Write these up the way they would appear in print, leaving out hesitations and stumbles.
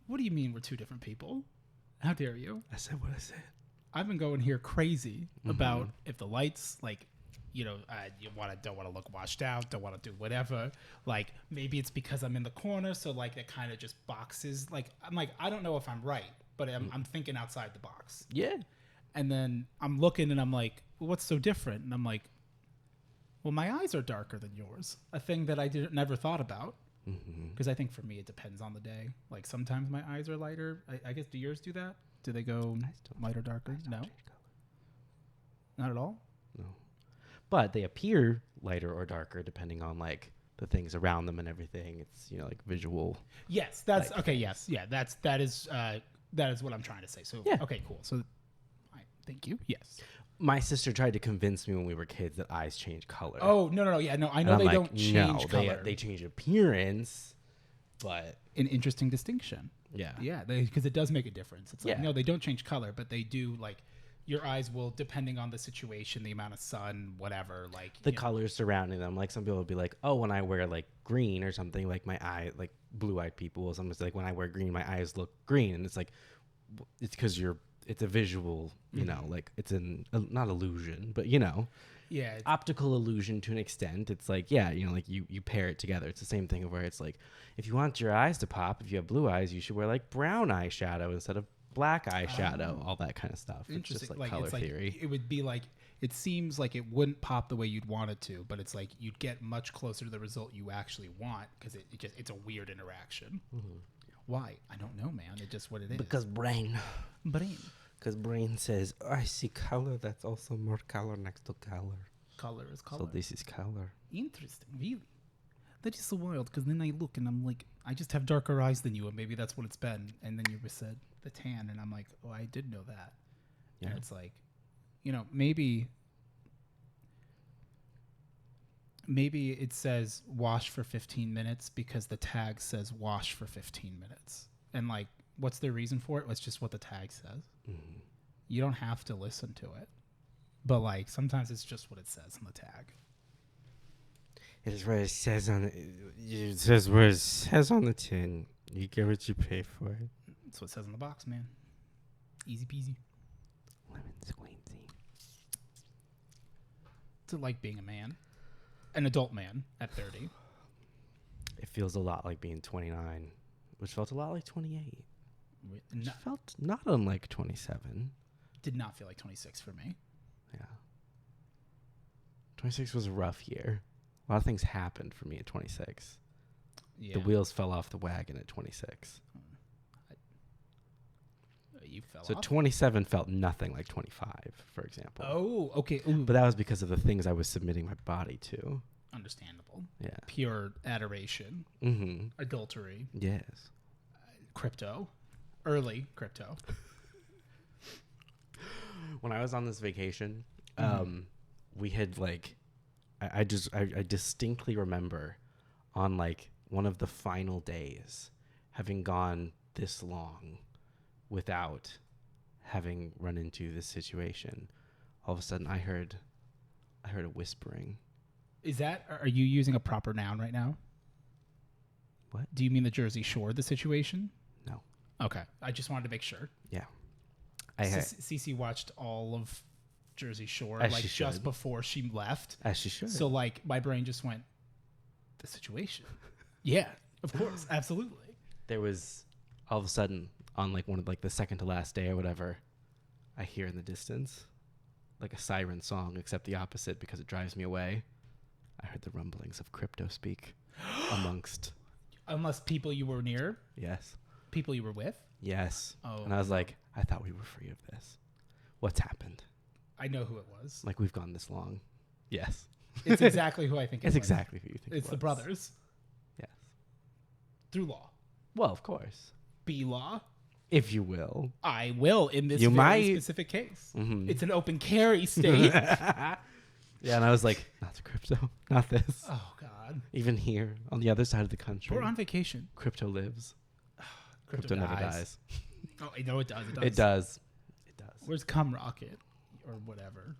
What do you mean we're two different people? How dare you? I said what I said. I've been going here crazy about if the lights, like, you don't want to look washed out, don't want to do whatever. Like, maybe it's because I'm in the corner, so like it kind of just boxes. Like, I'm like, I don't know if I'm right, but I'm thinking outside the box. Yeah. And then I'm looking and I'm like, well, what's so different? And I'm like, well, my eyes are darker than yours. A thing that I never thought about. Because I think for me, it depends on the day. Like sometimes my eyes are lighter. I guess, do yours do that? Do they go lighter, darker? No. Not at all? No. But they appear lighter or darker depending on like the things around them and everything. It's, like visual. Yes, that's okay. Yes. Yeah. That is what I'm trying to say. So, yeah. Okay, cool. So thank you. Yes. My sister tried to convince me when we were kids that eyes change color. Oh, no. Yeah, no, I know they don't change color. They change appearance, but... An interesting distinction. Yeah. Yeah, because it does make a difference. It's like, no, they don't change color, but they do, like, your eyes will, depending on the situation, the amount of sun, whatever, like... The colors surrounding them. Like, some people will be like, oh, when I wear, like, green or something, like, my eye, like, blue-eyed people will sometimes, like, when I wear green, my eyes look green. And it's like, it's because it's a visual, like it's not illusion, but yeah, optical illusion to an extent. It's like, like you pair it together. It's the same thing where it's like, if you want your eyes to pop, if you have blue eyes, you should wear like brown eyeshadow instead of black eyeshadow, all that kind of stuff. It's just like color theory. It would be like, it seems like it wouldn't pop the way you'd want it to, but it's like you'd get much closer to the result you actually want because it's a weird interaction. Why? I don't know, man. It's just what it is. Because brain. Because brain says, oh, I see color. That's also more color next to color. Color is color. So this is color. Interesting. Really? That is so wild because then I look and I'm like, I just have darker eyes than you and maybe that's what it's been. And then you said the tan and I'm like, oh, I did know that. Yeah. And it's like, maybe it says wash for 15 minutes because the tag says wash for 15 minutes. And like, what's the reason for it? It's just what the tag says. You don't have to listen to it. But like, sometimes it's just what it says on the tag. It is what it says on it says what it says on the tin. You get what you pay for it. That's what it says on the box, man. Easy peasy. Lemon squeezy. It's like being a man. An adult man at 30. It feels a lot like being 29, which felt a lot like 28. Which felt not unlike 27. Did not feel like 26 for me. Yeah. 26 was a rough year. A lot of things happened for me at 26. Yeah. The wheels fell off the wagon at 26. You fell off? So 27 felt nothing like 25, for example. Oh, okay. Ooh. But that was because of the things I was submitting my body to. Understandable. Yeah. Pure adoration. Adultery. Yes. Crypto. Early crypto. When I was on this vacation, we had like, I distinctly remember on like one of the final days having gone this long without having run into this situation. All of a sudden I heard a whispering. Are you using a proper noun right now? What? Do you mean the Jersey Shore, the situation? No. Okay. I just wanted to make sure. Yeah. Cece watched all of Jersey Shore just before she left. As she should. So like my brain just went, the situation. Yeah, of course. Absolutely. There was all of a sudden on like one of like the second to last day or whatever, I hear in the distance like a siren song, except the opposite because it drives me away. I heard the rumblings of crypto speak amongst. Unless people you were near? Yes. People you were with? Yes. Oh. And I was like, I thought we were free of this. What's happened? I know who it was. Like, we've gone this long. Yes. It's exactly who I think it was. It's exactly who you think it was. It's the brothers. Yes. Through law. Well, of course. B-law. If you will. I will in this very specific case. Mm-hmm. It's an open carry state. Yeah, and I was like, not the crypto. Not this. Oh, God. Even here, on the other side of the country. We're on vacation. Crypto lives. Crypto never dies. Oh, no, it does. It does. Where's CumRocket or whatever?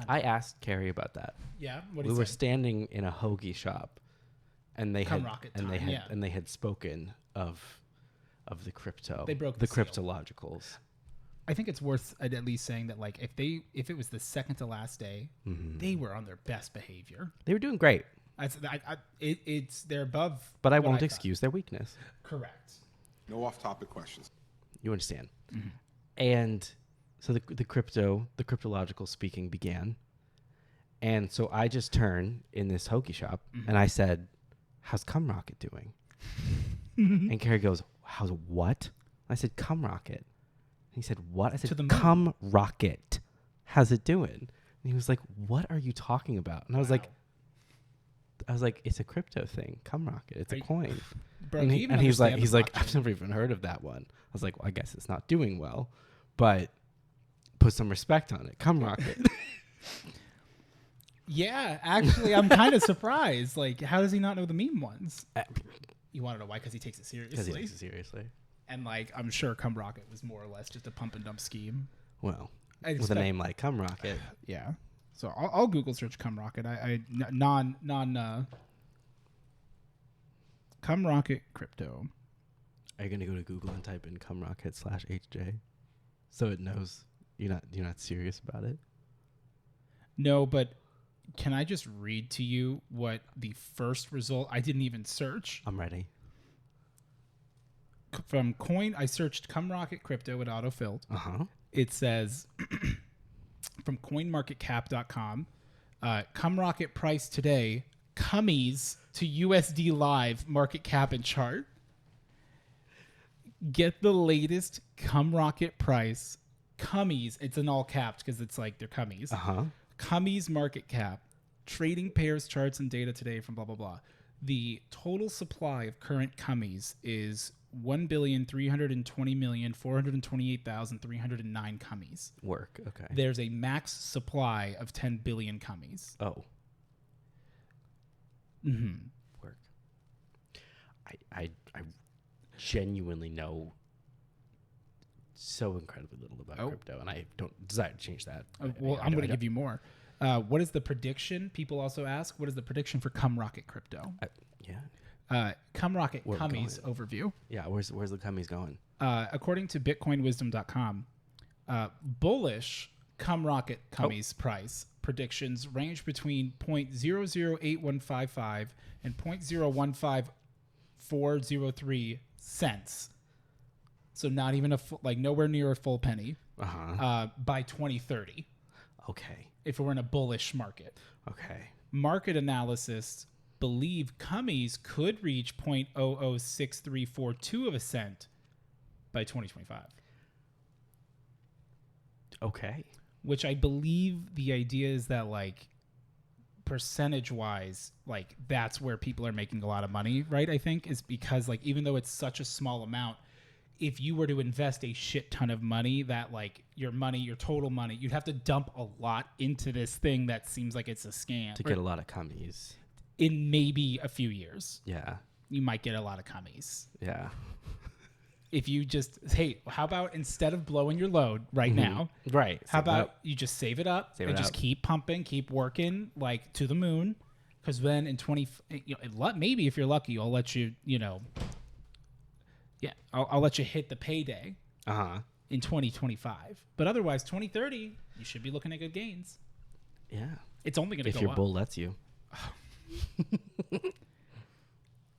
I asked Carrie about that. Yeah, we were standing in a hoagie shop, and they CumRocket had they had spoken of of the crypto. They broke the the seal. cryptologicals. I think it's worth at least saying that, like, if it was the second to last day, they were on their best behavior. They were doing great, They're above. but I what won't thought. excuse their weakness. Correct. No off-topic questions. You understand? And so the cryptological speaking began. And so I just turned in this hoagie shop and I said, "How's CumRocket doing?" And Carrie goes, "How's what?" I said, "CumRocket." He said, "What?" I said, "CumRocket. How's it doing?" And he was like, "What are you talking about?" And I was like, "It's a crypto thing. CumRocket. It's a coin." Bro, And, he's he's like, blockchain. "I've never even heard of that one." I was like, "Well, I guess it's not doing well, but put some respect on it. CumRocket." Yeah, actually, I'm kind of surprised. Like, how does he not know the meme ones? You want to know why? Because he takes it seriously. Because he takes it seriously. And, like, I'm sure CumRocket was more or less just a pump and dump scheme. Well, with a name like CumRocket. Yeah. So I'll Google search CumRocket. CumRocket crypto. Are you gonna go to Google and type in CumRocket/HJ, so it knows you're not serious about it? No, but can I just read to you what the first result? I didn't even search. I'm ready. From coin, I searched CumRocket crypto. It autofilled. It says from coinmarketcap.com, CumRocket price today, cummies to USD live market cap and chart. Get the latest CumRocket price. Cummies, it's in all caps because it's like they're cummies. Cummies market cap, trading pairs, charts, and data today from blah, blah, blah. The total supply of current cummies is 1,320,428,309 cummies. Work. Okay. There's a max supply of 10 billion cummies. Oh. Work. I genuinely know so incredibly little about crypto, and I don't desire to change that. Well, I'm going to give you more. What is the prediction? People also ask, what is the prediction for CumRocket crypto? CumRocket cummies overview. Yeah, where's the cummies going? According to BitcoinWisdom.com, bullish CumRocket cummies price predictions range between 0.008155 and 0.015403 cents. So not even nowhere near a full penny. By 2030. Okay. If we're in a bullish market. Okay. Market analysts believe cummies could reach 0.006342 of a cent by 2025. Okay. Which I believe the idea is that, like, percentage-wise, like, that's where people are making a lot of money, right? I think is because, like, even though it's such a small amount, if you were to invest a shit ton of money, that, like, your total money, you'd have to dump a lot into this thing that seems like it's a scam. To get a lot of cummies. In maybe a few years. Yeah. You might get a lot of cummies. Yeah. If you just, hey, how about instead of blowing your load right now, right? How about you just save it up and just keep pumping, keep working, like, to the moon? Because then in maybe if you're lucky, I'll let you, I'll let you hit the payday in 2025. But otherwise, 2030, you should be looking at good gains. Yeah. It's only going to go up. If your bull lets you.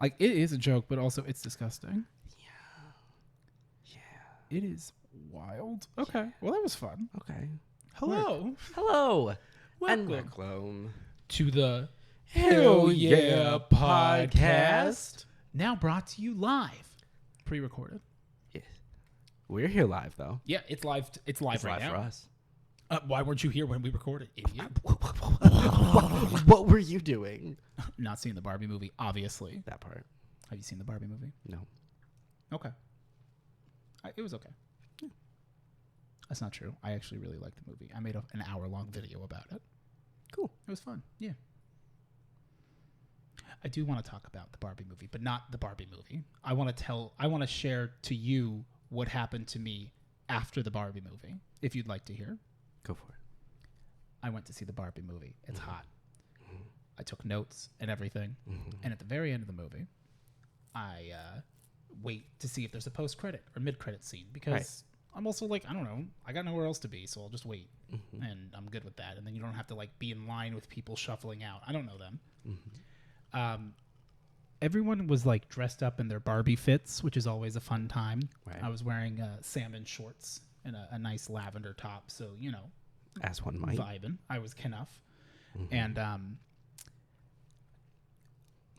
Like, it is a joke, but also it's disgusting. Yeah. It is wild. Okay. Well, that was fun. Okay. Hello. Hello. Welcome to the Hell Yeah podcast. Now brought to you live. Pre-recorded. Yes. We're here live, though. Yeah, it's live. It's live right now. For us. Why weren't you here when we recorded, idiot? What were you doing? Not seeing the Barbie movie, obviously. That part. Have you seen the Barbie movie? No. Okay. It was okay. Yeah. That's not true. I actually really liked the movie. I made an hour-long video about it. Cool. It was fun. Yeah. I do want to talk about the Barbie movie, but not the Barbie movie. I want to share to you what happened to me after the Barbie movie, if you'd like to hear. Go for it. I went to see the Barbie movie. It's hot. I took notes and everything. And at the very end of the movie, I wait to see if there's a post-credit or mid-credit scene because I'm also like, I don't know, I got nowhere else to be, so I'll just wait. And I'm good with that. And then you don't have to like be in line with people shuffling out. I don't know them. Everyone was like dressed up in their Barbie fits, which is always a fun time. I was wearing salmon shorts and a nice lavender top, so you know, as one might, vibing. I was Knuff, and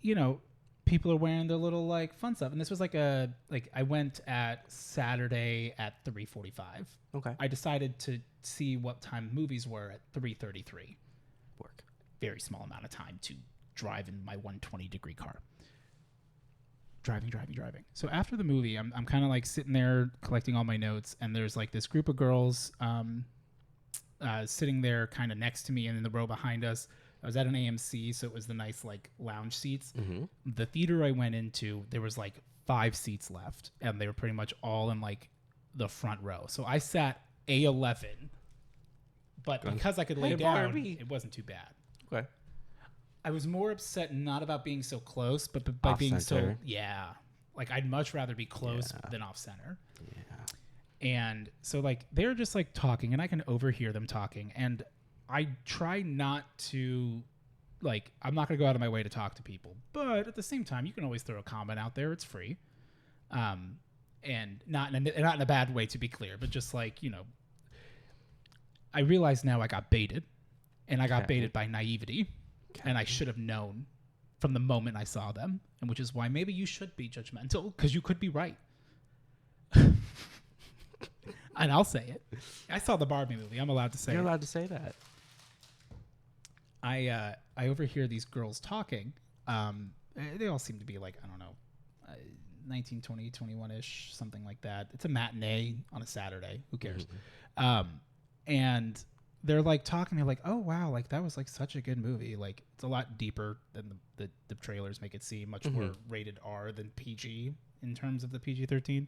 you know, people are wearing their little like fun stuff. And this was like I went at Saturday at 3:45. Okay. I decided to see what time movies were at 3:33. Work. Very small amount of time to drive in my 120-degree car. Driving. So after the movie, I'm kind of like sitting there collecting all my notes, and there's like this group of girls sitting there kind of next to me, and in the row behind us, I was at an AMC, so it was the nice like lounge seats. The theater I went into, there was like 5 seats left, and they were pretty much all in like the front row. So I sat A11, but because I could lay down, Barbie. it wasn't too bad. Okay. I was more upset not about being so close, but by being so, like I'd much rather be close than off center. Yeah. And so like they're just like talking, and I can overhear them talking, and I try not to, like, I'm not going to go out of my way to talk to people, but at the same time, you can always throw a comment out there. It's free. And not in a bad way, to be clear, but just like, you know, I realize now I got baited, and I got baited by naivety, and I should have known from the moment I saw them, and which is why maybe you should be judgmental, because you could be right. And I'll say it. I saw the Barbie movie. I'm allowed to say it. You're allowed to say that. I overhear these girls talking. They all seem to be like, I don't know, 19, 20, 21-ish, something like that. It's a matinee on a Saturday. Who cares? And they're like talking. They're like, oh, wow, like that was like such a good movie. Like it's a lot deeper than the trailers make it seem, much more rated R than PG in terms of the PG-13.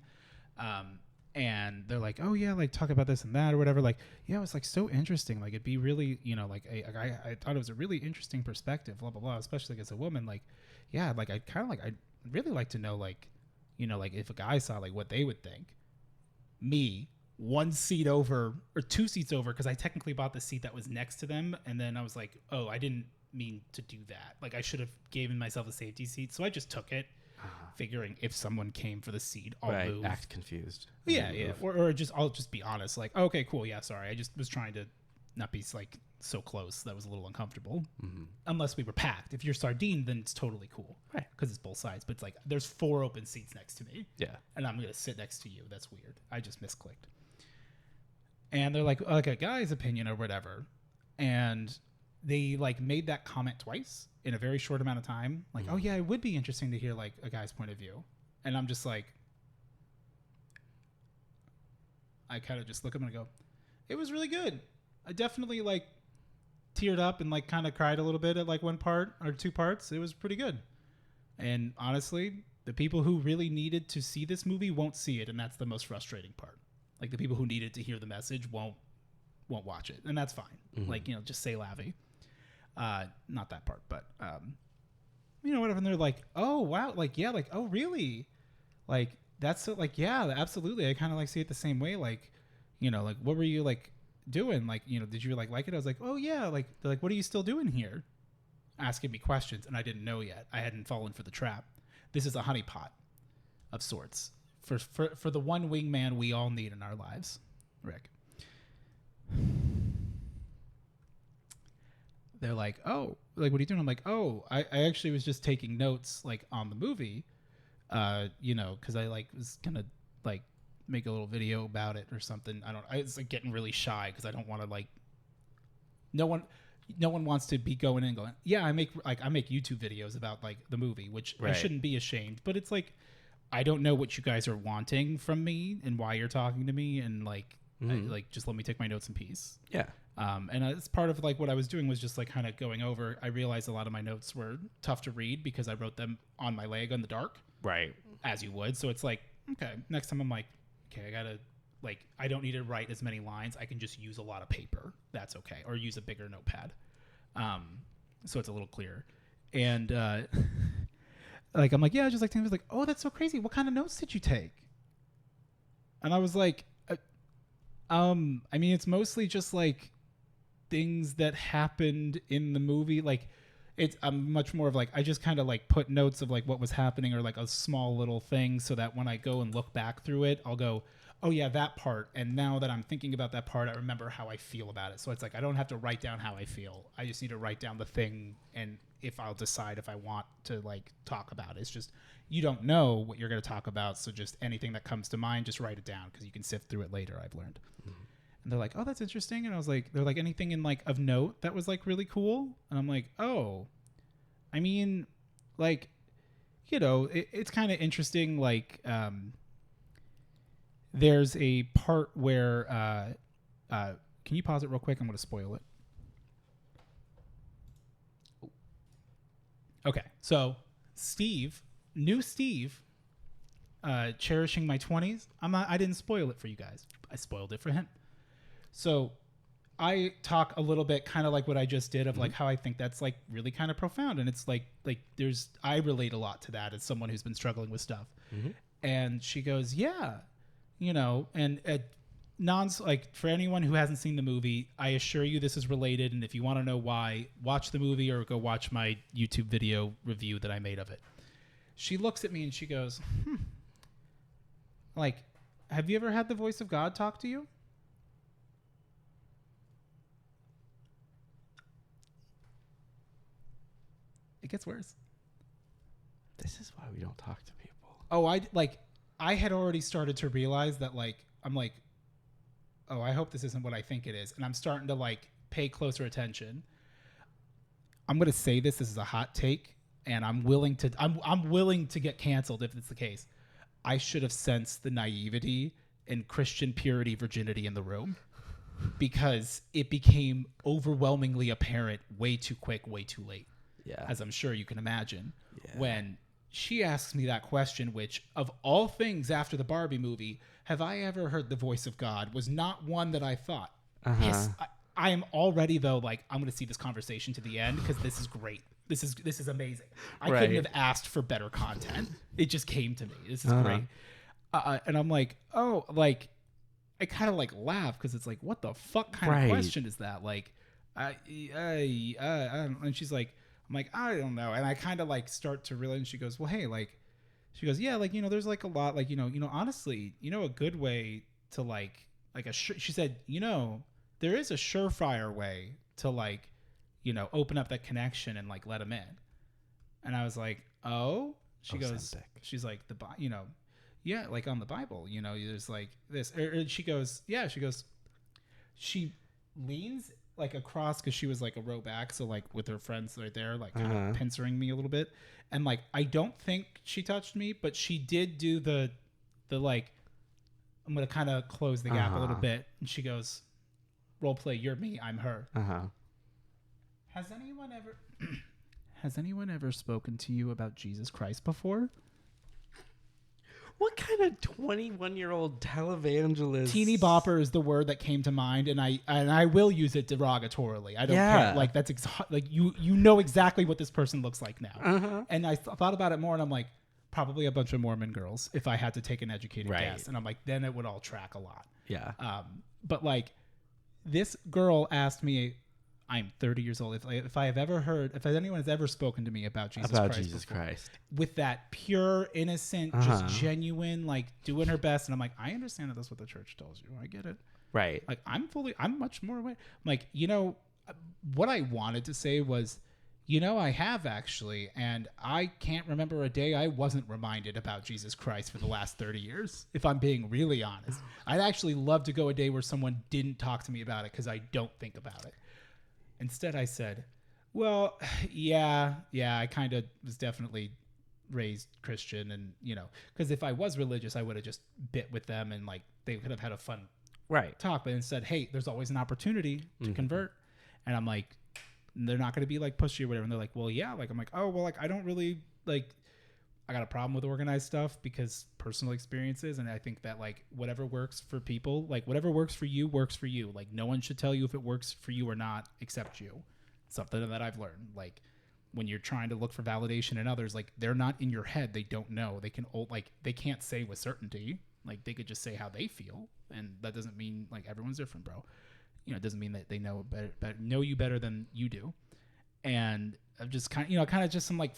And they're like, oh yeah, like talk about this and that or whatever. Like, yeah, it was like so interesting. Like it'd be really, you know, like I thought it was a really interesting perspective, blah, blah, blah, especially as a woman. Like, yeah, like I'd really like to know, like, you know, like if a guy saw like what they would think. Me, 1 seat over or 2 seats over, because I technically bought the seat that was next to them. And then I was like, oh, I didn't mean to do that. Like I should have given myself a safety seat. So I just took it. Figuring if someone came for the seat, I'll move. Act confused. Yeah. Or just I'll just be honest. Like, okay, cool. Yeah, sorry. I just was trying to not be like so close. That was a little uncomfortable. Unless we were packed. If you're sardine, then it's totally cool. Right. Because it's both sides. But it's like there's 4 open seats next to me. Yeah. And I'm gonna sit next to you. That's weird. I just misclicked. And they're like a guy's opinion or whatever. And they like made that comment twice in a very short amount of time. Like, oh yeah, it would be interesting to hear like a guy's point of view. And I'm just like, I kind of just look at him and go, it was really good. I definitely like teared up and like kind of cried a little bit at like 1 part or 2 parts. It was pretty good. And honestly, the people who really needed to see this movie won't see it. And that's the most frustrating part. Like the people who needed to hear the message won't watch it. And that's fine. Like, you know, just say Lavi. Not that part, but you know, whatever. And they're like, oh wow, like yeah, like oh really, like that's so, like yeah, absolutely. I kind of like see it the same way. Like, you know, like what were you like doing? Like, you know, did you like it? I was like, oh yeah, like they're like, what are you still doing here? Asking me questions, and I didn't know yet. I hadn't fallen for the trap. This is a honeypot of sorts for the one wingman we all need in our lives, Rick. They're like, oh, like, what are you doing? I'm like, oh, I actually was just taking notes, like, on the movie, you know, because I, like, was going to, like, make a little video about it or something. I was, like, getting really shy because I don't want to, like, no one wants to be going in and going, yeah, I make YouTube videos about, like, the movie, which I shouldn't be ashamed. But it's, like, I don't know what you guys are wanting from me and why you're talking to me. And, like, just let me take my notes in peace. Yeah. And it's part of like what I was doing was just like kind of going over. I realized a lot of my notes were tough to read because I wrote them on my leg in the dark. Right. As you would. So it's like, okay, next time I'm like, okay, I gotta like, I don't need to write as many lines. I can just use a lot of paper. That's okay. Or use a bigger notepad. So it's a little clearer. And like, I'm like, yeah, I just like, he was like, oh, that's so crazy. What kind of notes did you take? And I was like, I mean, it's mostly just like things that happened in the movie. Like, I'm much more of like, I just kind of like put notes of like what was happening or like a small little thing so that when I go and look back through it, I'll go, oh yeah, that part. And now that I'm thinking about that part, I remember how I feel about it. So it's like, I don't have to write down how I feel. I just need to write down the thing. And if I'll decide if I want to like talk about it, it's just, you don't know what you're going to talk about. So just anything that comes to mind, just write it down because you can sift through it later, I've learned. Mm-hmm. And they're like, oh, that's interesting. And I was like, they're like, anything in like of note that was like really cool? And I'm like, oh, I mean, like, you know, it's kind of interesting. Like, there's a part where, can you pause it real quick? I'm going to spoil it. Okay. So new Steve, cherishing my 20s. I didn't spoil it for you guys. I spoiled it for him. So I talk a little bit kind of like what I just did of like how I think that's like really kind of profound. And it's like I relate a lot to that as someone who's been struggling with stuff. Mm-hmm. And she goes, yeah, you know, and like for anyone who hasn't seen the movie, I assure you this is related. And if you want to know why, watch the movie or go watch my YouTube video review that I made of it. She looks at me and she goes, like, have you ever had the voice of God talk to you? It gets worse. This is why we don't talk to people. Oh, I had already started to realize that, like, I'm like, oh, I hope this isn't what I think it is. And I'm starting to like pay closer attention. I'm going to say this is a hot take and I'm willing to get canceled if it's the case. I should have sensed the naivety and Christian purity virginity in the room because it became overwhelmingly apparent way too quick, way too late. Yeah. As I'm sure you can imagine. Yeah. When she asks me that question, which of all things after the Barbie movie, have I ever heard the voice of God, was not one that I thought. Uh-huh. I am already, though, like, I'm going to see this conversation to the end because this is great. This is amazing. I couldn't have asked for better content. It just came to me. This is great. And I'm like, oh, like, I kind of like laugh because it's like, what the fuck kind of question is that? Like, I don't know. And she's like, I'm like, I don't know. And I kind of like start to realize, and she goes, well, hey, like, she goes, yeah, like, you know, there's like a lot, like, you know, honestly, you know, a good way to like she said, you know, there is a surefire way to like, you know, open up that connection and like let them in. And I was like, oh, she goes, she's like, you know, yeah, like on the Bible, you know, there's like this. She goes, yeah, she leans like across because she was like a row back, so like with her friends right there, like kind of pincering me a little bit, and like I don't think she touched me, but she did do the like I'm gonna kind of close the gap a little bit, and she goes, role play, you're me, I'm her. Has anyone ever spoken to you about Jesus Christ before? What kind of 21-year-old televangelist? Teeny bopper is the word that came to mind, and I will use it derogatorily. I don't care. Like that's like you know exactly what this person looks like now. And I thought about it more, and I'm like, probably a bunch of Mormon girls if I had to take an educated guess. And I'm like, then it would all track a lot. Yeah. But like, this girl asked me. I'm 30 years old. If anyone has ever spoken to me about Jesus Christ, with that pure, innocent, just genuine, like doing her best, and I'm like, I understand that that's what the church tells you. I get it. Right. Like I'm much more aware. Like, you know, what I wanted to say was, you know, I have actually, and I can't remember a day I wasn't reminded about Jesus Christ for the last 30 years, if I'm being really honest. I'd actually love to go a day where someone didn't talk to me about it because I don't think about it. Instead, I said, well, yeah, I kind of was definitely raised Christian, and, you know, because if I was religious, I would have just bit with them and, like, they could have had a fun talk. But instead, hey, there's always an opportunity to convert. And I'm like, they're not going to be, like, pushy or whatever. And they're like, well, yeah. Like, I'm like, oh, well, like, I don't really, like, I got a problem with organized stuff because personal experiences. And I think that, like, whatever works for people, like, whatever works for you works for you. Like, no one should tell you if it works for you or not except you. Something that I've learned. Like, when you're trying to look for validation in others, like they're not in your head. They don't know. They can't say with certainty. Like they could just say how they feel, and that doesn't mean like everyone's different, bro. It doesn't mean that they know know you better than you do. And I've just kind of just some like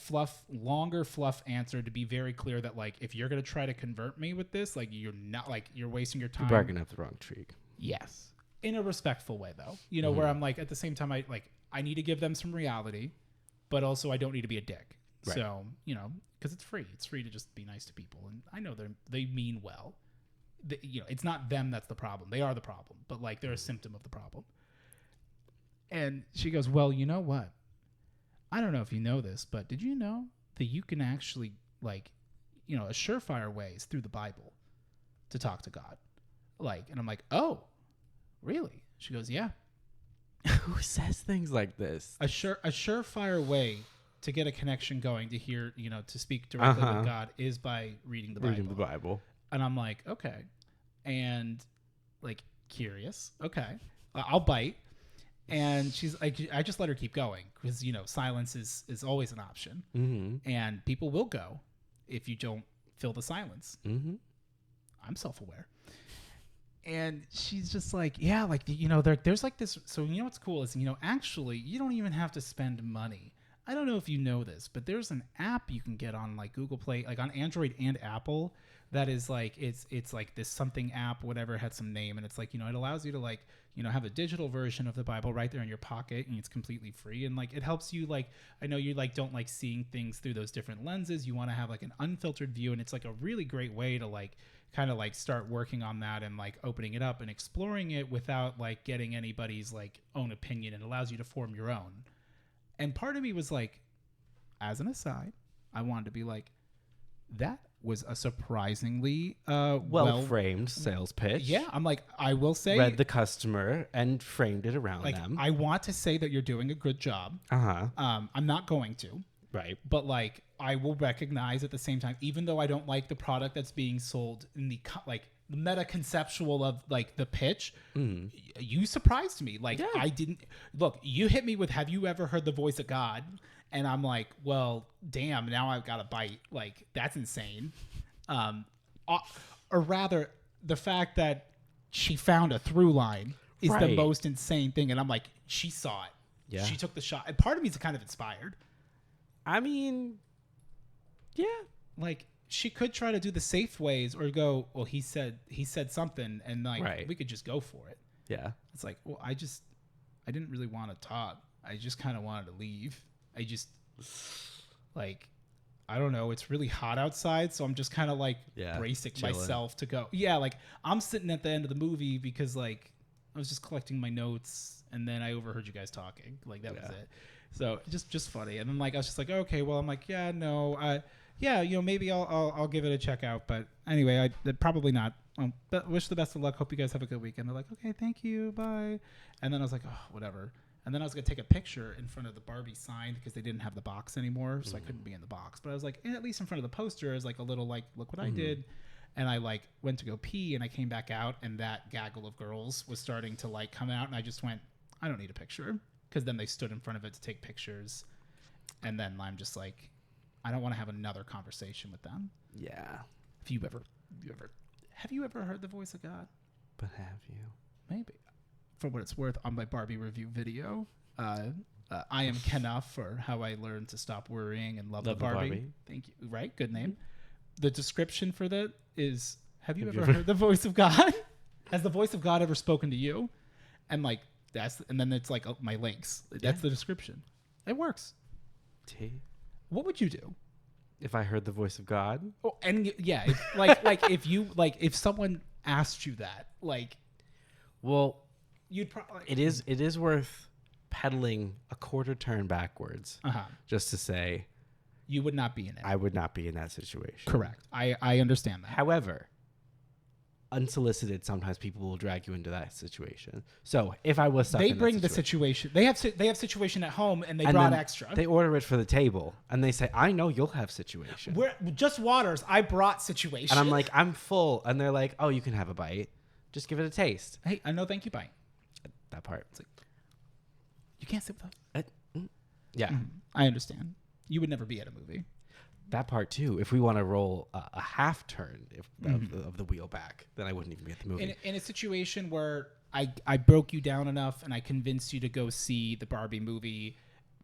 longer fluff answer to be very clear that like if you're gonna try to convert me with this, like you're not like you're wasting your time. You're bargaining up the wrong tree. Yes, in a respectful way though. Where I'm like at the same time I need to give them some reality, but also I don't need to be a dick. Right. So because it's free. It's free to just be nice to people, and I know they mean well. It's not them that's the problem. They are the problem, but like they're a symptom of the problem. And she goes, well, you know what? I don't know if you know this, but did you know that you can actually like, a surefire way is through the Bible to talk to God? Like, and I'm like, oh, really? She goes, yeah. Who says things like this? A surefire way to get a connection going, to hear, to speak directly with God is by reading the Bible. Reading the Bible. And I'm like, okay. And like curious. Okay. I'll bite. And she's like, I just let her keep going because, silence is always an option. Mm-hmm. And people will go if you don't fill the silence. Mm-hmm. I'm self-aware. And she's just like, yeah, like, there's like this. So, what's cool is, actually, you don't even have to spend money. I don't know if you know this, but there's an app you can get on like Google Play, like on Android and Apple. That is like, it's like this something app, whatever, it had some name. And it's like, it allows you to like, have a digital version of the Bible right there in your pocket, and it's completely free. And like, it helps you, like, I know you like don't like seeing things through those different lenses. You want to have like an unfiltered view. And it's like a really great way to like, kind of like start working on that and like opening it up and exploring it without like getting anybody's like own opinion. It allows you to form your own. And part of me was like, as an aside, I wanted to be like, that was a surprisingly well-framed sales pitch. Yeah, I'm like, I will say, read the customer and framed it around them. I want to say that you're doing a good job. I'm not going to. Right. But like, I will recognize at the same time, even though I don't like the product that's being sold in the like the meta conceptual of like the pitch, you surprised me. Like, yeah. I didn't look. You hit me with, "Have you ever heard the voice of God?" And I'm like, well, damn, now I've got a bite. Like, that's insane. Or rather, the fact that she found a through line is the most insane thing. And I'm like, she saw it. Yeah. She took the shot. And part of me is kind of inspired. I mean, yeah. Like, she could try to do the safe ways or go, well, he said something, and like, we could just go for it. Yeah. It's like, well, I didn't really want to talk. I just kind of wanted to leave. I just, like, I don't know. It's really hot outside, so I'm just kind of like bracing myself to go. Yeah, like, I'm sitting at the end of the movie because, like, I was just collecting my notes, and then I overheard you guys talking. Like, that was it. So just funny. And then like, I was just like, okay, well, I'm like, yeah, no, maybe I'll give it a check out. But anyway, probably not. But wish the best of luck. Hope you guys have a good weekend. They're like, okay, thank you, bye. And then I was like, oh, whatever. And then I was going to take a picture in front of the Barbie sign because they didn't have the box anymore. So I couldn't be in the box. But I was like, at least in front of the poster is like a little like, look what I did. And I like went to go pee and I came back out and that gaggle of girls was starting to like come out. And I just went, I don't need a picture. Because then they stood in front of it to take pictures. And then I'm just like, I don't want to have another conversation with them. Yeah. Have you ever heard the voice of God? But have you? Maybe. For what it's worth, on my Barbie review video, I am Kenough for how I learned to stop worrying and love the Barbie. Thank you. Right? Good name. The description for that is, have you ever heard the voice of God? Has the voice of God ever spoken to you? And like, and then it's like my links. That's the description. It works. What would you do if I heard the voice of God? Oh, and yeah, if someone asked you that, like, well, you'd probably. It is worth pedaling a quarter turn backwards just to say you would not be in it. I would not be in that situation. Correct. I understand that. However, unsolicited, sometimes people will drag you into that situation. So if I was stuck they in bring that the situation. They have situation at home and they and brought extra. They order it for the table and they say, I know you'll have situation. We're just waters. I brought situation. And I'm like, I'm full. And they're like, oh, you can have a bite. Just give it a taste. Hey, I know. Thank you. Bite. That part. It's like, you can't sit with us. Yeah. I understand. You would never be at a movie. That part too. If we want to roll a half turn of the wheel back, then I wouldn't even be at the movie. In a situation where I broke you down enough and I convinced you to go see the Barbie movie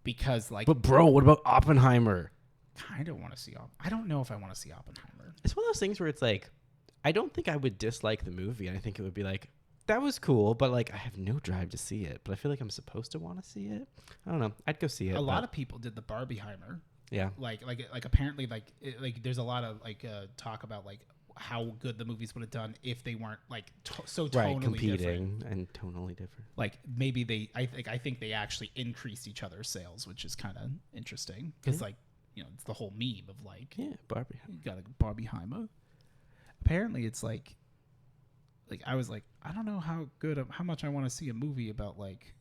because, like... But bro, what about Oppenheimer? I don't want to see... I don't know if I want to see Oppenheimer. It's one of those things where it's like, I don't think I would dislike the movie. I think it would be like, that was cool, but like I have no drive to see it. But I feel like I'm supposed to want to see it. I don't know. I'd go see it. A lot of people did the Barbieheimer. Yeah. Like apparently like there's a lot of talk about like how good the movies would have done if they weren't like so tonally competing different. And tonally different. Like maybe I think they actually increased each other's sales, which is kind of interesting because like it's the whole meme of like Barbie. You got a Barbieheimer. Apparently it's like I was like I don't know how much I want to see a movie about like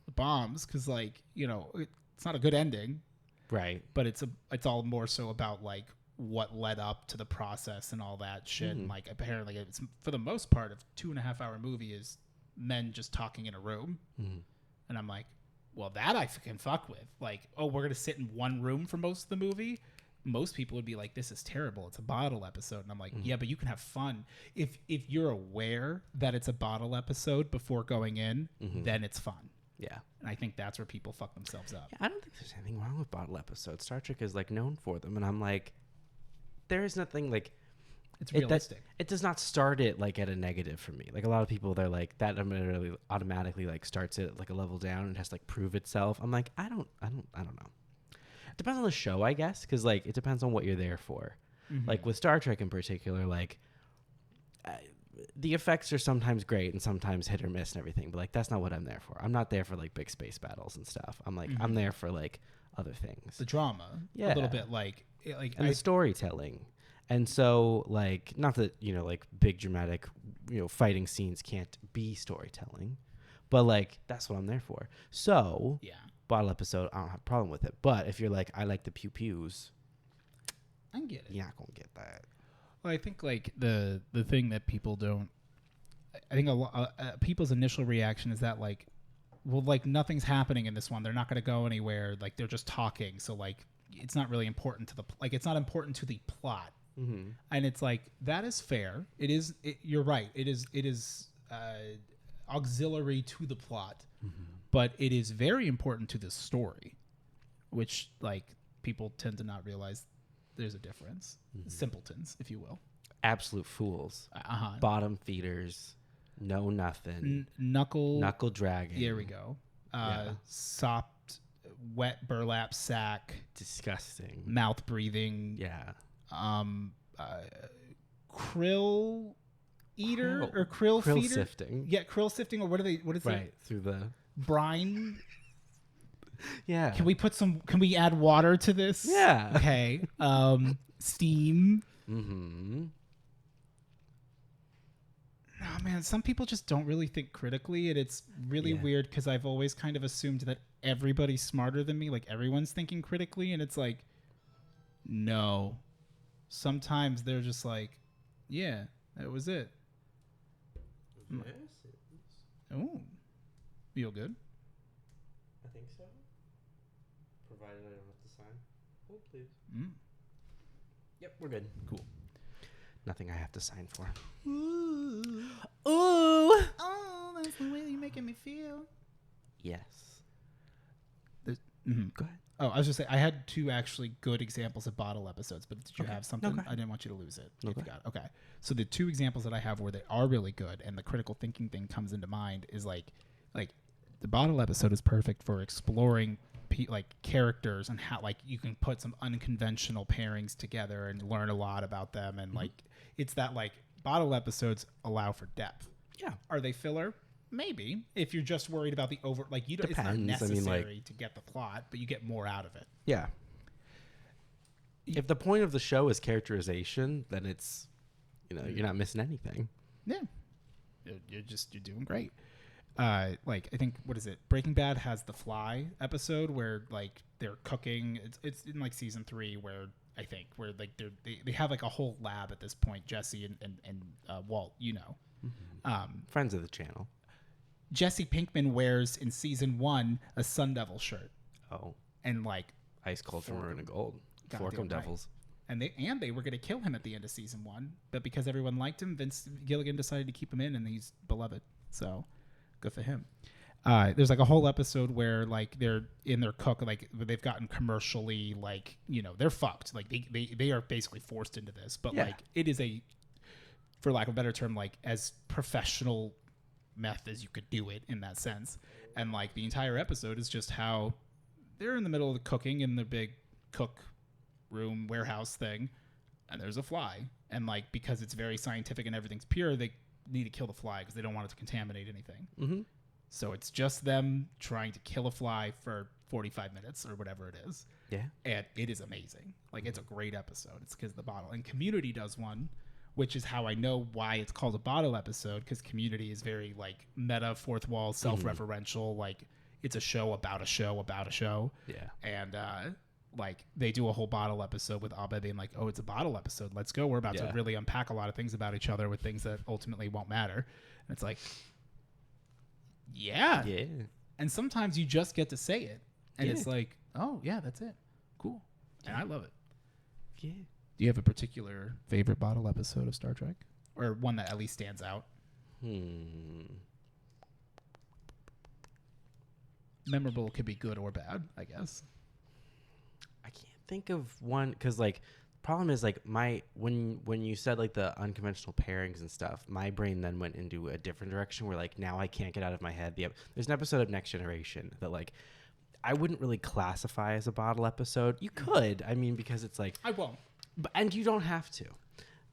the bombs because like it's not a good ending. Right. But it's all more so about like what led up to the process and all that shit. And like apparently it's for the most part of 2.5 hour movie is men just talking in a room. And I'm like, well, that I can fuck with. Like, oh, we're gonna sit in one room for most of the movie. Most people would be like, this is terrible. It's a bottle episode. And I'm like, yeah, but you can have fun if you're aware that it's a bottle episode before going in. Then it's fun. Yeah. And I think that's where people fuck themselves up. Yeah, I don't think there's anything wrong with bottle episodes. Star Trek is like known for them. And I'm like, there is nothing like... It's realistic. It does not start it like at a negative for me. Like a lot of people, they're like, that automatically like starts it like a level down and has to like prove itself. I'm like, I don't know. It depends on the show, I guess. Cause like, it depends on what you're there for. Like with Star Trek in particular, like... the effects are sometimes great and sometimes hit or miss and everything, but like that's not what I'm there for. I'm not there for like big space battles and stuff. I'm like I'm there for like other things. The drama, a little bit and the storytelling. And so like not that like big dramatic fighting scenes can't be storytelling, but like that's what I'm there for. So bottle episode, I don't have a problem with it. But if you're like I like the pew pews, I can get it. You're not gonna get that. Well, I think like the thing that people don't, I think a lot people's initial reaction is that like, well, like nothing's happening in this one. They're not going to go anywhere. Like they're just talking. So like, it's not really important to it's not important to the plot. And it's like that is fair. It is. You're right. It is auxiliary to the plot, but it is very important to the story, which like people tend to not realize. There's a difference. Simpletons, if you will. Absolute fools. Bottom feeders. Know nothing. Knuckle dragging. There we go. Sopped, wet burlap sack. Disgusting. Mouth breathing. Yeah. Krill eater or krill feeder. Krill sifting. Yeah, krill sifting or what is right, through the brine. Yeah. Can we add water to this? Yeah. Okay. Steam. Oh man, some people just don't really think critically, and it's really weird because I've always kind of assumed that everybody's smarter than me, like everyone's thinking critically, and it's like, no. Sometimes they're just like, yeah, that was it. Oh, feel good? I think so. Provided I don't have to sign. Oh, please. Yep, we're good. Cool. Nothing I have to sign for. Ooh. Ooh. Oh, that's the way you're making me feel. Yes. Go ahead. Oh, I was just saying, I had 2 actually good examples of bottle episodes, but did you have something? Okay. I didn't want you to lose it. Okay. Okay. So the 2 examples that I have where they are really good and the critical thinking thing comes into mind is like the bottle episode is perfect for exploring like characters and how like you can put some unconventional pairings together and learn a lot about them. And like, it's that like bottle episodes allow for depth. Yeah. Are they filler? Maybe if you're just worried about the over, like you don't, it's not Depends. necessary to get the plot, but you get more out of it. Yeah. If the point of the show is characterization, then it's, you're not missing anything. Yeah. You're doing great. Like I think, what is it? Breaking Bad has the Fly episode where like they're cooking. It's in like season 3 where I think where like they have like a whole lab at this point. Jesse and Walt, Friends of the channel. Jesse Pinkman wears in season 1 a Sun Devil shirt. Oh. and like Ice Cold from Maroon and Gold. Goddamn Forkum right. Devils. And they were going to kill him at the end of season 1, but because everyone liked him, Vince Gilligan decided to keep him in, and he's beloved. So good for him. There's like a whole episode where like they're in their cook, like they've gotten commercially, like, you know, they're fucked. Like they are basically forced into this, but like it is a, for lack of a better term, like as professional meth as you could do it in that sense. And like the entire episode is just how they're in the middle of the cooking in the big cook room warehouse thing, and there's a fly, and like because it's very scientific and everything's pure, they need to kill the fly because they don't want it to contaminate anything. Mm-hmm. So it's just them trying to kill a fly for 45 minutes or whatever it is. Yeah. And it is amazing. Like it's a great episode. It's because of the bottle. And Community does one, which is how I know why it's called a bottle episode, because Community is very like meta, fourth wall, self-referential. Like it's a show about a show about a show. Yeah. And like they do a whole bottle episode with Abba being like, oh, it's a bottle episode. Let's go. We're about to really unpack a lot of things about each other with things that ultimately won't matter. And it's like, yeah. And sometimes you just get to say it. And it's like, oh, yeah, that's it. Cool. And I love it. Yeah. Do you have a particular favorite bottle episode of Star Trek? Or one that at least stands out? Memorable could be good or bad, I guess. I can't think of one, because like problem is like when you said like the unconventional pairings and stuff, my brain then went into a different direction where like now I can't get out of my head. There's an episode of Next Generation that like I wouldn't really classify as a bottle episode. You could, I mean, because it's like I won't. And you don't have to.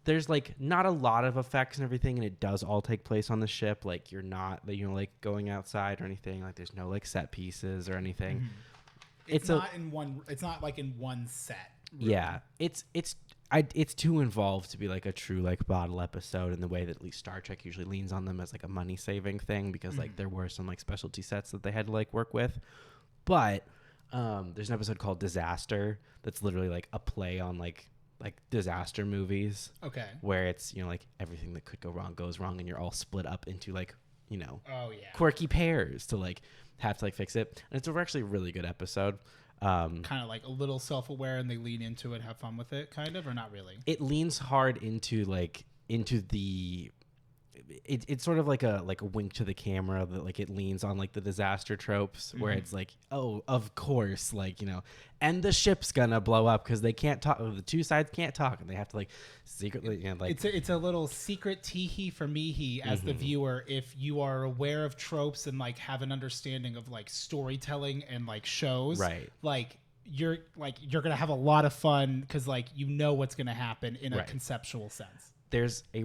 There's like not a lot of effects and everything, and it does all take place on the ship. Like you're not, you know, like going outside or anything. Like there's no like set pieces or anything. Mm-hmm. It's not in one. It's not like in one set. Really. Yeah, it's too involved to be like a true like bottle episode in the way that at least Star Trek usually leans on them as like a money saving thing, because like there were some like specialty sets that they had to like work with. But there's an episode called Disaster that's literally like a play on like disaster movies. Okay. Where it's, you know, like everything that could go wrong goes wrong, and you're all split up into like, you know, quirky pairs to like have to like fix it. And it's actually a really good episode. Kind of like a little self-aware, and they lean into it, have fun with it, kind of, or not really? It leans hard into the it's sort of like a wink to the camera that like it leans on like the disaster tropes where it's like, oh, of course, like, you know, and the ship's gonna blow up because they can't talk, the two sides can't talk, and they have to like secretly, you know, like it's a little secret tee-hee for me as the viewer, if you are aware of tropes and like have an understanding of like storytelling and like shows, right? Like you're gonna have a lot of fun because like you know what's gonna happen in a conceptual sense. There's a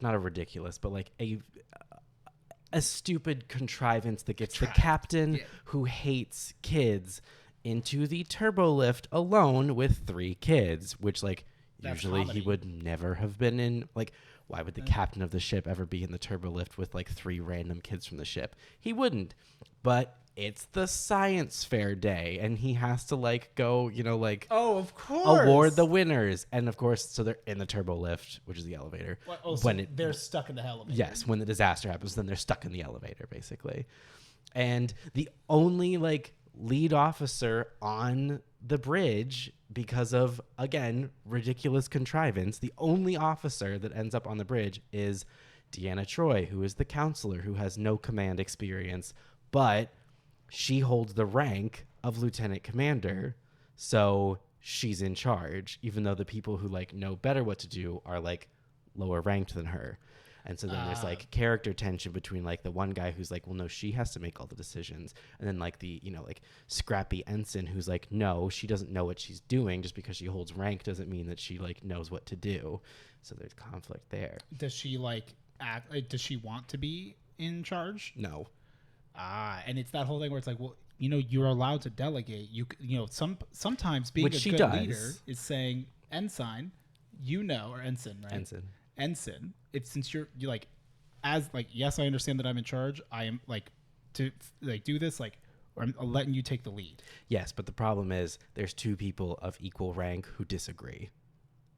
not a ridiculous, but like a stupid contrivance that gets the captain who hates kids into the turbo lift alone with 3 kids, which like that's usually comedy. He would never have been in. Like, why would the captain of the ship ever be in the turbo lift with like 3 random kids from the ship? He wouldn't. But it's the science fair day, and he has to like go, you know, like, oh, of course, award the winners. And of course, so they're in the turbo lift, which is the elevator. Well, so they're stuck in the elevator. Yes, when the disaster happens, then they're stuck in the elevator, basically. And the only like lead officer on the bridge, because of, again, ridiculous contrivance, the only officer that ends up on the bridge is Deanna Troi, who is the counselor, who has no command experience, but she holds the rank of lieutenant commander, so she's in charge, even though the people who like know better what to do are like lower ranked than her. And so then there's like character tension between like the one guy who's like, well, no, she has to make all the decisions, and then like the, you know, like scrappy ensign who's like, no, she doesn't know what she's doing. Just because she holds rank doesn't mean that she like knows what to do. So there's conflict there. Does she like act? Does she want to be in charge? No. And it's that whole thing where it's like, well, you know, you're allowed to delegate. You know, sometimes being a good leader is saying, ensign, you know, or ensign, right? Ensign. If since you're like, as like, yes, I understand that I'm in charge. I am like to like do this, like, or I'm letting you take the lead. Yes, but the problem is there's 2 people of equal rank who disagree.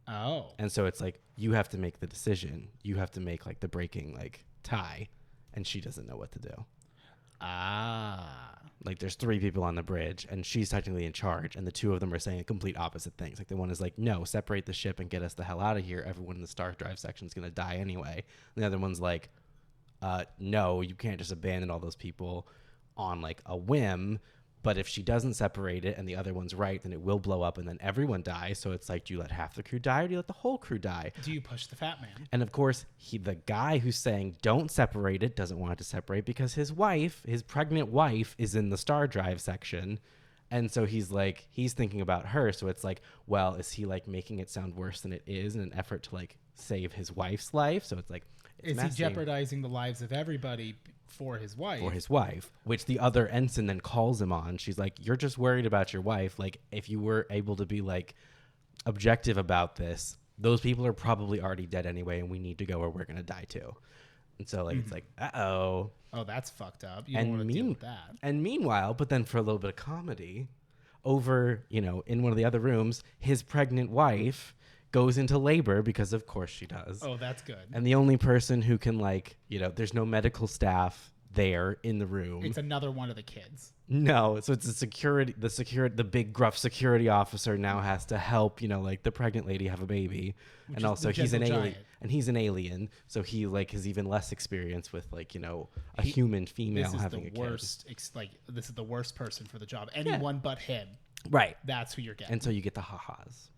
Oh. And so it's like you have to make the decision. You have to make like the breaking like tie, and she doesn't know what to do. Like there's 3 people on the bridge and she's technically in charge, and the 2 of them are saying complete opposite things. Like the one is like, no, separate the ship and get us the hell out of here. Everyone in the star drive section is going to die anyway. And the other one's like, no, you can't just abandon all those people on like a whim. But if she doesn't separate it and the other one's right, then it will blow up and then everyone dies. So it's like, do you let half the crew die or do you let the whole crew die? Do you push the fat man? And of course, the guy who's saying don't separate it doesn't want it to separate because his pregnant wife, is in the star drive section. And so he's thinking about her. So it's like, well, is he like making it sound worse than it is in an effort to like save his wife's life? So it's like, is he jeopardizing the lives of everybody for his wife? For his wife, which the other ensign then calls him on. She's like, you're just worried about your wife. Like, if you were able to be like objective about this, those people are probably already dead anyway, and we need to go or we're going to die too. And so like, it's like, uh-oh. Oh, that's fucked up. You don't want to deal with that. And meanwhile, but then for a little bit of comedy, over, in one of the other rooms, his pregnant wife goes into labor because of course she does. Oh, that's good. And the only person who can there's no medical staff there in the room. It's another one of the kids. No, so it's the big gruff security officer now has to help, the pregnant lady have a baby. And also he's an alien. And he's an alien, so he has even less experience with a human female having a kid. This is the worst person for the job. Anyone but him. Right. That's who you're getting. And so you get the ha-has.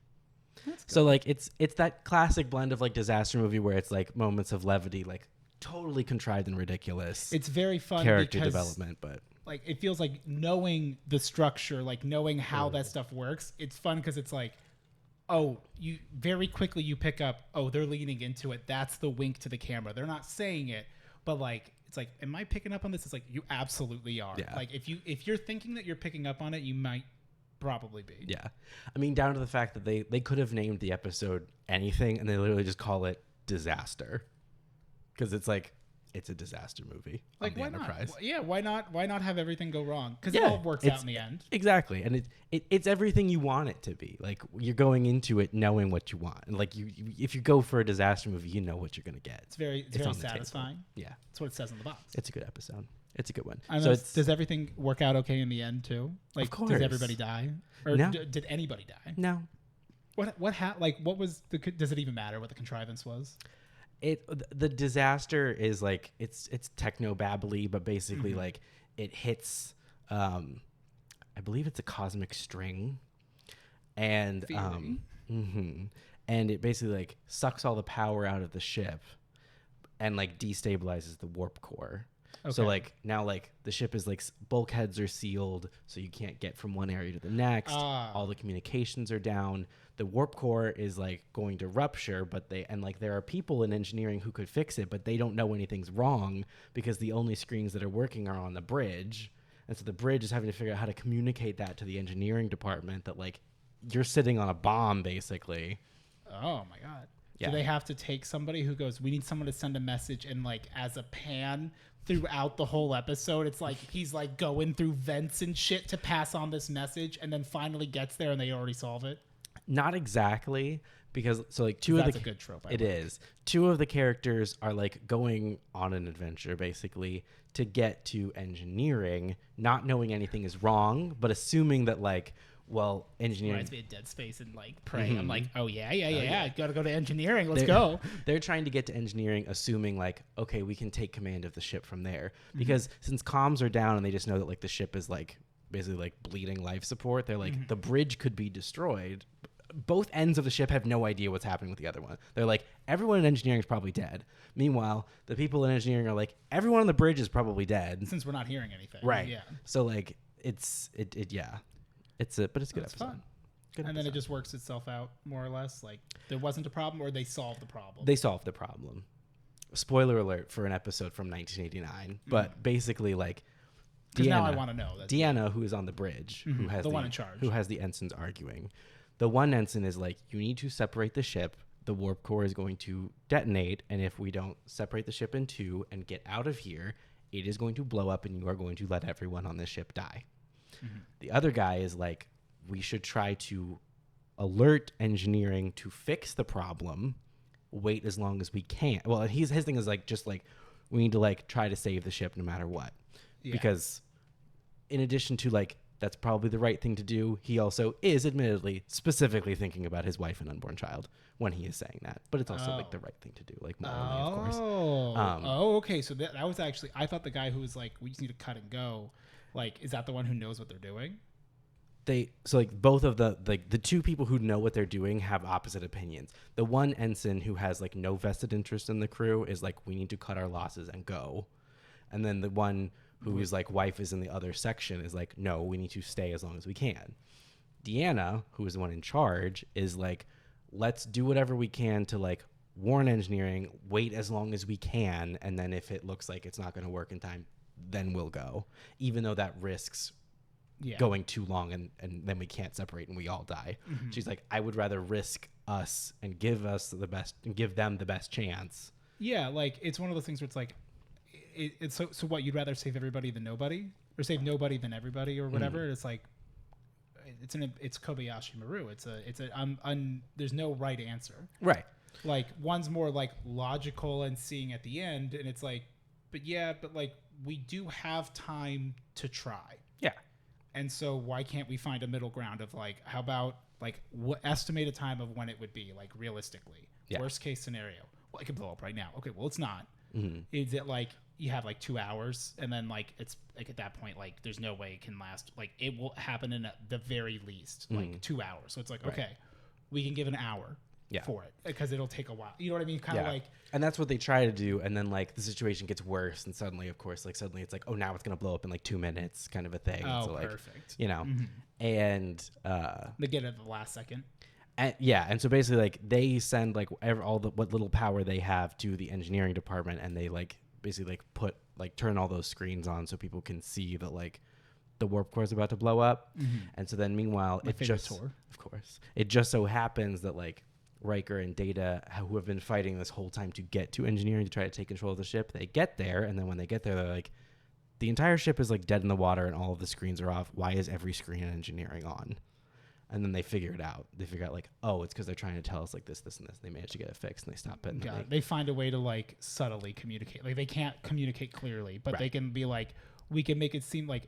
So it's that classic blend of disaster movie where it's like moments of levity, like totally contrived and ridiculous. It's very fun character development, but like it feels like knowing the structure, like knowing how that stuff works. It's fun because it's like, oh, you very quickly you pick up, oh, they're leaning into it. That's the wink to the camera. They're not saying it, but like it's like, am I picking up on this? It's like you absolutely are. Yeah. Like if you're thinking that you're picking up on it, you might probably be. Yeah. I mean, down to the fact that they could have named the episode anything and they literally just call it Disaster. Because it's like, it's a disaster movie. Like, on the why Enterprise. not? Yeah, why not? Why not have everything go wrong? Because it all works out in the end. Exactly. And it's everything you want it to be. Like, you're going into it knowing what you want. And like, if you go for a disaster movie, you know what you're going to get. It's very satisfying. Yeah. That's what it says on the box. It's a good episode. It's a good one. So does everything work out okay in the end too? Like, of course. Does everybody die, or No. Did anybody die? No. What was the? Does it even matter what the contrivance was? The disaster is like it's techno babbly, but basically like it hits. I believe it's a cosmic string, and and it basically like sucks all the power out of the ship, and like destabilizes the warp core. Okay. So like now like the ship is like bulkheads are sealed, so you can't get from one area to the next. All the communications are down. The warp core is like going to rupture, but there are people in engineering who could fix it, but they don't know anything's wrong because the only screens that are working are on the bridge. And so the bridge is having to figure out how to communicate that to the engineering department that like you're sitting on a bomb basically. Oh my God. Yeah. Do they have to take somebody who goes, we need someone to send a message, and like as a pan throughout the whole episode, it's like he's like going through vents and shit to pass on this message, and then finally gets there and they already solve it? Not exactly, because so like that's a good trope. It is. 2 of the characters are like going on an adventure basically to get to engineering, not knowing anything is wrong, but assuming that like, well, engineering reminds me of Dead Space and like Prey. I'm like, oh yeah. Gotta go to engineering. Let's go. They're trying to get to engineering, assuming like, okay, we can take command of the ship from there. Because since comms are down and they just know that like the ship is like basically like bleeding life support, they're like, the bridge could be destroyed. Both ends of the ship have no idea what's happening with the other one. They're like, everyone in engineering is probably dead. Meanwhile, the people in engineering are like, everyone on the bridge is probably dead. Since we're not hearing anything. Right. Yeah. So like, it's a good episode. Fun. And then it just works itself out more or less. Like there wasn't a problem, or they solved the problem. They solved the problem. Spoiler alert for an episode from 1989. But basically like, Deanna, now I want to know. Deanna, who is on the bridge, who has the one in charge, who has the ensigns arguing. The one ensign is like, you need to separate the ship. The warp core is going to detonate, and if we don't separate the ship in 2 and get out of here, it is going to blow up, and you are going to let everyone on this ship die. The other guy is like, we should try to alert engineering to fix the problem. Wait as long as we can. Well, his thing is like, just like, we need to like try to save the ship no matter what. Yeah. Because in addition to like, that's probably the right thing to do, he also is admittedly specifically thinking about his wife and unborn child when he is saying that. But it's also like the right thing to do, like morally, of course. Okay. So that was actually, I thought the guy who was like, we just need to cut and go. Like, is that the one who knows what they're doing? So like both of the two people who know what they're doing have opposite opinions. The one ensign who has like no vested interest in the crew is like, we need to cut our losses and go. And then the one whose like wife is in the other section is like, no, we need to stay as long as we can. Deanna, who is the one in charge, is like, let's do whatever we can to like warn engineering, wait as long as we can, and then if it looks like it's not going to work in time, then we'll go, even though that risks going too long and then we can't separate and we all die. Mm-hmm. She's like, I would rather risk us and give them the best chance. Yeah, like it's one of those things where it's like, it's so what, you'd rather save everybody than nobody, or save nobody than everybody, or whatever. It's like, it's Kobayashi Maru. There's no right answer. Right. Like one's more like logical and seeing at the end, and it's like, but like we do have time to try. Yeah. And so why can't we find a middle ground of like, how about like estimate a time of when it would be, like realistically, worst case scenario? Well, it could blow up right now. Okay, well it's not. Mm-hmm. Is it like you have like 2 hours and then like it's like at that point like there's no way it can last, like it will happen in the very least like 2 hours. So it's like, okay, we can give an hour for it because it'll take a while. You know what I mean? Kind of like, and that's what they try to do. And then like the situation gets worse, and suddenly, of course, like suddenly it's like, oh, now it's gonna blow up in like 2 minutes, kind of a thing. Oh, so, like, perfect. You know, and they get it at the last second. And so basically, like they send like what little power they have to the engineering department, and they like basically like turn all those screens on so people can see that like the warp core is about to blow up. Mm-hmm. And so then meanwhile, of course, it just so happens that like Riker and Data, who have been fighting this whole time to get to engineering to try to take control of the ship, they get there, and then when they get there, they're like, the entire ship is like dead in the water and all of the screens are off. Why is every screen in engineering on? And then they figure it out. They figure out like, oh, it's because they're trying to tell us like this, and this. They manage to get it fixed, and they stop it. And they find a way to like subtly communicate. Like they can't communicate clearly, but they can be like, we can make it seem like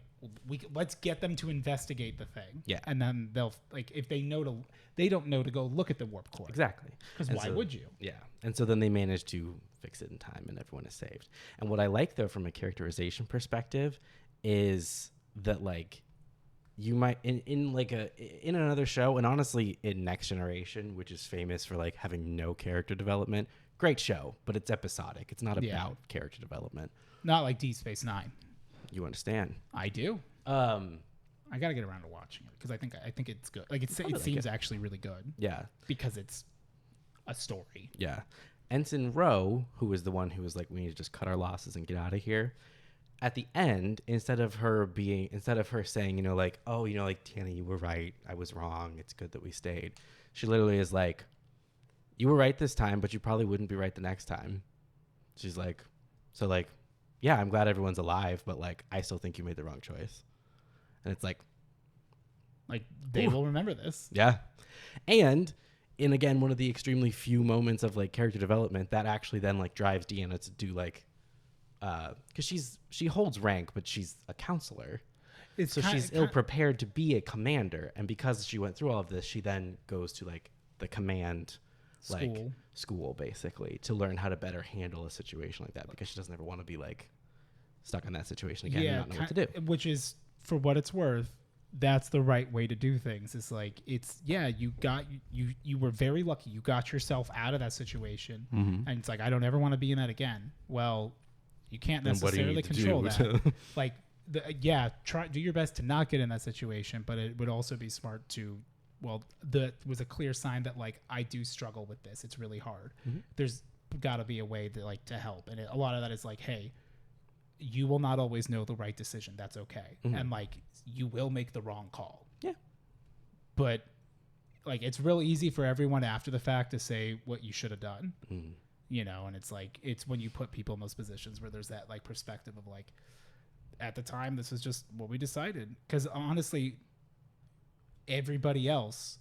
let's get them to investigate the thing. Yeah. And then they'll like, if they don't know to go look at the warp core. Exactly. Because why would you? Yeah. And so then they manage to fix it in time, and everyone is saved. And what I like though, from a characterization perspective, is that like, you might in another show, and honestly in Next Generation, which is famous for like having no character development, great show, but it's episodic. It's not about character development. Not like Deep Space Nine. You understand? I do. I gotta get around to watching it because I think it's good. Like it seems actually really good. Yeah, because it's a story. Yeah, Ensign Ro, who is the one who was like, we need to just cut our losses and get out of here. At the end, instead of her saying, you know, like, oh, you know, like, Tiana, you were right, I was wrong, it's good that we stayed, she literally is like, you were right this time, but you probably wouldn't be right the next time. She's like, so like, yeah, I'm glad everyone's alive, but like, I still think you made the wrong choice. And it's like they will remember this. Yeah. And in, again, one of the extremely few moments of like character development that actually then like drives Deanna to do like, because she holds rank, but she's a counselor, so she's ill prepared to be a commander. And because she went through all of this, she then goes to like the command school basically to learn how to better handle a situation like that, because she doesn't ever want to be like stuck in that situation again and not know what to do. Which is, for what it's worth, that's the right way to do things. It's like, you were very lucky. You got yourself out of that situation, and it's like, I don't ever want to be in that again. Well, you can't necessarily control that. Like, do your best to not get in that situation, but it would also be smart to, that was a clear sign that like, I do struggle with this. It's really hard. Mm-hmm. There's got to be a way to help. And a lot of that is like, hey, you will not always know the right decision. That's okay. Mm-hmm. And like, you will make the wrong call. Yeah. But like, it's real easy for everyone after the fact to say what you should have done. Mm-hmm. You know, and it's like, it's when you put people in those positions where there's that like perspective of like, at the time, this is just what we decided. Because honestly, everybody else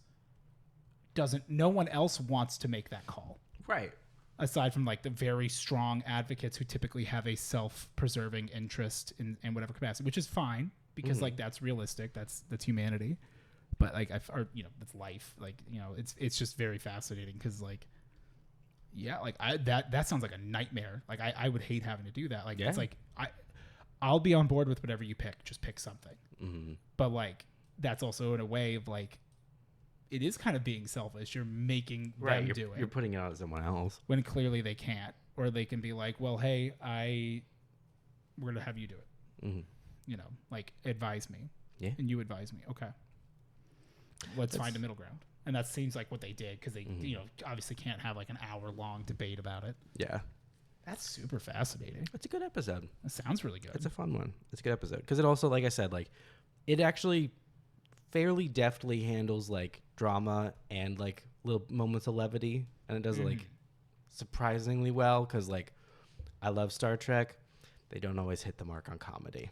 no one else wants to make that call. Right. aside from like the very strong advocates who typically have a self-preserving interest in whatever capacity, which is fine because like that's realistic, that's humanity. But like it's life. Like it's just very fascinating because like like that sounds like a nightmare. Like I would hate having to do that. Like it's like I'll be on board with whatever you pick. Just pick something. But like that's also in a way of like it is kind of being selfish. You're making them do it. You're putting it on someone else when clearly they can't, or they can be like, well, hey, we're gonna have you do it. Like advise me. Yeah. And you advise me. Okay. Let's find a middle ground. And that seems like what they did because they, obviously can't have like an hour-long debate about it. Yeah. That's super fascinating. It's a good episode. That sounds really good. It's a fun one. It's a good episode because it also, like I said, like it actually fairly deftly handles like drama and like little moments of levity, and it does it like surprisingly well because like I love Star Trek. They don't always hit the mark on comedy.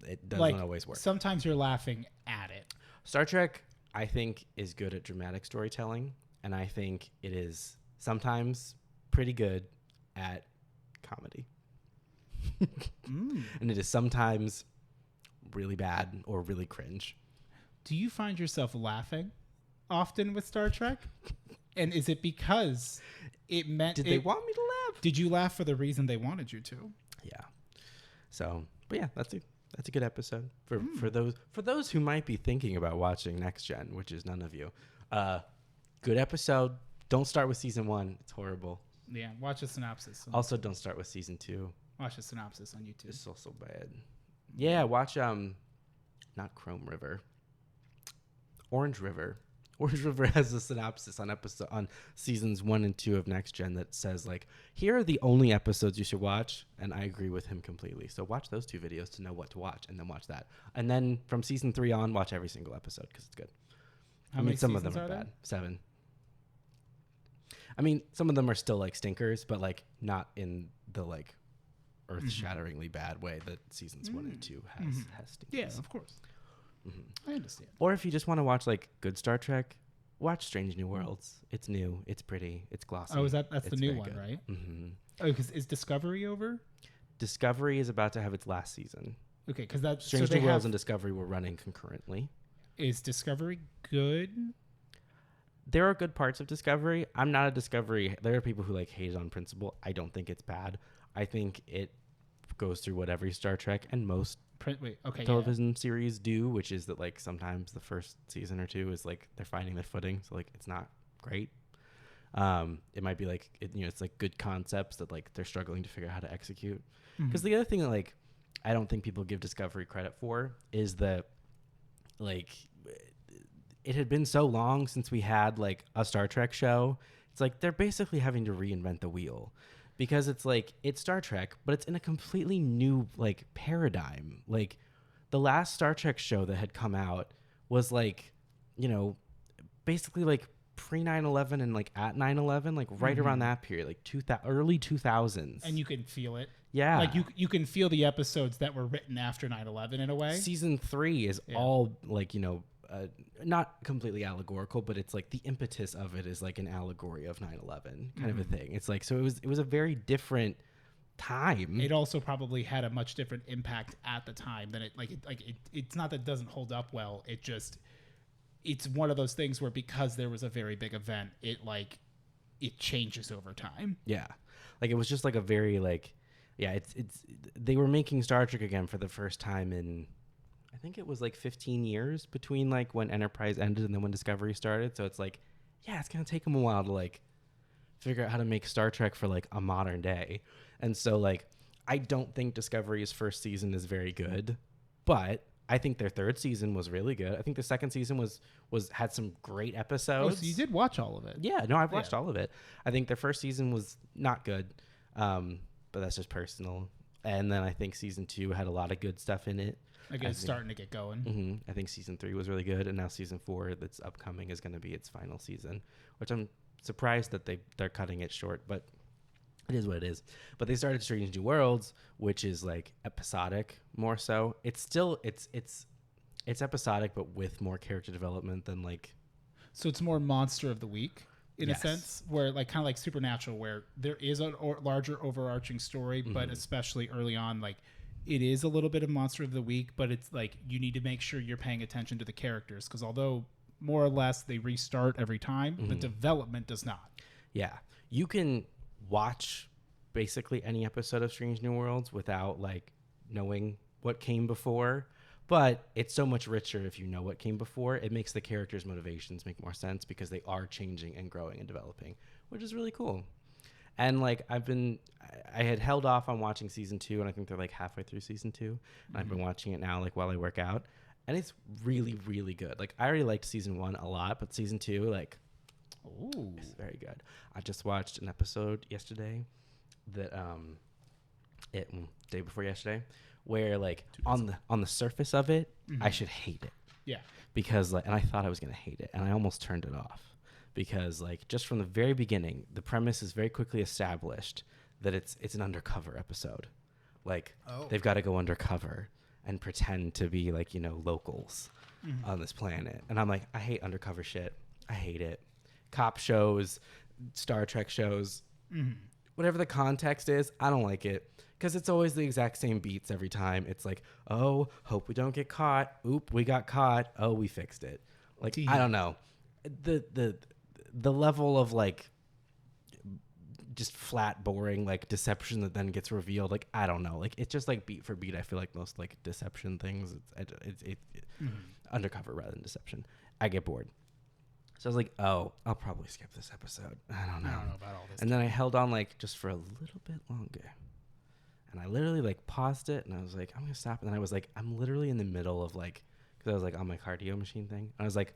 It doesn't always work. Sometimes you're laughing at it. Star Trek, I think, is good at dramatic storytelling, and I think it is sometimes pretty good at comedy. And it is sometimes really bad or really cringe. Do you find yourself laughing often with Star Trek? And is it because it meant... Did they want me to laugh? Did you laugh for the reason they wanted you to? Yeah. So, but yeah, that's a good episode for those who might be thinking about watching Next Gen, which is none of you. Good episode. Don't start with season 1. It's horrible. Yeah, watch a synopsis. Also, don't start with season 2. Watch a synopsis on YouTube. It's also bad. Yeah, watch not Chrome River, Orange River. Orange River has a synopsis on seasons 1 and 2 of Next Gen that says like, here are the only episodes you should watch, and I agree with him completely. So watch those 2 videos to know what to watch, and then watch that, and then from season 3 on, watch every single episode because it's good. How many some seasons of them are there? bad. 7. I mean, some of them are still like stinkers, but like not in the like earth-shatteringly bad way that seasons 1 and 2 has stinkers. Yeah, of course. I understand. Or if you just want to watch like good Star Trek, watch Strange New Worlds. It's new, it's pretty, it's glossy. Oh, that's the new one, good. Right? Oh, because is Discovery over? Discovery is about to have its last season. Okay, because that Strange New Worlds and Discovery were running concurrently. Is Discovery good? There are good parts of Discovery. I'm not a Discovery. There are people who like hate it on principle. I don't think it's bad. I think it goes through what every Star Trek and most television series do, which is that like sometimes the first season or 2 is like they're finding their footing, so like it's not great. It might be like it's like good concepts that like they're struggling to figure out how to execute. Because the other thing that like I don't think people give Discovery credit for is that like it had been so long since we had like a Star Trek show. It's like they're basically having to reinvent the wheel. Because it's like, it's Star Trek, but it's in a completely new, like, paradigm. Like, the last Star Trek show that had come out was, like, basically, like, pre-9/11 and, like, at 9/11, like, right around that period, like, early 2000s. And you can feel it. Yeah. Like, you can feel the episodes that were written after 9/11 in a way. Season 3 is all, like, not completely allegorical, but it's like the impetus of it is like an allegory of 9/11 kind of a thing. It's like, so it was a very different time. It also probably had a much different impact at the time than it's not that it doesn't hold up well. It's one of those things where because there was a very big event, it changes over time. Yeah. Like it was just like a very like, yeah, they were making Star Trek again for the first time in, I think it was like 15 years between like when Enterprise ended and then when Discovery started. So it's like, yeah, it's going to take them a while to like figure out how to make Star Trek for like a modern day. And so like, I don't think Discovery's first season is very good, but I think their third season was really good. I think the second season had some great episodes. Oh, so you did watch all of it? Yeah, no, I've watched all of it. I think their first season was not good, but that's just personal. And then I think season 2 had a lot of good stuff in it. Like it's starting to get going. I think season 3 was really good, and now season 4 that's upcoming is going to be its final season, which I'm surprised that they're cutting it short, but it is what it is. But they started Strange New Worlds, which is like episodic more so. It's still it's episodic, but with more character development than like. So it's more Monster of the Week. in Yes. a sense, where like kind of like Supernatural, where there is a larger overarching story, but especially early on, like it is a little bit of monster of the week, but it's like you need to make sure you're paying attention to the characters because although more or less they restart every time, the development does not. Yeah. You can watch basically any episode of Strange New Worlds without like knowing what came before, but it's so much richer if you know what came before. It makes the characters' motivations make more sense because they are changing and growing and developing, which is really cool. And like I had held off on watching season 2, and I think they're like halfway through season 2, and I've been watching it now like while I work out, and it's really, really good. Like I already liked season 1 a lot, but season 2, like, ooh, it's very good. I just watched an episode yesterday that day before yesterday, where like on the surface of it, I should hate it. Yeah. Because like, and I thought I was gonna hate it, and I almost turned it off. Because like just from the very beginning, the premise is very quickly established that it's an undercover episode. Like they've got to go undercover and pretend to be like, you know, locals on this planet. And I'm like, I hate undercover shit. I hate it. Cop shows, Star Trek shows, whatever the context is, I don't like it. Because it's always the exact same beats every time. It's like, oh, hope we don't get caught. Oop, we got caught. Oh, we fixed it. Like, I don't know. The level of like just flat boring like deception that then gets revealed, like I don't know, like it's just like beat for beat. I feel like most like deception things, it's undercover rather than deception. I get bored, so I was like, oh, I'll probably skip this episode. I don't know about all this. And then I held on like just for a little bit longer, and I literally like paused it, and I was like, I'm gonna stop. And then I was like, I'm literally in the middle of like, because I was like on my cardio machine thing, and I was like,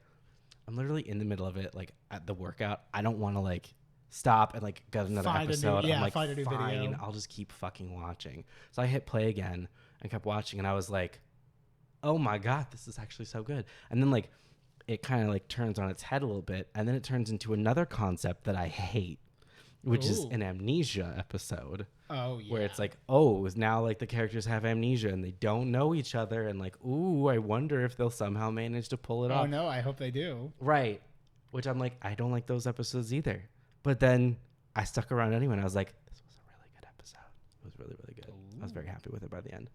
I'm literally in the middle of it, like at the workout. I don't want to like stop and like get another episode. I'm like, find a new fine, video. I'll just keep fucking watching. So I hit play again and kept watching, and I was like, oh my God, this is actually so good. And then like it kind of like turns on its head a little bit, and then it turns into another concept that I hate, which is an amnesia episode. Oh yeah. Where it's like, oh, now like the characters have amnesia and they don't know each other, and like, ooh, I wonder if they'll somehow manage to pull it off. Oh no, I hope they do. Right. Which I'm like, I don't like those episodes either. But then I stuck around anyway, and I was like, this was a really good episode. It was really, really good. I was very happy with it by the end.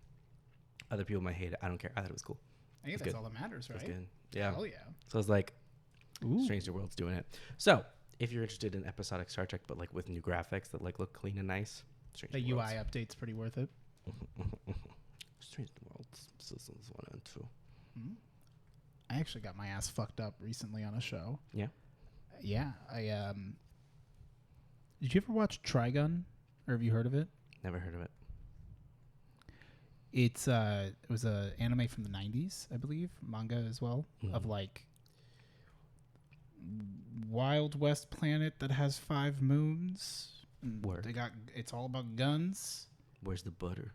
Other people might hate it. I don't care. I thought it was cool. I think It's that's good. all that matters, right? It's good. Yeah. Hell yeah. So I was like, Strange New World's doing it. So if you're interested in episodic Star Trek, but like with new graphics that like look clean and nice, Strange The New UI Worlds. update's pretty worth it. Strange New Worlds seasons 1 and 2. I actually got my ass fucked up recently on a show. Yeah. Yeah, I Did you ever watch Trigun, or have you heard of it? Never heard of it. It was a anime from the 90s, I believe, manga as well, of like Wild West planet that has 5 moons. Word. It's all about guns. Where's the butter?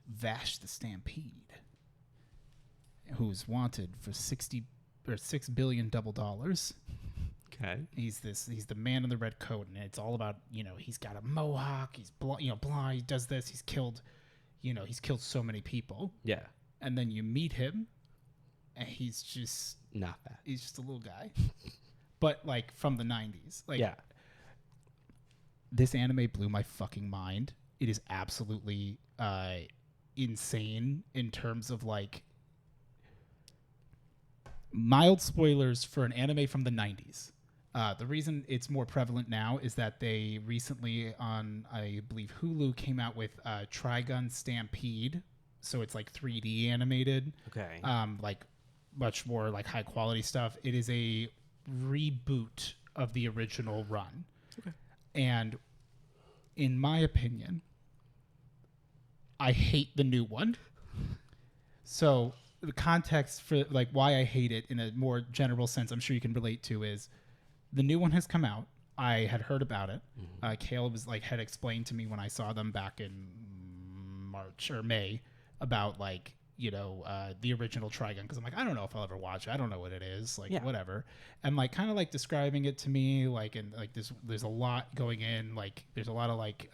Vash the Stampede, who's wanted for $6 billion double dollars. Okay. He's the man in the red coat, and it's all about, you know, he's got a mohawk, he's blind, he does this, he's killed so many people. Yeah. And then you meet him, and he's just Not that. he's just a little guy, but like from the 90s. Like, Yeah. this anime blew my fucking mind. It is absolutely insane in terms of like mild spoilers for an anime from the 90s. The reason it's more prevalent now is that they recently on, I believe, Hulu came out with Trigun Stampede. So it's like 3D animated. Okay. Like much more like high quality stuff. It is a reboot of the original run. Okay. And in my opinion, I hate the new one. So the context for like why I hate it in a more general sense, I'm sure you can relate to, is the new one has come out. I had heard about it. Caleb had explained to me when I saw them back in March or May about like, you know, the original Trigun, because I'm like, I don't know if I'll ever watch it. I don't know what it is, like whatever. And like kind of like describing it to me, like, and like there's a lot going in, like there's a lot of like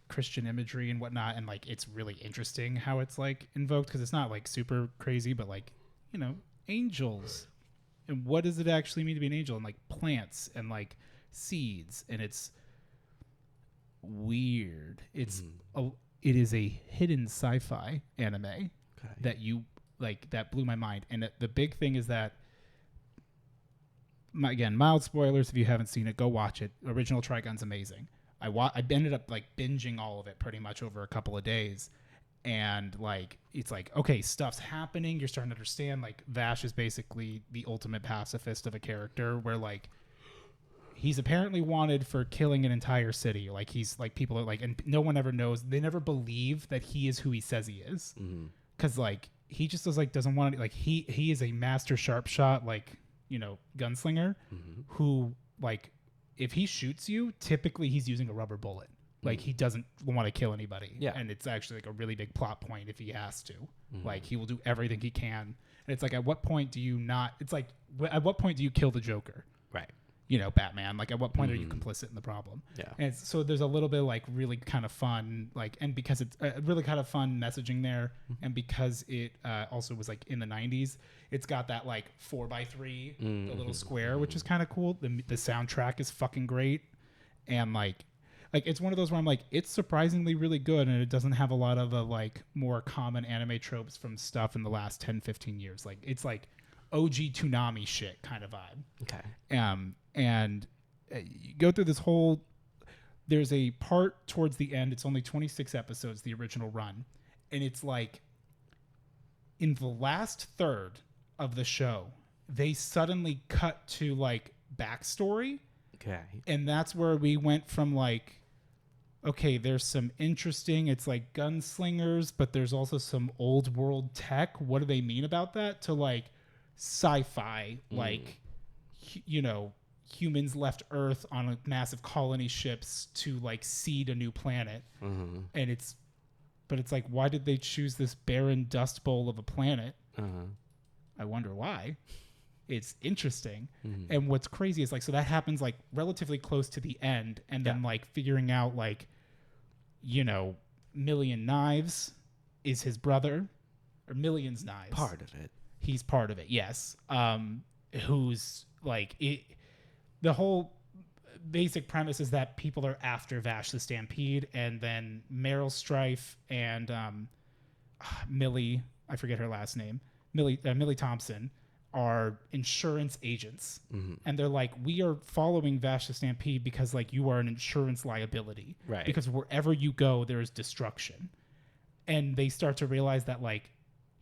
Christian imagery and whatnot, and like it's really interesting how it's like invoked, because it's not like super crazy, but like, you know, angels And what does it actually mean to be an angel? And like plants and like seeds, and it's weird. It's it is a hidden sci-fi anime that you like, that blew my mind. And the big thing is that, again, mild spoilers. If you haven't seen it, go watch it. Original Trigun's amazing. I ended up like binging all of it pretty much over a couple of days. And like, it's like, okay, stuff's happening. You're starting to understand, like, Vash is basically the ultimate pacifist of a character, where like he's apparently wanted for killing an entire city. Like, he's like, people are like, and no one ever knows. They never believe that he is who he says he is. Cause like, he just doesn't want to, like, he is a master sharp shot, like, you know, gunslinger who, like, if he shoots you, typically he's using a rubber bullet. Like, he doesn't want to kill anybody. Yeah. And it's actually like a really big plot point if he has to. Like, he will do everything he can. And it's like, at what point do you not... It's like, at what point do you kill the Joker? Right. You know, Batman. Like, at what point are you complicit in the problem? Yeah. And so there's a little bit of, like, really kind of fun, like... And because it's really kind of fun messaging there, and because it also was, like, in the 90s, it's got that, like, 4x3, the little square, which is kind of cool. The soundtrack is fucking great. And, like, it's one of those where I'm like, it's surprisingly really good, and it doesn't have a lot of the like more common anime tropes from stuff in the last 10, 15 years. Like, it's like OG Toonami shit kind of vibe. Okay. And you go through this whole, there's a part towards the end. It's only 26 episodes, the original run. And it's like, in the last third of the show, they suddenly cut to like backstory. Okay. And that's where we went from like, okay, there's some interesting, it's like gunslingers, but there's also some old world tech. What do they mean about that? To like sci-fi, like, you know, humans left Earth on a massive colony ships to like seed a new planet. And it's like, why did they choose this barren dust bowl of a planet? I wonder why. It's interesting. And what's crazy is like, so that happens like relatively close to the end, and then like figuring out like, you know, Million Knives is his brother, or Million's Knives. Part of it. He's part of it, yes. Who's like it, the whole basic premise is that people are after Vash the Stampede, and then Meryl Streif and Millie, I forget her last name, Millie Thompson, are insurance agents. And they're like, we are following Vash the Stampede because like you are an insurance liability. Right. Because wherever you go, there is destruction. And they start to realize that like,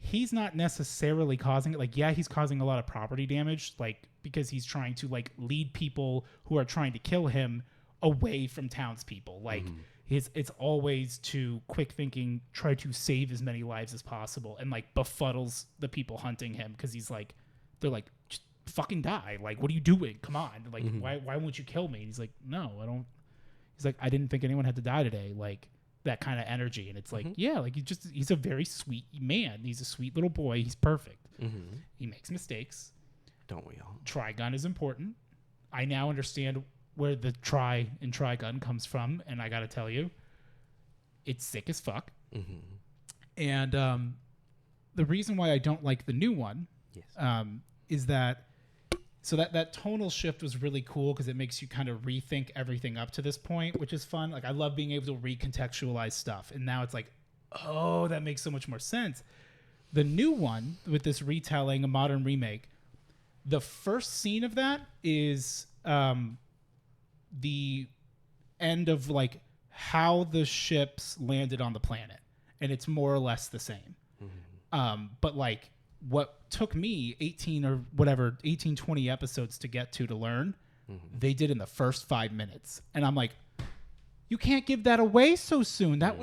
he's not necessarily causing it. Like, yeah, he's causing a lot of property damage, like, because he's trying to like lead people who are trying to kill him away from townspeople. Like, it's always to quick thinking, try to save as many lives as possible, and like befuddles the people hunting him because he's like, they're like, just fucking die. Like, what are you doing? Come on. Like, why won't you kill me? And he's like, no, I don't. He's like, I didn't think anyone had to die today. Like, that kind of energy. And it's like, yeah, like he's a very sweet man. He's a sweet little boy. He's perfect. He makes mistakes. Don't we all? Trigun is important. I now understand where the try in Trigun comes from. And I got to tell you, it's sick as fuck. And the reason why I don't like the new one is that, so that tonal shift was really cool because it makes you kind of rethink everything up to this point, which is fun. Like, I love being able to recontextualize stuff. And now it's like, oh, that makes so much more sense. The new one with this retelling, a modern remake, the first scene of that is the end of like how the ships landed on the planet. And it's more or less the same. But like, what took me 18, 20 episodes to get to learn, they did in the first 5 minutes. And I'm like, you can't give that away so soon. That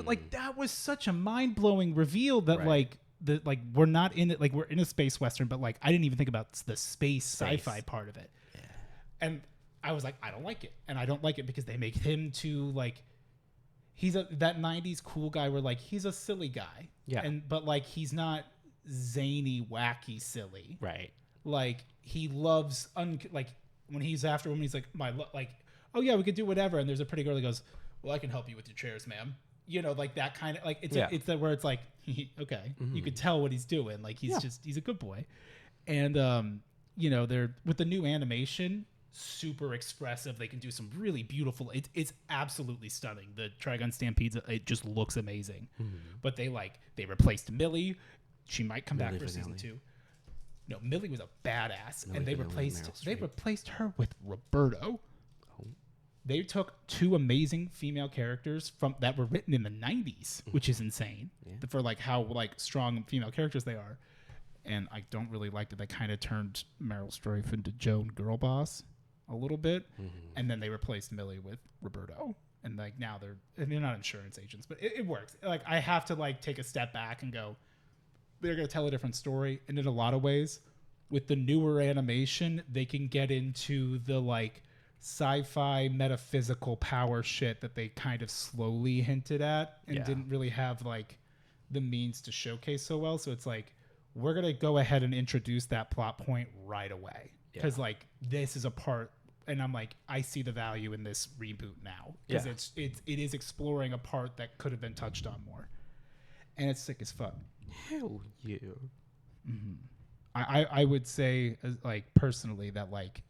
was such a mind-blowing reveal that we're not in it. Like, we're in a space Western, but like, I didn't even think about the space sci-fi part of it. Yeah. And I was like, I don't like it. And I don't like it because they make him too like, he's that 90s cool guy where like, he's a silly guy. Yeah. But like, he's not zany, wacky, silly. Right. Like, he loves like when he's after women, he's like, oh yeah, we could do whatever. And there's a pretty girl that goes, well, I can help you with your chairs, ma'am. You know, like that kind of like, it's that where it's like, okay, you could tell what he's doing. Like, he's a good boy. And they're with the new animation, super expressive. They can do some really beautiful. It's absolutely stunning. The Trigun Stampedes, it just looks amazing. But they replaced Millie. She might come back for season 2. No, Millie was a badass, and they replaced her with Roberto. They took 2 amazing female characters that were written in the 90s, which is insane for like how like strong female characters they are. And I don't really like that they kind of turned Meryl Streep into Joan Girlboss a little bit, and then they replaced Millie with Roberto. And like now they're not insurance agents, but it works. Like I have to like take a step back and go, they're gonna tell a different story. And in a lot of ways, with the newer animation, they can get into the like sci-fi metaphysical power shit that they kind of slowly hinted at and didn't really have like the means to showcase so well. So it's like, we're going to go ahead and introduce that plot point right away. Because like this is a part, and I'm like, I see the value in this reboot now. Because it is exploring a part that could have been touched on more. And it's sick as fuck. Hell yeah. I would say like personally that like,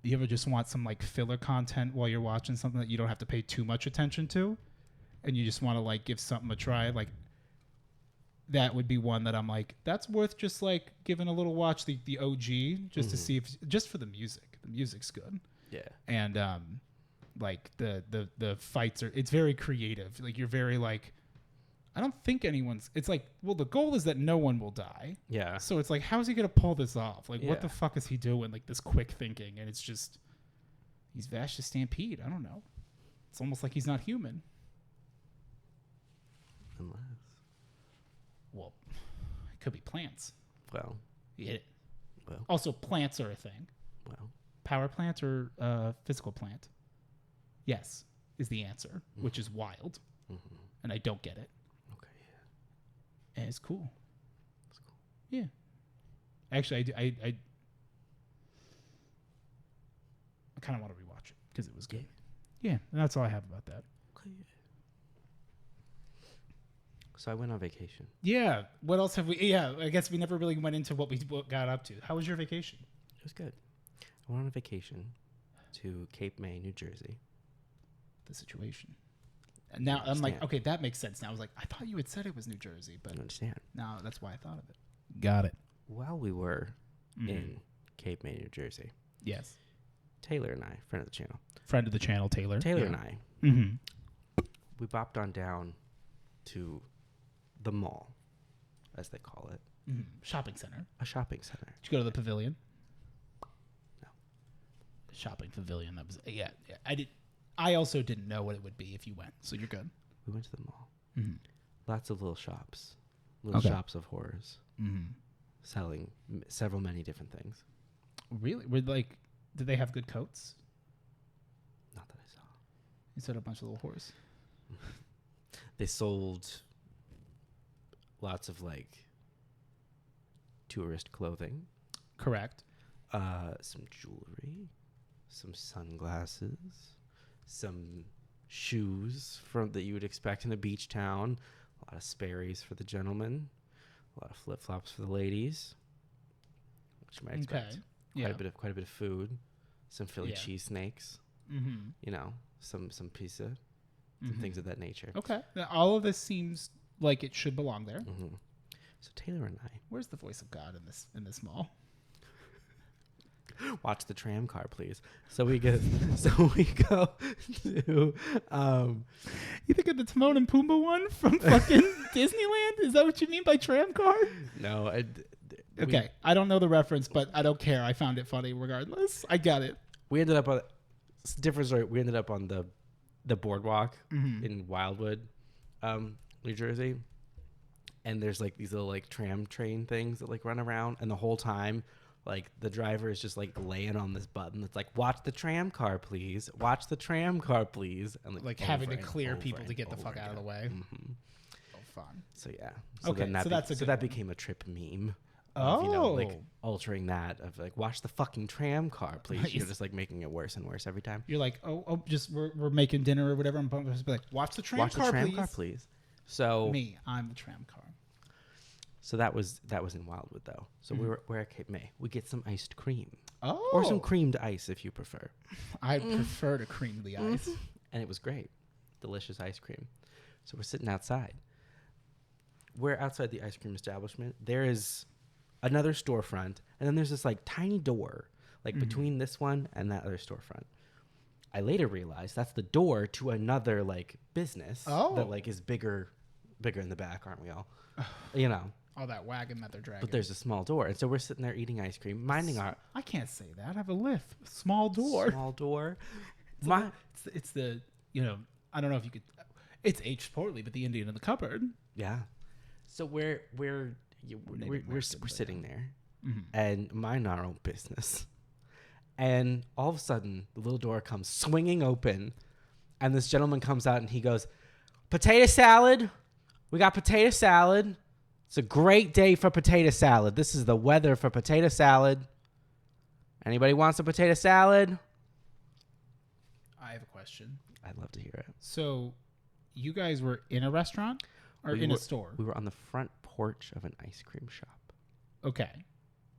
you ever just want some like filler content while you're watching something that you don't have to pay too much attention to, and you just want to like give something a try, like that would be one that I'm like, that's worth just like giving a little watch, the OG, just to see if, just for the music. The music's good. Yeah. And like the fights it's very creative. Like you're very like, I don't think it's like, well, the goal is that no one will die. Yeah. So it's like, how is he going to pull this off? Like, what the fuck is he doing? Like this quick thinking. And it's just, he's Vash the Stampede. I don't know. It's almost like he's not human. Unless. Well, it could be plants. Well. Yeah. Well. Also, plants are a thing. Well. Power plant or physical plant? Yes, is the answer, which is wild. And I don't get it. And it's cool. It's cool. Yeah. Actually, I kind of want to rewatch it because it was good. Yeah, and that's all I have about that. Okay. So I went on vacation. Yeah. What else have we? Yeah, I guess we never really went into what we got up to. How was your vacation? It was good. I went on a vacation to Cape May, New Jersey. The situation. And now I'm like, okay, that makes sense. Now I was like, I thought you had said it was New Jersey, but I understand. Now that's why I thought of it. Got it. While we were in Cape May, New Jersey. Yes. Taylor and I, friend of the channel. Friend of the channel, Taylor. Taylor and I. We bopped on down to the mall, as they call it. Shopping center. A shopping center. Did you go to the pavilion? No. The shopping pavilion. That was I did. I also didn't know what it would be if you went, so you're good. We went to the mall. Lots of little shops. Shops of horrors. Selling many different things. Really? Did they have good coats? Not that I saw. You said a bunch of little horrors. They sold lots of tourist clothing. Correct. Some jewelry. Some sunglasses. Some shoes that you would expect in a beach town. A lot of Sperry's for the gentlemen. A lot of flip-flops for the ladies. Which you might expect. Quite a bit of food. Some Philly cheese snakes. Some pizza. Some things of that nature. Okay. Now, all of this seems like it should belong there. So Taylor and I. Where's the voice of God in this mall? Watch the tram car, please. So we go to. You think of the Timon and Pumbaa one from fucking Disneyland? Is that what you mean by tram car? No. Okay, I don't know the reference, but I don't care. I found it funny regardless. I got it. We ended up on different story. We ended up on the boardwalk in Wildwood, New Jersey, and there's these little tram train things that run around, and the whole time. The driver is just laying on this button that's watch the tram car, please. Watch the tram car, please. And having to clear people to get the fuck out of the way. Oh, fun. So, yeah. That became a trip meme. Oh. Of, altering that of watch the fucking tram car, please. Nice. You're just making it worse and worse every time. You're we're making dinner or whatever. I'm just watch the tram car, please. So. Me, I'm the tram car. So that was in Wildwood though. So we're at Cape May. We get some iced cream. Oh. Or some creamed ice if you prefer. I prefer to cream the ice. And it was great. Delicious ice cream. So we're sitting outside. We're outside the ice cream establishment. There is another storefront, and then there's this like tiny door, like between this one and that other storefront. I later realized that's the door to another like business that like is bigger in the back, aren't we all? You know. All that wagon that they're dragging. But there's a small door, and so we're sitting there eating ice cream, minding our. I can't say that. I have a lift. Small door. Small door. It's the I don't know if you could. It's aged poorly, but the Indian in the cupboard. Yeah. So we're sitting there, and minding our own business, and all of a sudden the little door comes swinging open, and this gentleman comes out and he goes, "Potato salad. We got potato salad. It's a great day for potato salad. This is the weather for potato salad. Anybody wants a potato salad?" I have a question. I'd love to hear it. So, you guys were in a restaurant or a store? We were on the front porch of an ice cream shop. Okay.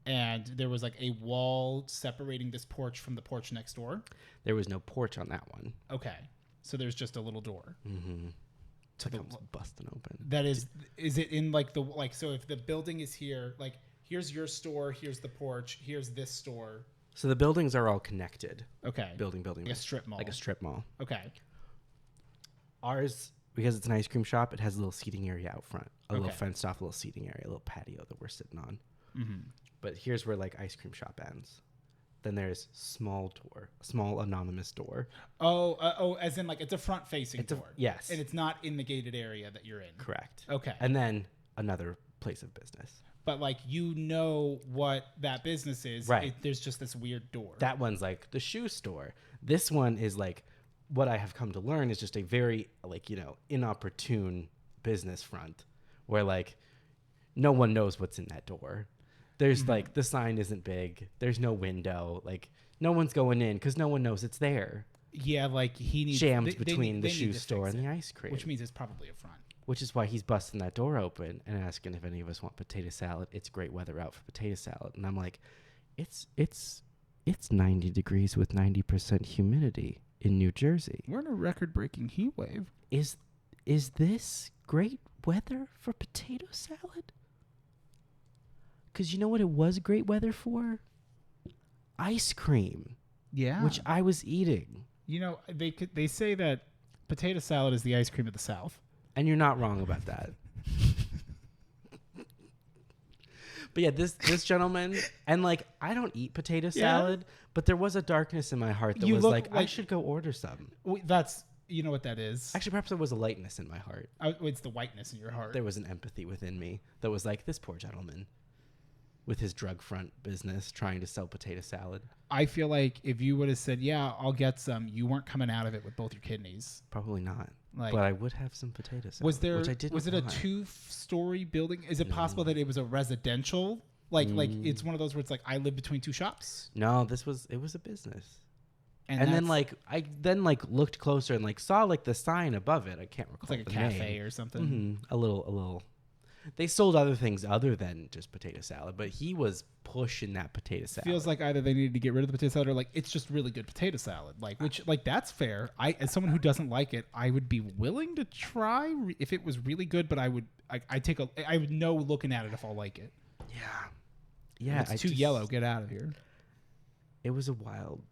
And there was like a wall separating this porch from the porch next door? There was no porch on that one. Okay. So there's just a little door. Mm-hmm. It comes busting open. That is it in like so if the building is here, like here's your store, here's the porch, here's this store. So the buildings are all connected. Okay. Building. Like a strip mall. Like a strip mall. Okay. Ours, because it's an ice cream shop, it has a little seating area out front. A little Okay. fenced off little seating area, a little patio that we're sitting on. Mm-hmm. But here's where like ice cream shop ends. Then there's small anonymous door. Oh, as in like it's a front facing door. Yes. And it's not in the gated area that you're in. Correct. Okay. And then another place of business. But like what that business is. Right. There's just this weird door. That one's like the shoe store. This one is like what I have come to learn is just a very like, inopportune business front where like no one knows what's in that door. There's like the sign isn't big. There's no window. Like no one's going in because no one knows it's there. Yeah, like he needs jammed between the shoe store and the ice cream, which means it's probably a front. Which is why he's busting that door open and asking if any of us want potato salad. It's great weather out for potato salad, and I'm like, it's 90 degrees with 90% humidity in New Jersey. We're in a record-breaking heat wave. Is this great weather for potato salad? Because you know what it was great weather for? Ice cream. Yeah. Which I was eating. They say that potato salad is the ice cream of the South. And you're not wrong about that. But yeah, this gentleman, and like, I don't eat potato salad, but there was a darkness in my heart that was like, I should go order some. That's, you know what that is? Actually, perhaps there was a lightness in my heart. It's the whiteness in your heart. There was an empathy within me that was like, this poor gentleman with his drug front business trying to sell potato salad. I feel like if you would have said, yeah, I'll get some, you weren't coming out of it with both your kidneys. Probably not. Like, but I would have some potato salad. Was it a 2-story building? Is it possible that it was a residential? Like it's one of those where it's like I live between two shops? No, it was a business. And then like I looked closer and like saw like the sign above it. I can't recall. It's like a cafe or something. Mm-hmm. A little. They sold other things other than just potato salad, but he was pushing that potato salad. Feels like either they needed to get rid of the potato salad or like it's just really good potato salad. Like that's fair. As someone who doesn't like it, I would be willing to try if it was really good, but I would know looking at it if I'll like it. Yeah. If it's too yellow, get out of here. It was a wild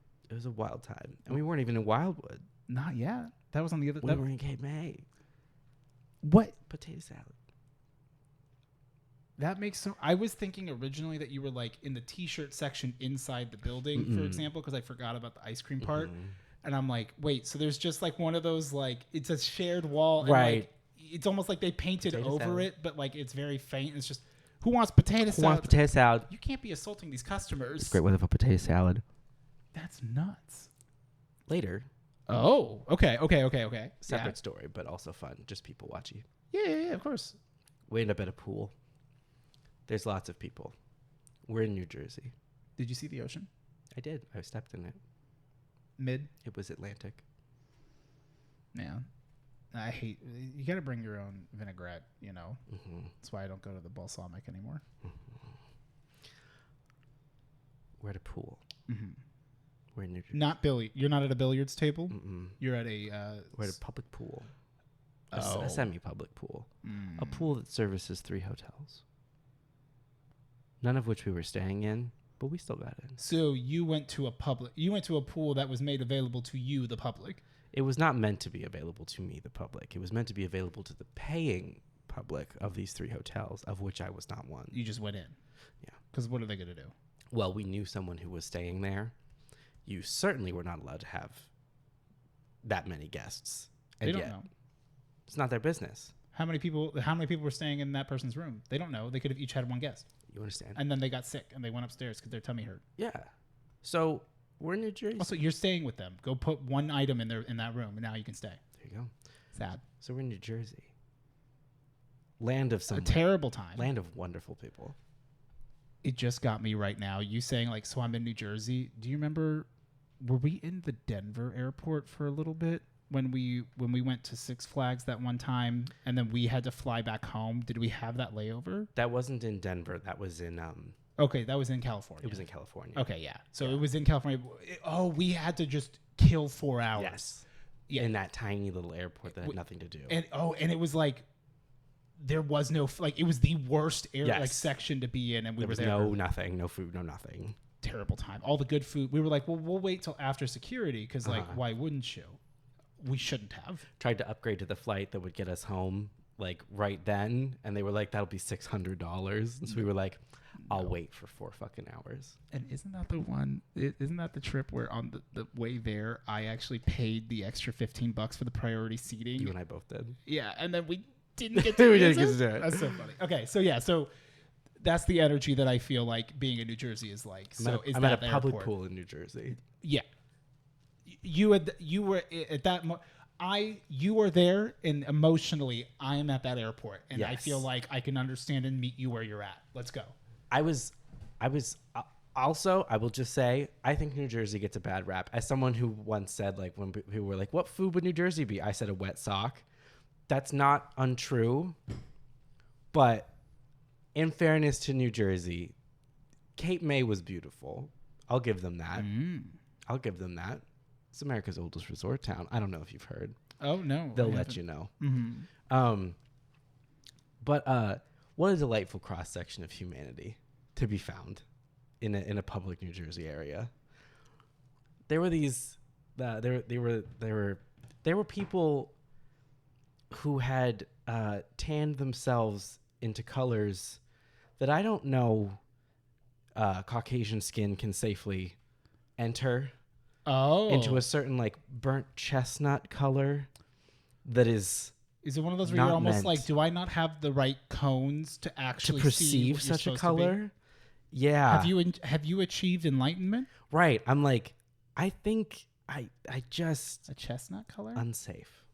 time. And we weren't even in Wildwood. Not yet. That was on the other. We were in Cape May. What? Potato salad. That makes so. I was thinking originally that you were like in the T-shirt section inside the building, for example, because I forgot about the ice cream part, and I'm like, wait, so there's just like one of those like it's a shared wall, and right? Like, it's almost like they painted potato over salad. it, but like it's very faint. It's just who wants potato salad? Who wants potato salad? You can't be assaulting these customers. It's great weather for potato salad. That's nuts. Later. Oh, okay. Separate story, but also fun. Just people watching. Yeah, of course. We end up at a pool. There's lots of people. We're in New Jersey. Did you see the ocean? I did. I stepped in it. Mid? It was Atlantic. Yeah. I hate. You got to bring your own vinaigrette. You know. That's why I don't go to the balsamic anymore. We're at a pool. We're in New Jersey. Not billiard. You're not at a billiards table. You're at a. We're at a public pool. A semi-public pool. A pool that services 3 hotels. None of which we were staying in, but we still got in. So you went to a public. You went to a pool that was made available to you, the public. It was not meant to be available to me, the public. It was meant to be available to the paying public of these 3 hotels, of which I was not one. You just went in. Yeah. Because what are they going to do? Well, we knew someone who was staying there. You certainly were not allowed to have that many guests. And They don't yet, know. It's not their business. How many people were staying in that person's room? They don't know. They could have each had one guest. You understand? And then they got sick and they went upstairs because their tummy hurt. Yeah. So we're in New Jersey. Also, you're staying with them. Go put one item in that room, and now you can stay. There you go. Sad. So we're in New Jersey. Land of A terrible time. Land of wonderful people. It just got me right now. You saying like, so I'm in New Jersey. Do you remember? Were we in the Denver airport for a little bit when we went to Six Flags that one time, and then we had to fly back home? Did we have that layover? That wasn't in Denver. That was in Okay, that was in California. It was in California. Okay, yeah. So it was in California. We had to just kill 4 hours. Yes. Yeah. In that tiny little airport that had nothing to do. And it was like there was no it was the worst section to be in, and we there were was there. No nothing, no food, no nothing. Terrible time. All the good food. We were like, well, we'll wait till after security because why wouldn't you? We shouldn't have. Tried to upgrade to the flight that would get us home like right then, and they were like, that'll be $600. So we were like, I'll wait for 4 fucking hours. And isn't that the one? Isn't that the trip where on the way there I actually paid the extra $15 for the priority seating? You and I both did. Yeah, and then we didn't get to we didn't get to do it. That's so funny. Okay, so that's the energy that I feel like being in New Jersey is like. I'm at a public pool in New Jersey. Yeah, you were at that. You were there, and emotionally, I am at that airport, and I feel like I can understand and meet you where you're at. Let's go. I was also, I will just say, I think New Jersey gets a bad rap. As someone who once said, like, when people were like, what food would New Jersey be? I said a wet sock. That's not untrue. But in fairness to New Jersey, Cape May was beautiful. I'll give them that. I'll give them that. It's America's oldest resort town. I don't know if you've heard. Oh, no. They'll let you know. But what a delightful cross-section of humanity to be found in a public New Jersey area. There were these there were people who had tanned themselves into colors that I don't know Caucasian skin can safely enter into a certain like burnt chestnut color that is it one of those where you're almost like, do I not have the right cones to actually perceive such a color? Yeah. Have you achieved enlightenment? Right. I'm like, I think I just a chestnut color? Unsafe.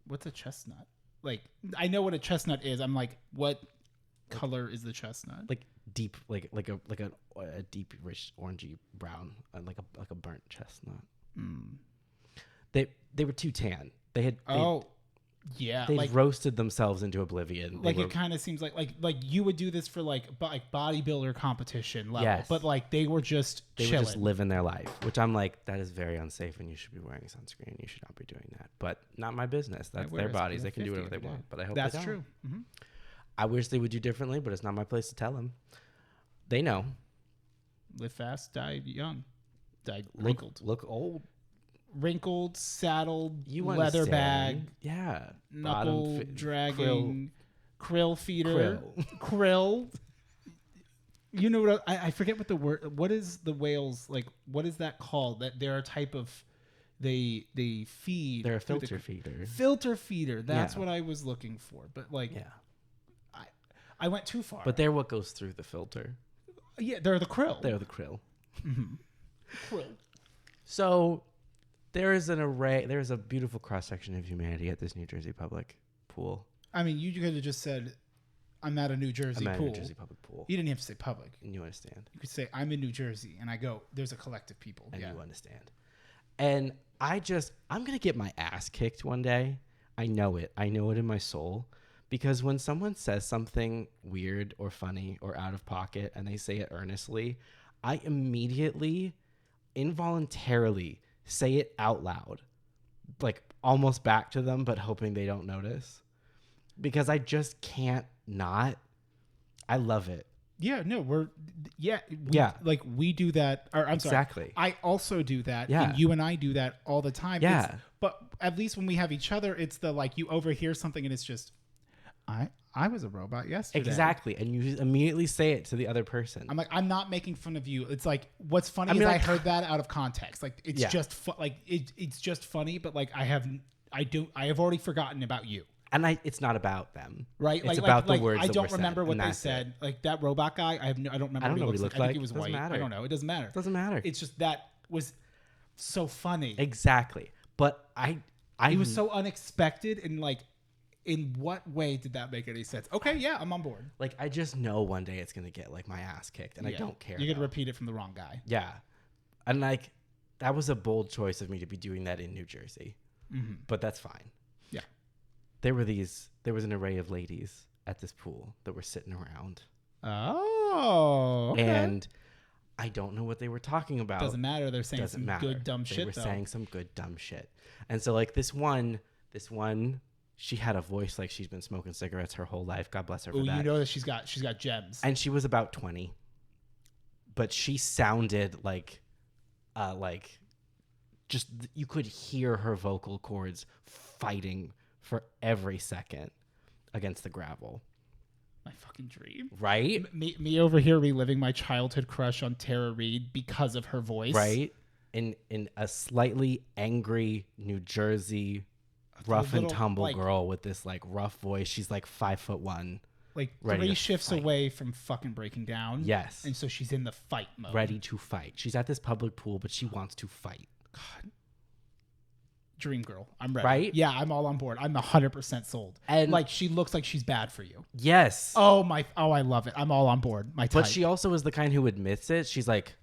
What's a chestnut? Like, I know what a chestnut is. I'm like, what color is the chestnut? Like deep, like a deep, rich, orangey brown, like a burnt chestnut. They were too tan. They'd roasted themselves into oblivion. It kind of seems like you would do this for like bodybuilder competition level, but like they were just living their life, which I'm like, that is very unsafe, and you should be wearing sunscreen. You should not be doing that. But not my business. That's their bodies. They can do whatever they want. But I hope that's they don't. true. Mm-hmm. I wish they would do differently, but it's not my place to tell them. They know. Live fast, die young, die wrinkled. Look old. Wrinkled, saddled, leather bag, knuckle dragging, krill feeder, krill. You know what? I forget what the word. What is the whales like? What is that called? That they're a type of. They feed. They're a filter feeder. Filter feeder. That's what I was looking for. But I went too far. But they're what goes through the filter. Yeah, they're the krill. They're the krill. Mm-hmm. Krill. So. There is a beautiful cross-section of humanity at this New Jersey public pool. I mean, you could have just said, I'm at a New Jersey pool. New Jersey public pool. You didn't have to say public. And you understand. You could say, I'm in New Jersey, and I go, there's a collective people. And you understand. And I'm going to get my ass kicked one day. I know it. I know it in my soul. Because when someone says something weird or funny or out of pocket and they say it earnestly, I immediately, involuntarily say it out loud, like almost back to them, but hoping they don't notice. Because I just can't not. I love it. Yeah, no, like we do that. Or I'm Exactly. sorry, I also do that. Yeah. And you and I do that all the time. Yeah. But at least when we have each other, it's the like you overhear something and it's just, I was a robot yesterday. Exactly. And you immediately say it to the other person. I'm like, I'm not making fun of you. It's like, what's funny is like, I heard that out of context. Like it's just it's just funny, but like I have already forgotten about you. And it's not about them. Right? It's about the words I that don't were said, remember what and they that's said. it. Like that robot guy, I don't remember I don't know what he looked like. I think he was Doesn't white. matter. I don't know. It doesn't matter. Doesn't matter. It's just that was so funny. Exactly. But It was so unexpected, and like, in what way did that make any sense? Okay, yeah, I'm on board. like, I just know one day it's going to get like my ass kicked, and I don't care. You're going to repeat it from the wrong guy. Yeah. And like, that was a bold choice of me to be doing that in New Jersey. Mm-hmm. But that's fine. Yeah. There was an array of ladies at this pool that were sitting around. Oh. Okay. And I don't know what they were talking about. Doesn't matter. They're saying some good dumb shit. They were saying some good dumb shit. And so like this one, she had a voice like she's been smoking cigarettes her whole life. God bless her for that. You know that she's got gems. And she was about 20. But she sounded like just you could hear her vocal cords fighting for every second against the gravel. My fucking dream. Right? Me over here reliving my childhood crush on Tara Reid because of her voice. Right? In a slightly angry New Jersey rough and tumble girl with this like rough voice. She's like 5'1". Like 3 shifts away from fucking breaking down. Yes. And so she's in the fight mode. Ready to fight. She's at this public pool, but she wants to fight. God. Dream girl. I'm ready. Right? Yeah, I'm all on board. I'm 100% sold. And like she looks like she's bad for you. Yes. Oh, I love it. I'm all on board. My type. But she also is the kind who admits it. She's like,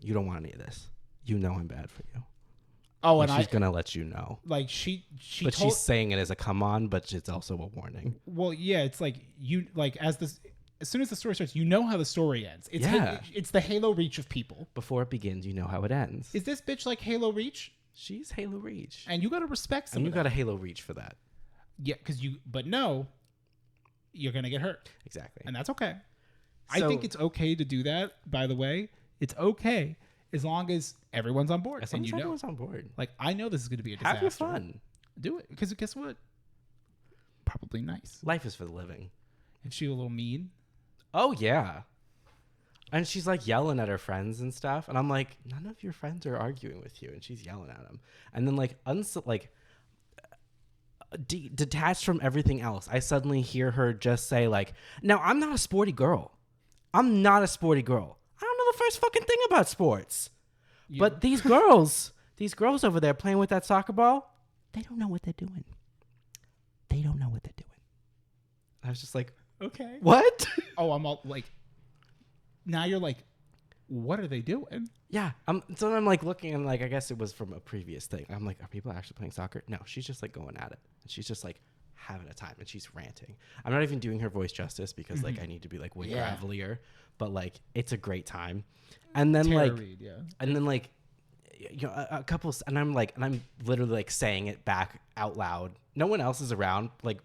you don't want any of this. You know I'm bad for you. Oh, and she's gonna let you know. Like she. But she's saying it as a come on, but it's also a warning. Well, yeah, it's like you like as soon as the story starts, you know how the story ends. It's the Halo Reach of people. Before it begins, you know how it ends. Is this bitch like Halo Reach? She's Halo Reach, and you gotta respect some. And you gotta Halo Reach for that. Yeah, but no, you're gonna get hurt. Exactly, and that's okay. So, I think it's okay to do that. By the way, it's okay. As long as everyone's on board. As long as everyone's on board. Like, I know this is going to be a disaster. Have your fun. Do it. Because guess what? Probably nice. Life is for the living. Is she a little mean? Oh, yeah. And she's, like, yelling at her friends and stuff. And I'm like, none of your friends are arguing with you. And she's yelling at them. And then, like, detached from everything else, I suddenly hear her just say, like, no, I'm not a sporty girl. I'm not a sporty girl. I don't know the first fucking thing about sports. Yeah. But these girls over there playing with that soccer ball, they don't know what they're doing. They don't know what they're doing. I was just like, okay. What? Oh, I'm all like, now you're like, what are they doing? Yeah. So I'm like looking and like, I guess it was from a previous thing. I'm like, are people actually playing soccer? No, she's just like going at it. She's just like having a time and she's ranting. I'm not even doing her voice justice because like I need to be like way gravelier. But like it's a great time, and then Tara like, Reid, yeah. And then like, you know, a couple, and I'm literally like saying it back out loud. No one else is around. Like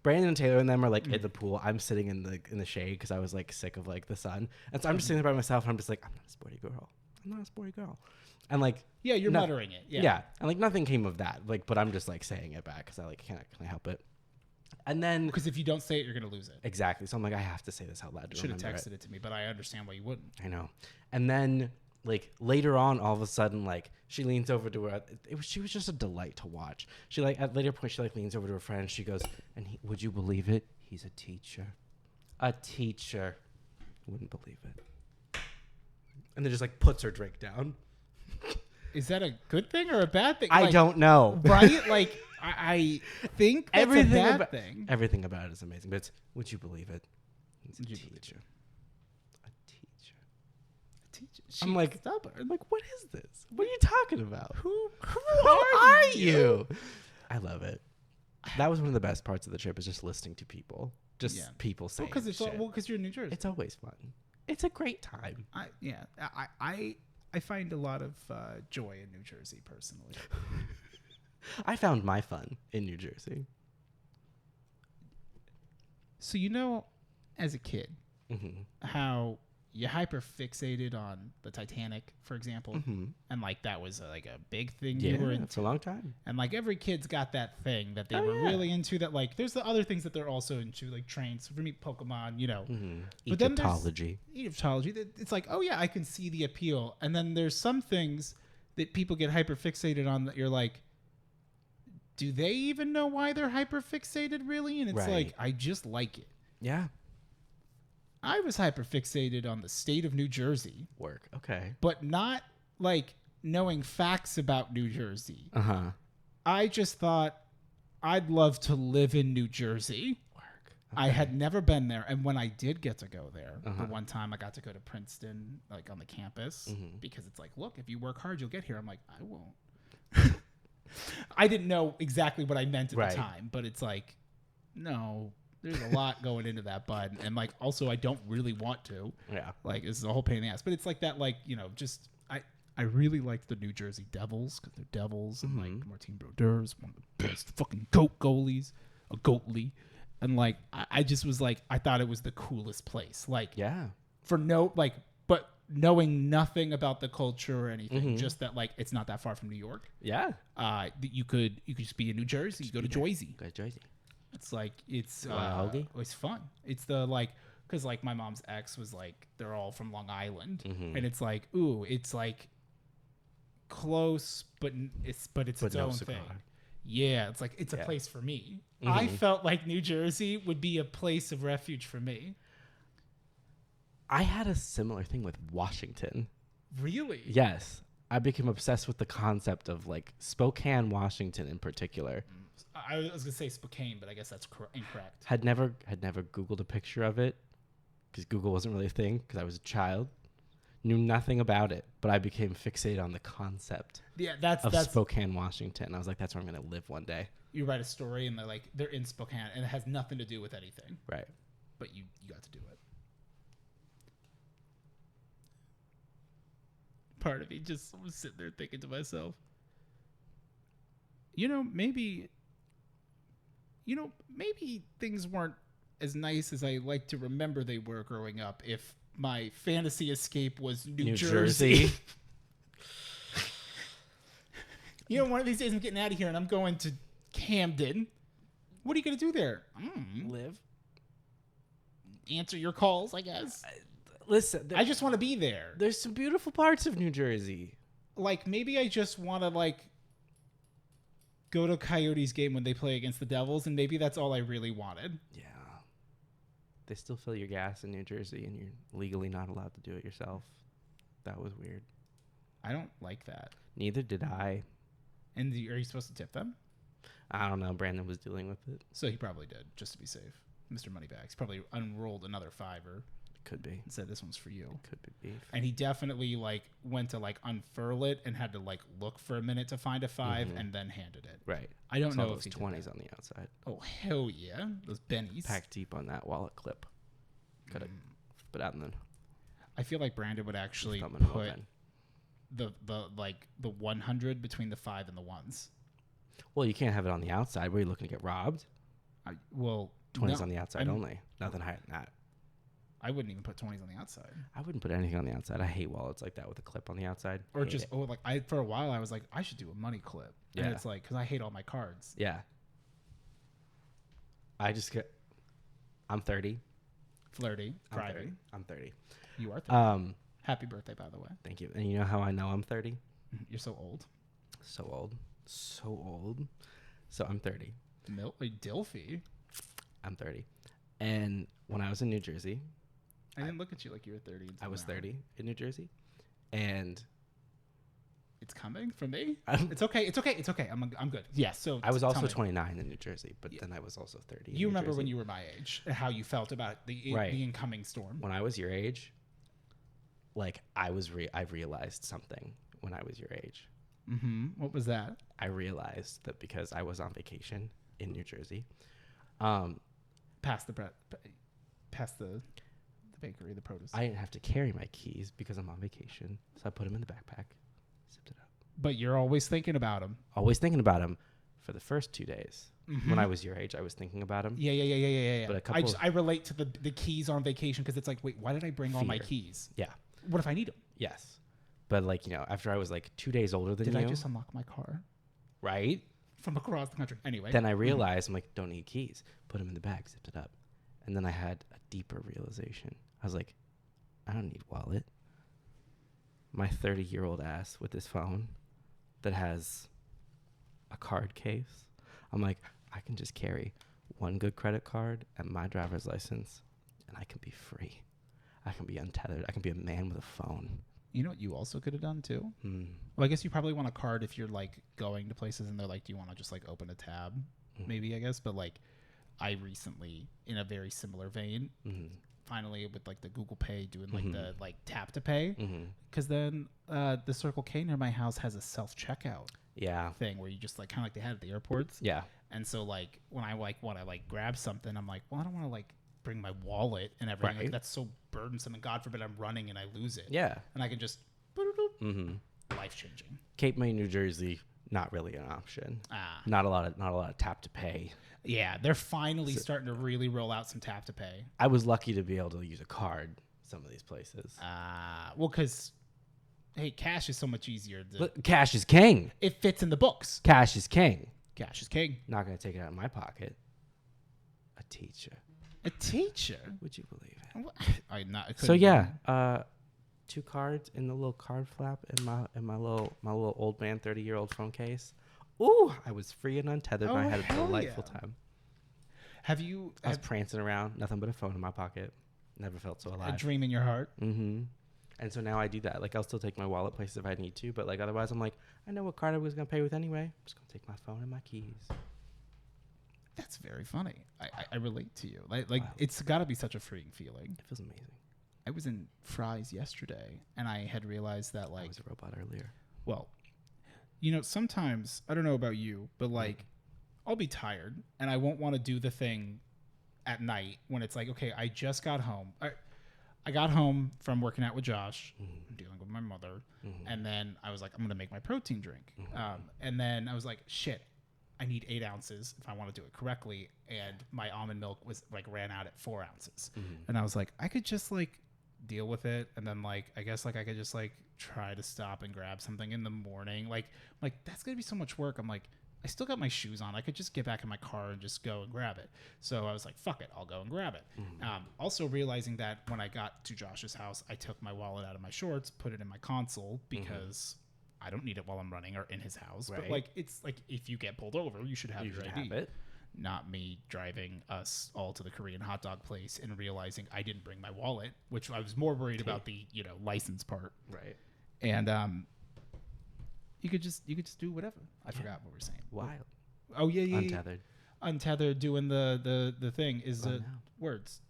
Brandon and Taylor and them are like in the pool. I'm sitting in the shade because I was like sick of like the sun, and so I'm just sitting there by myself. And I'm just like, I'm not a sporty girl. I'm not a sporty girl, and like you're muttering it. Yeah, and like nothing came of that. Like, but I'm just like saying it back because I like can I help it. And then, because if you don't say it, you're gonna lose it. Exactly. So I'm like, I have to say this out loud. Should have texted it to me, but I understand why you wouldn't. I know. And then, like later on, all of a sudden, like she leans over to her. She was just a delight to watch. She like at later point, she like leans over to her friend. And she goes, "And would you believe it? He's a teacher. A teacher. Wouldn't believe it." And then just like puts her drink down. Is that a good thing or a bad thing? I don't know. Right? Like. I think that's everything a bad thing. Everything about it is amazing, but would you believe it? He's a teacher. A teacher. I'm like, stubborn. I'm like, what is this? What are you talking about? Who are you? I love it. That was one of the best parts of the trip, is just listening to people. Just Yeah. people saying Because it's shit. because you're in New Jersey. It's always fun. It's a great time. I find a lot of joy in New Jersey personally. I found my fun in New Jersey. So as a kid, how you hyper fixated on the Titanic, for example, and like that was like a big thing you were into. For a long time. And like every kid's got that thing that they were really into. That like there's the other things that they're also into, like trains. For me, Pokemon, But then Egyptology. It's like, oh yeah, I can see the appeal. And then there's some things that people get hyper fixated on that you're like, do they even know why they're hyper fixated really? And it's like, I just like it. Yeah. I was hyper fixated on the state of New Jersey. Work. Okay. But not like knowing facts about New Jersey. Uh-huh. I just thought I'd love to live in New Jersey. Work. I had never been there. And when I did get to go there, the one time I got to go to Princeton, like on the campus, because it's like, look, if you work hard, you'll get here. I'm like, I won't. I didn't know exactly what I meant at the time, but it's like, no, there's a lot going into that, bud. And like, also, I don't really want to. Yeah. Like, this is a whole pain in the ass. But it's like that, like, just, I really liked the New Jersey Devils, because they're Devils. And like, Martin Brodeur's one of the best fucking goat goalies, a goatly. And like, I just was like, I thought it was the coolest place. Like, yeah. But knowing nothing about the culture or anything, just that like, it's not that far from New York. Yeah. You could just be in New Jersey, you go to Jersey. Go to Jersey. It's like, it's fun. It's the like, because like my mom's ex was like, they're all from Long Island, and it's like, ooh, it's like close, but it's its own thing. Yeah, it's like it's a place for me. I felt like New Jersey would be a place of refuge for me. I had a similar thing with Washington. Really? Yes. I became obsessed with the concept of like Spokane, Washington in particular. I was gonna say Spokane, but I guess that's incorrect. Had never Googled a picture of it because Google wasn't really a thing because I was a child. Knew nothing about it, but I became fixated on the concept. Yeah, that's Spokane, Washington. I was like, that's where I'm gonna live one day. You write a story and they're in Spokane and it has nothing to do with anything. Right. But you got to do it. Part of me just was sitting there thinking to myself, maybe things weren't as nice as I like to remember they were growing up if my fantasy escape was New Jersey. One of these days I'm getting out of here and I'm going to Camden. What are you going to do there? Live. Answer your calls, I guess. Listen, I just want to be there. There's some beautiful parts of New Jersey. Like, maybe I just want to, like, go to a Coyotes game when they play against the Devils, and maybe that's all I really wanted. Yeah. They still fill your gas in New Jersey, and you're legally not allowed to do it yourself. That was weird. I don't like that. Neither did I. And are you supposed to tip them? I don't know. Brandon was dealing with it. So he probably did, just to be safe. Mr. Moneybags probably unrolled another $5. Could be. And said, this one's for you. Could be beef. And he definitely, like, went to, like, unfurl it and had to, like, look for a minute to find a $5 and then handed it. Right. I don't know if he 20s on the outside. Oh, hell yeah. Those bennies. Packed deep on that wallet clip. Could have spit out and then. I feel like Brandon would actually put the 100 between the 5 and the 1s. Well, you can't have it on the outside. Were you looking to get robbed? 20s on the outside only. Nothing higher than that. I wouldn't even put 20s on the outside. I wouldn't put anything on the outside. I hate wallets like that with a clip on the outside. Or just, for a while I was like, I should do a money clip. Yeah. And it's like, because I hate all my cards. Yeah. I'm 30. Flirty. Private. I'm 30. You are 30. Happy birthday, by the way. Thank you. And you know how I know I'm 30? You're so old. So old. So I'm 30. Dilfy. I'm 30. And when I was in New Jersey, I didn't look at you like you were 30. I was 30 in New Jersey, and it's coming from me. It's okay. I'm good. Yeah. So I was also 29 in New Jersey, but then I was also 30. You remember when you were my age, how you felt about the incoming storm? When I was your age, like I realized something when I was your age. Mm-hmm. What was that? I realized that because I was on vacation, in New Jersey. Past the bakery, the produce. I didn't have to carry my keys because I'm on vacation, so I put them in the backpack, zipped it up. But you're always thinking about them. Always thinking about them for the first 2 days. When I was your age, I was thinking about them. Yeah. But I relate to the keys on vacation because it's like, wait, why did I bring all my keys? Yeah. What if I need them? Yes. But like, after I was like 2 days older than you. Did I just unlock my car? Right? From across the country. Anyway. Then I realized, I'm like, don't need keys. Put them in the bag, zipped it up. And then I had a deeper realization. I was like, I don't need wallet. My 30-year-old ass with this phone that has a card case. I'm like, I can just carry one good credit card and my driver's license, and I can be free. I can be untethered. I can be a man with a phone. You know what you also could have done too? Well, I guess you probably want a card if you're like going to places and they're like, do you want to just like open a tab? Maybe, I guess. But like, I recently, in a very similar vein, finally with like the Google Pay doing like the like tap to pay, because then the Circle K near my house has a self checkout thing where you just like kind of like they had at the airports. Yeah. And so like when I like want to like grab something, I'm like, well, I don't want to like bring my wallet and everything. Like, that's so burdensome, and God forbid I'm running and I lose it. Yeah. And I can just life changing. Cape May, New Jersey, not really an option. Not a lot of tap to pay. Yeah, they're finally starting to really roll out some tap to pay. I was lucky to be able to use a card some of these places. Well, because hey, cash is so much easier. But cash is king. It fits in the books. Cash is king. Cash is king. Not gonna take it out of my pocket. A teacher. A teacher? Would you believe it? I So yeah, 2 cards in the little card flap in my little old man 30-year-old phone case. Ooh, I was free and untethered, and I had a delightful time. Have you? I was prancing around, nothing but a phone in my pocket. Never felt so alive. A dream in your heart. And so now I do that. Like, I'll still take my wallet places if I need to, but like otherwise, I'm like, I know what card I was gonna pay with anyway. I'm just gonna take my phone and my keys. That's very funny. I relate to you. Like wow. It's got to be such a freeing feeling. It feels amazing. I was in Fry's yesterday, and I had realized that like I was a robot earlier. Well, sometimes I don't know about you, but like I'll be tired and I won't want to do the thing at night when it's like, okay, I just got home. I got home from working out with Josh, dealing with my mother, and then I was like, I'm gonna make my protein drink. And then I was like, shit, I need 8 ounces if I want to do it correctly, and my almond milk was like ran out at 4 ounces, and I was like, I could just like deal with it, and then like I guess like I could just like try to stop and grab something in the morning. Like that's gonna be so much work. I'm like, I still got my shoes on. I could just get back in my car and just go and grab it. So I was like, fuck it, I'll go and grab it. Also realizing that when I got to Josh's house, I took my wallet out of my shorts, put it in my console because I don't need it while I'm running or in his house. Right. But like, it's like if you get pulled over, you should have your ID. Have it. Not me driving us all to the Korean hot dog place and realizing I didn't bring my wallet, which I was more worried about the license part. Right. And you could just do whatever. I forgot what we're saying. Wild. Oh yeah. Untethered. Untethered doing the thing is words.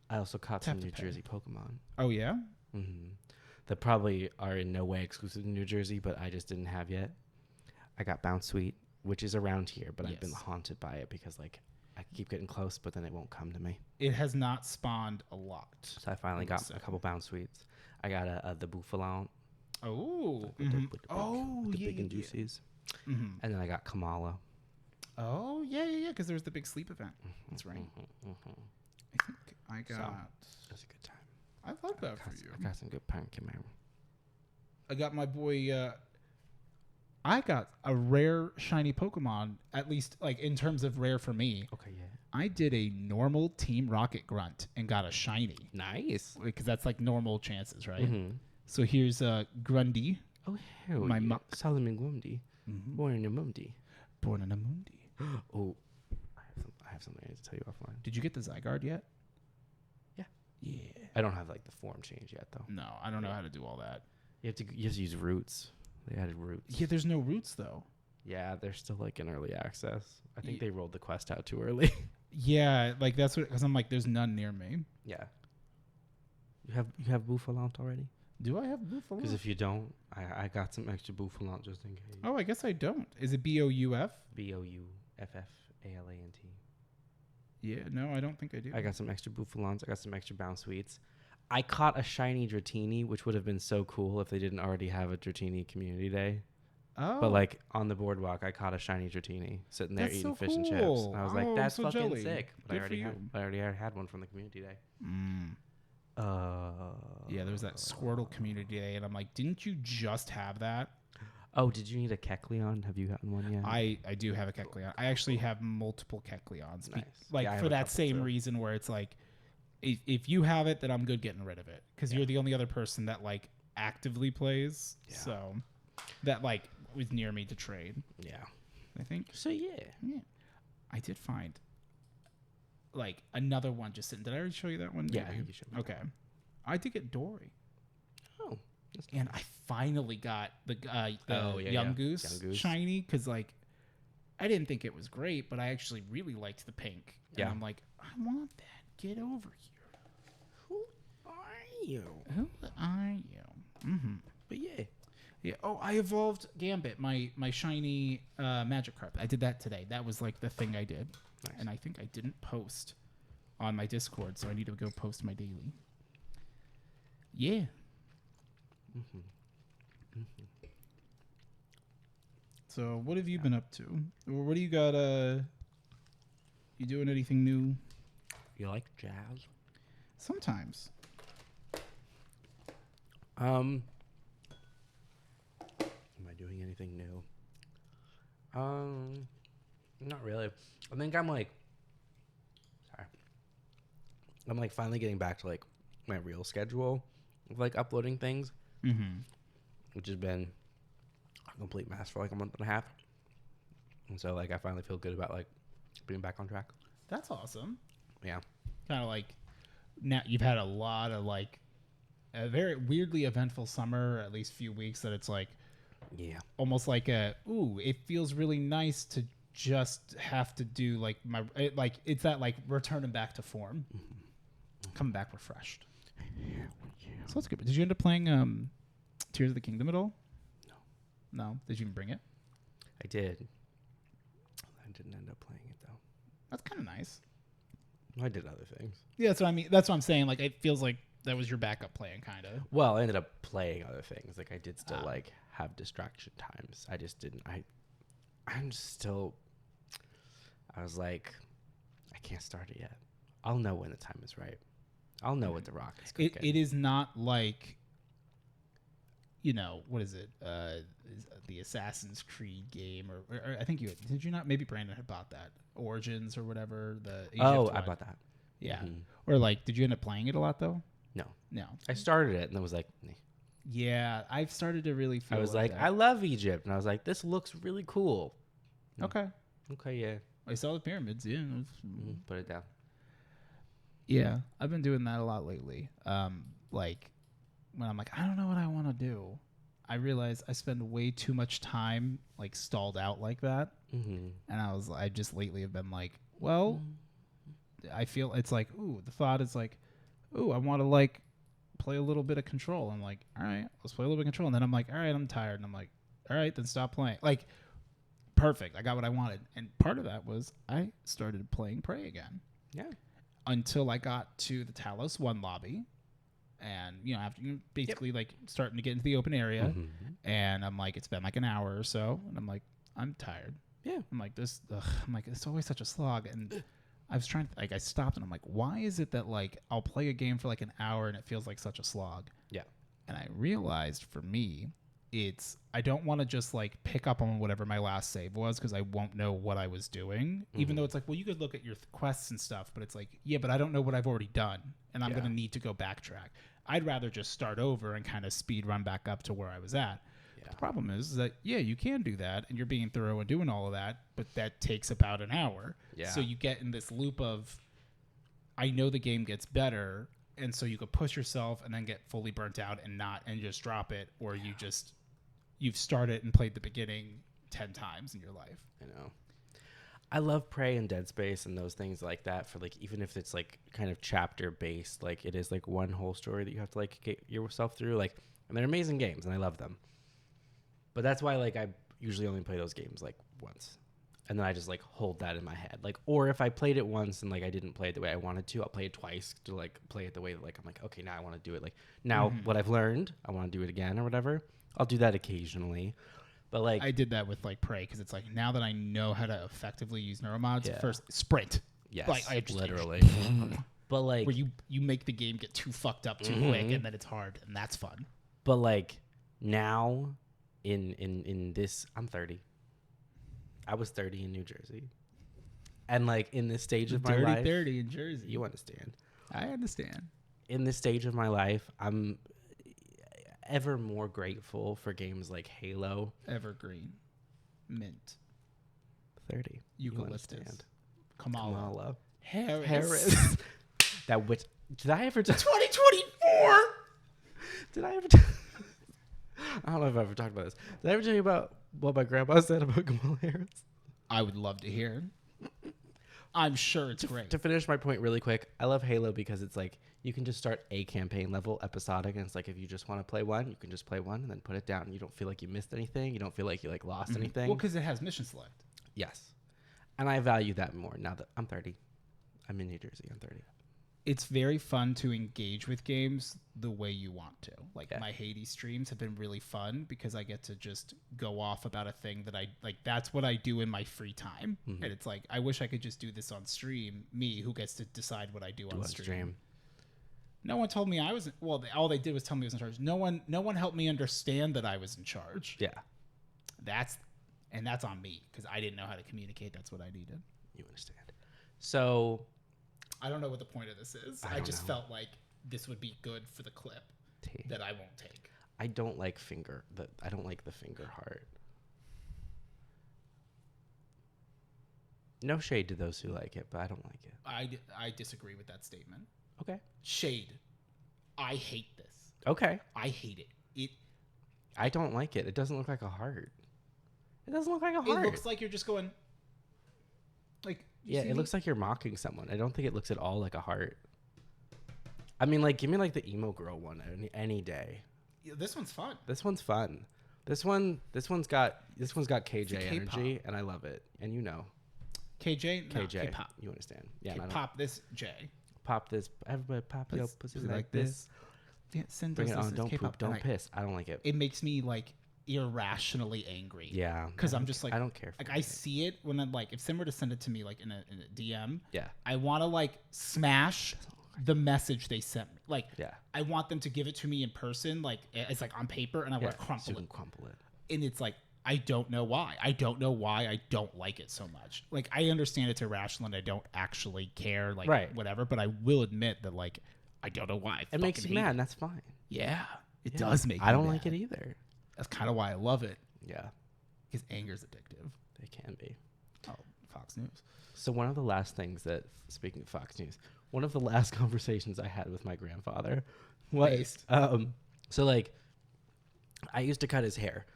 I also caught some New Jersey Pokemon. Oh yeah. That probably are in no way exclusive to New Jersey, but I just didn't have yet. I got Bounsweet, which is around here, but I've been haunted by it because like I keep getting close, but then it won't come to me. It has not spawned a lot. So I finally got a couple Bounsweets. I got the Bouffalon. Oh. With the big and juicies. And then I got Kamala. Oh, yeah, because there was the big sleep event. That's right. I think I got... So, it was a good time. I love that for you. I got some good pumpkin, man. I got my boy... I got a rare shiny Pokemon, at least like in terms of rare for me. Okay, yeah. I did a normal Team Rocket grunt and got a shiny. Nice. Because that's like normal chances, right? So here's Grundy. Oh, hell my yeah. Solomon Grundy. Born in a Mundi. Born in a Mundi. Oh, I have something I need to tell you offline. Did you get the Zygarde yet? Yeah. I don't have like the form change yet, though. No, I don't know how to do all that. You have to use roots. They added roots. Yeah, there's no roots though. Yeah, they're still like in early access. I think they rolled the quest out too early. Yeah, like that's what, because I'm like, there's none near me. Yeah. You have Bouffalon already? Do I have Bouffalon? Because if you don't, I got some extra Bouffalon just in case. Oh, I guess I don't. Is it BOUF? BOU. FFALANT. Yeah, no, I don't think I do. I got some extra Bouffalons. I got some extra Bounce Sweets. I caught a shiny Dratini, which would have been so cool if they didn't already have a Dratini community day. Oh. But like on the boardwalk, I caught a shiny Dratini sitting there That's eating so fish and chips. cool. And I was like, Oh, I'm that's so fucking jelly. sick. But Good for you. I already had one from the community day. Yeah, there's that Squirtle community day, and I'm like, didn't you just have that? Oh, did you need a Kecleon? Have you gotten one yet? I do have a Kecleon. I actually have multiple Kecleons. Nice. Like Yeah, I have for a that couple same too. reason where it's like, if you have it, then I'm good getting rid of it. Because you're the only other person that like actively plays. Yeah. So that like was near me to trade, Yeah. I think. So yeah. Yeah. I did find like another one just sitting. Did I already show you that one? Yeah, I think you showed me. Okay. I did get Dory. Oh. And I finally got the Young Goose Young Goose. shiny because like I didn't think it was great, but I actually really liked the pink. And Yeah. I'm like, I want that. Get over here. Who are you? Who are you? Mm-hmm. But yeah. Yeah. Oh, I evolved Gambit, my shiny magic carpet. I did that today. That was like the thing I did. Nice. And I think I didn't post on my Discord, so I need to go post my daily. Yeah. So what have you been up to? Or what do you got? You doing anything new? You like jazz? Sometimes. Am I doing anything new? Not really. I think I'm like finally getting back to like my real schedule of like uploading things, which has been a complete mess for like a month and a half. And so like I finally feel good about like being back on track. That's awesome. Yeah. Kind of like now you've had a lot of like a very weirdly eventful summer, at least few weeks that it's like Yeah. almost like it feels really nice to just have to do like it's that like returning back to form, coming back refreshed. So that's good. Did you end up playing Tears of the Kingdom at all? No. Did you even bring it? I did. I didn't end up playing it though. That's kind of nice. I did other things. Yeah, that's what I mean. That's what I'm saying. Like, it feels like that was your backup plan, kind of. Well, I ended up playing other things. Like I did still like have distraction times. I just didn't. I'm just still. I was like, I can't start it yet. I'll know when the time is right. I'll know what the rock is cooking. It is not like, what is it? The Assassin's Creed game, or I think did you not? Maybe Brandon had bought that Origins or whatever. The Egypt I one. bought that. Yeah. Or like, did you end up playing it a lot though? No. No. I started it and I was like, nah. Yeah, I've started to really feel. I was like, that. I love Egypt, and I was like, this looks really cool. Okay. Okay, yeah. I saw the pyramids. Yeah. Put it down. Yeah, I've been doing that a lot lately. Like when I'm like, I don't know what I want to do, I realize I spend way too much time like stalled out like that. And I just lately have been like, well, I feel it's like, ooh, the thought is like, ooh, I want to like play a little bit of Control. I'm like, all right, let's play a little bit of Control. And then I'm like, all right, I'm tired. And I'm like, all right, then stop playing. Like, perfect. I got what I wanted. And part of that was I started playing Prey again. Yeah. Until I got to the Talos 1 lobby. And, after basically like starting to get into the open area. And I'm like, it's been like an hour or so. And I'm like, I'm tired. Yeah. I'm like, it's always such a slog. And I was trying to, like, I stopped and I'm like, why is it that like I'll play a game for like an hour and it feels like such a slog? Yeah. And I realized for me, I don't want to just like pick up on whatever my last save was because I won't know what I was doing. Even though it's like, well, you could look at your quests and stuff, but it's like, yeah, but I don't know what I've already done. And I'm going to need to go backtrack. I'd rather just start over and kind of speed run back up to where I was at. The problem is that, yeah, you can do that and you're being thorough and doing all of that, but that takes about an hour. Yeah. So you get in this loop of, I know the game gets better, and so you could push yourself and then get fully burnt out and just drop it, or you've started and played the beginning 10 times in your life. I know. I love Prey and Dead Space and those things like that for like, even if it's like kind of chapter based, like it is like one whole story that you have to like get yourself through. Like, and they're amazing games and I love them. But that's why like I usually only play those games like once. And then I just like hold that in my head. Like, or if I played it once and like I didn't play it the way I wanted to, I'll play it twice to like play it the way that like I'm like, okay, now I want to do it. Like now what I've learned, I want to do it again or whatever. I'll do that occasionally. But like I did that with like Prey because it's like now that I know how to effectively use neuromods, Yeah. first sprint. yes, Like I just literally. But like where you make the game get too fucked up too quick and then it's hard and that's fun. but like now in this I'm 30. I was 30 in New Jersey. And like in this stage of my life, 30 in Jersey. you understand. I understand. In this stage of my life, I'm ever more grateful for games like Halo. Evergreen, Mint, 30. Eucalyptus, understand. Kamala, Harris. Harris. That which did I ever 2024. did I ever I don't know if I've ever talked about this. Did I ever tell you about what my grandpa said about Kamala Harris? I would love to hear. I'm sure it's great. To finish my point really quick, I love Halo because it's like you can just start a campaign level episodic, and it's like if you just want to play one, you can just play one and then put it down. You don't feel like you missed anything. You don't feel like you like lost anything. Well, because it has mission select. Yes, and I value that more now that I'm 30. I'm in New Jersey. I'm 30. It's very fun to engage with games the way you want to. Like Yeah. my Hades streams have been really fun because I get to just go off about a thing that I like. That's what I do in my free time, and it's like I wish I could just do this on stream. Me, who gets to decide what I do on stream. No one told me I was. Well, all they did was tell me I was in charge. No one helped me understand that I was in charge. Yeah, That's on me because I didn't know how to communicate. That's what I needed. you understand. So I don't know what the point of this is. I just felt like this would be good for the clip that I won't take. I don't like I don't like the finger heart. No shade to those who like it, but I don't like it. I disagree with that statement. Okay. Shade. I hate this. Okay. I hate it. I don't like it. It doesn't look like a heart. It doesn't look like a heart. It looks like you're just going like yeah, it looks like you're mocking someone. I don't think it looks at all like a heart. I mean, like, give me like the emo girl one any day. Yeah, this one's fun. This one's fun. This one's got KJ energy, K-pop. and I love it. And you know, KJ, no, KJ, K-pop. you understand? Yeah, K-pop this J. Pop this. Everybody pop your pussy like this. Yeah, send Bring us it on. this Don't K-pop. poop. Don't And piss. I don't like it. It makes me like irrationally angry. Yeah, because I'm just like I don't care. Like I see it when I'm like if someone were to send it to me like in a DM. Yeah. I want to like smash the message they sent me. Like Yeah. I want them to give it to me in person. Like it's like on paper, and I want to So you crumple can it. crumple it. And it's like I don't know why. I don't like it so much. Like I understand it's irrational and I don't actually care. Like Right. whatever. But I will admit that like I don't know why. It makes you mad, and that's fine. Yeah, it Yeah. does make. I don't me like mad. it either. That's kind of why I love it. Yeah, Because anger's addictive. it can be. Oh, Fox News. So one of the last things that, speaking of Fox News, one of the last conversations I had with my grandfather was, Based. so like, I used to cut his hair.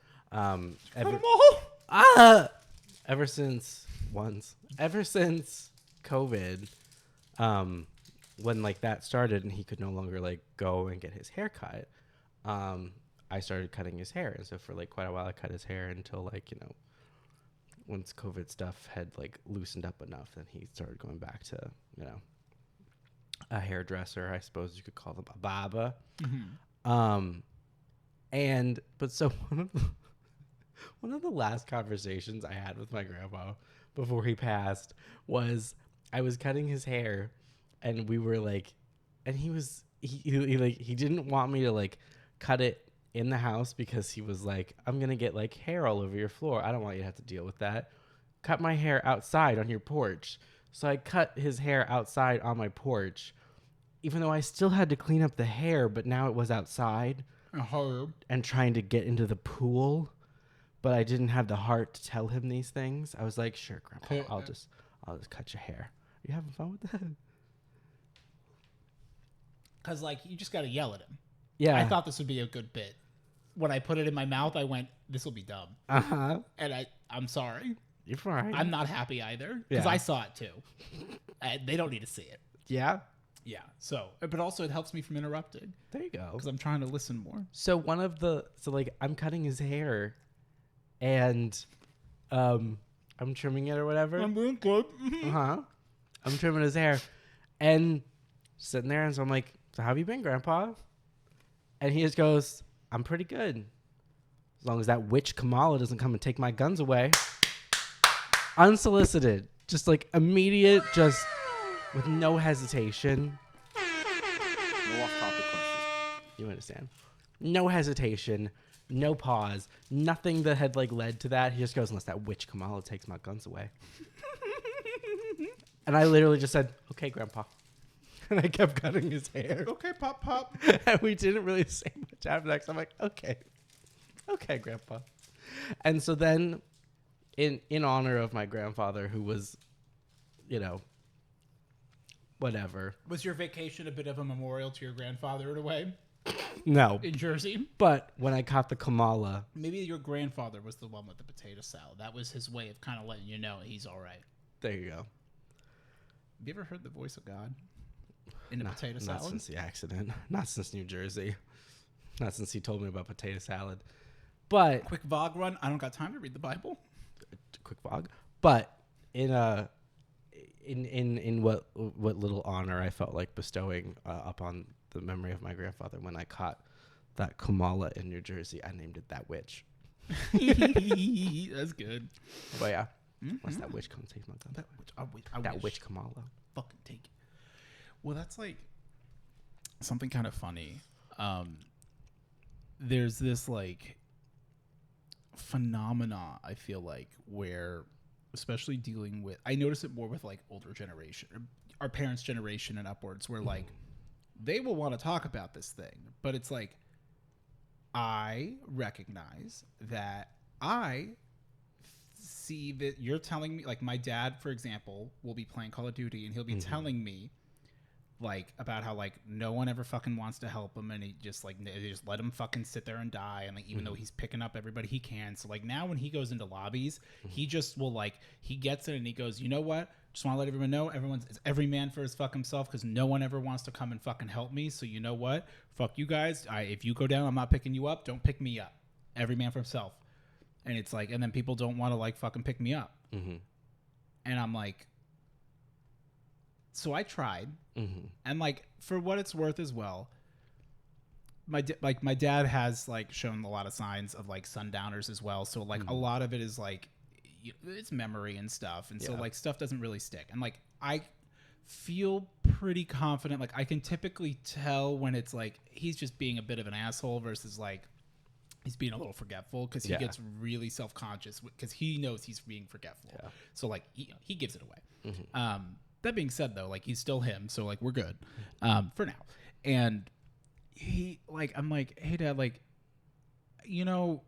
Ever since COVID, when like that started and he could no longer like go and get his hair cut, I started cutting his hair. And so for like quite a while, I cut his hair until like, you know, once COVID stuff had like loosened up enough, then he started going back to, you know, a hairdresser, I suppose you could call them a barber. But so one of the last conversations I had with my grandpa before he passed was I was cutting his hair, and we were like, and he didn't want me to like cut it in the house because he was like, I'm gonna get like hair all over your floor. I don't want you to have to deal with that. Cut my hair outside on your porch. So I cut his hair outside on my porch, even though I still had to clean up the hair, but now it was outside and trying to get into the pool. But I didn't have the heart to tell him these things. I was like, sure, Grandpa, I'll just cut your hair. Are you having fun with that? Because like you just got to yell at him. Yeah. I thought this would be a good bit. When I put it in my mouth, I went, "This will be dumb." And I'm sorry. You're fine. I'm not happy either because Yeah. I saw it too. They don't need to see it. Yeah. Yeah. So, but also it helps me from interrupting There you go. because I'm trying to listen more. So like I'm cutting his hair, and I I'm trimming it or whatever. I'm doing good. I'm trimming his hair. And sitting there, and so I'm like, so how have you been, Grandpa? And he just goes, I'm pretty good. As long as that witch Kamala doesn't come and take my guns away. Unsolicited. Just like immediate, just with no hesitation. No off-topic questions. You understand? No hesitation, no pause, nothing that had like led to that. He just goes, unless that witch Kamala takes my guns away. And I literally just said, okay, Grandpa. And I kept cutting his hair. Okay, pop. And we didn't really say much after that. 'Cause I'm like, okay, Grandpa. And so then, in honor of my grandfather, who was, whatever. Was your vacation a bit of a memorial to your grandfather in a way? No. In Jersey? But when I caught the Kamala. Maybe your grandfather was the one with the potato salad. That was his way of kind of letting you know he's all right. There you go. Have you ever heard the voice of God in a potato salad? Not since the accident. Not since New Jersey. Not since he told me about potato salad. But Quick Vogue run. I don't got time to read the Bible. Quick Vogue. But in what little honor I felt like bestowing upon the memory of my grandfather when I caught that Kamala in New Jersey, I named it that witch. That's good. But yeah, unless that witch comes take my gun. That Witch Kamala. Fucking take it. Well, that's like something kind of funny. There's this like phenomena, I feel like, where especially dealing with, I notice it more with like older generation, or our parents' generation and upwards, where like they will want to talk about this thing, but it's like, I recognize that I see that you're telling me, like my dad, for example, will be playing Call of Duty and he'll be telling me like about how like no one ever fucking wants to help him, and he just like they just let him fucking sit there and die, and like even though he's picking up everybody he can. So like now when he goes into lobbies, he just will like, he gets it and he goes, you know what, just want to let everyone know it's every man for his fucking self, because no one ever wants to come and fucking help me. So you know what, fuck you guys, if you go down, I'm not picking you up, don't pick me up, every man for himself. And it's like, and then people don't want to like fucking pick me up. And I'm like, so I tried, and like for what it's worth as well, my dad has like shown a lot of signs of like sundowners as well. So like a lot of it is like it's memory and stuff, and so like stuff doesn't really stick. And like I feel pretty confident, like I can typically tell when it's like he's just being a bit of an asshole versus like he's being a little forgetful, because he gets really self-conscious because he knows he's being forgetful. So like he gives it away. That being said, though, like he's still him, so like we're good for now. And he like, I'm like, hey Dad, like, you know,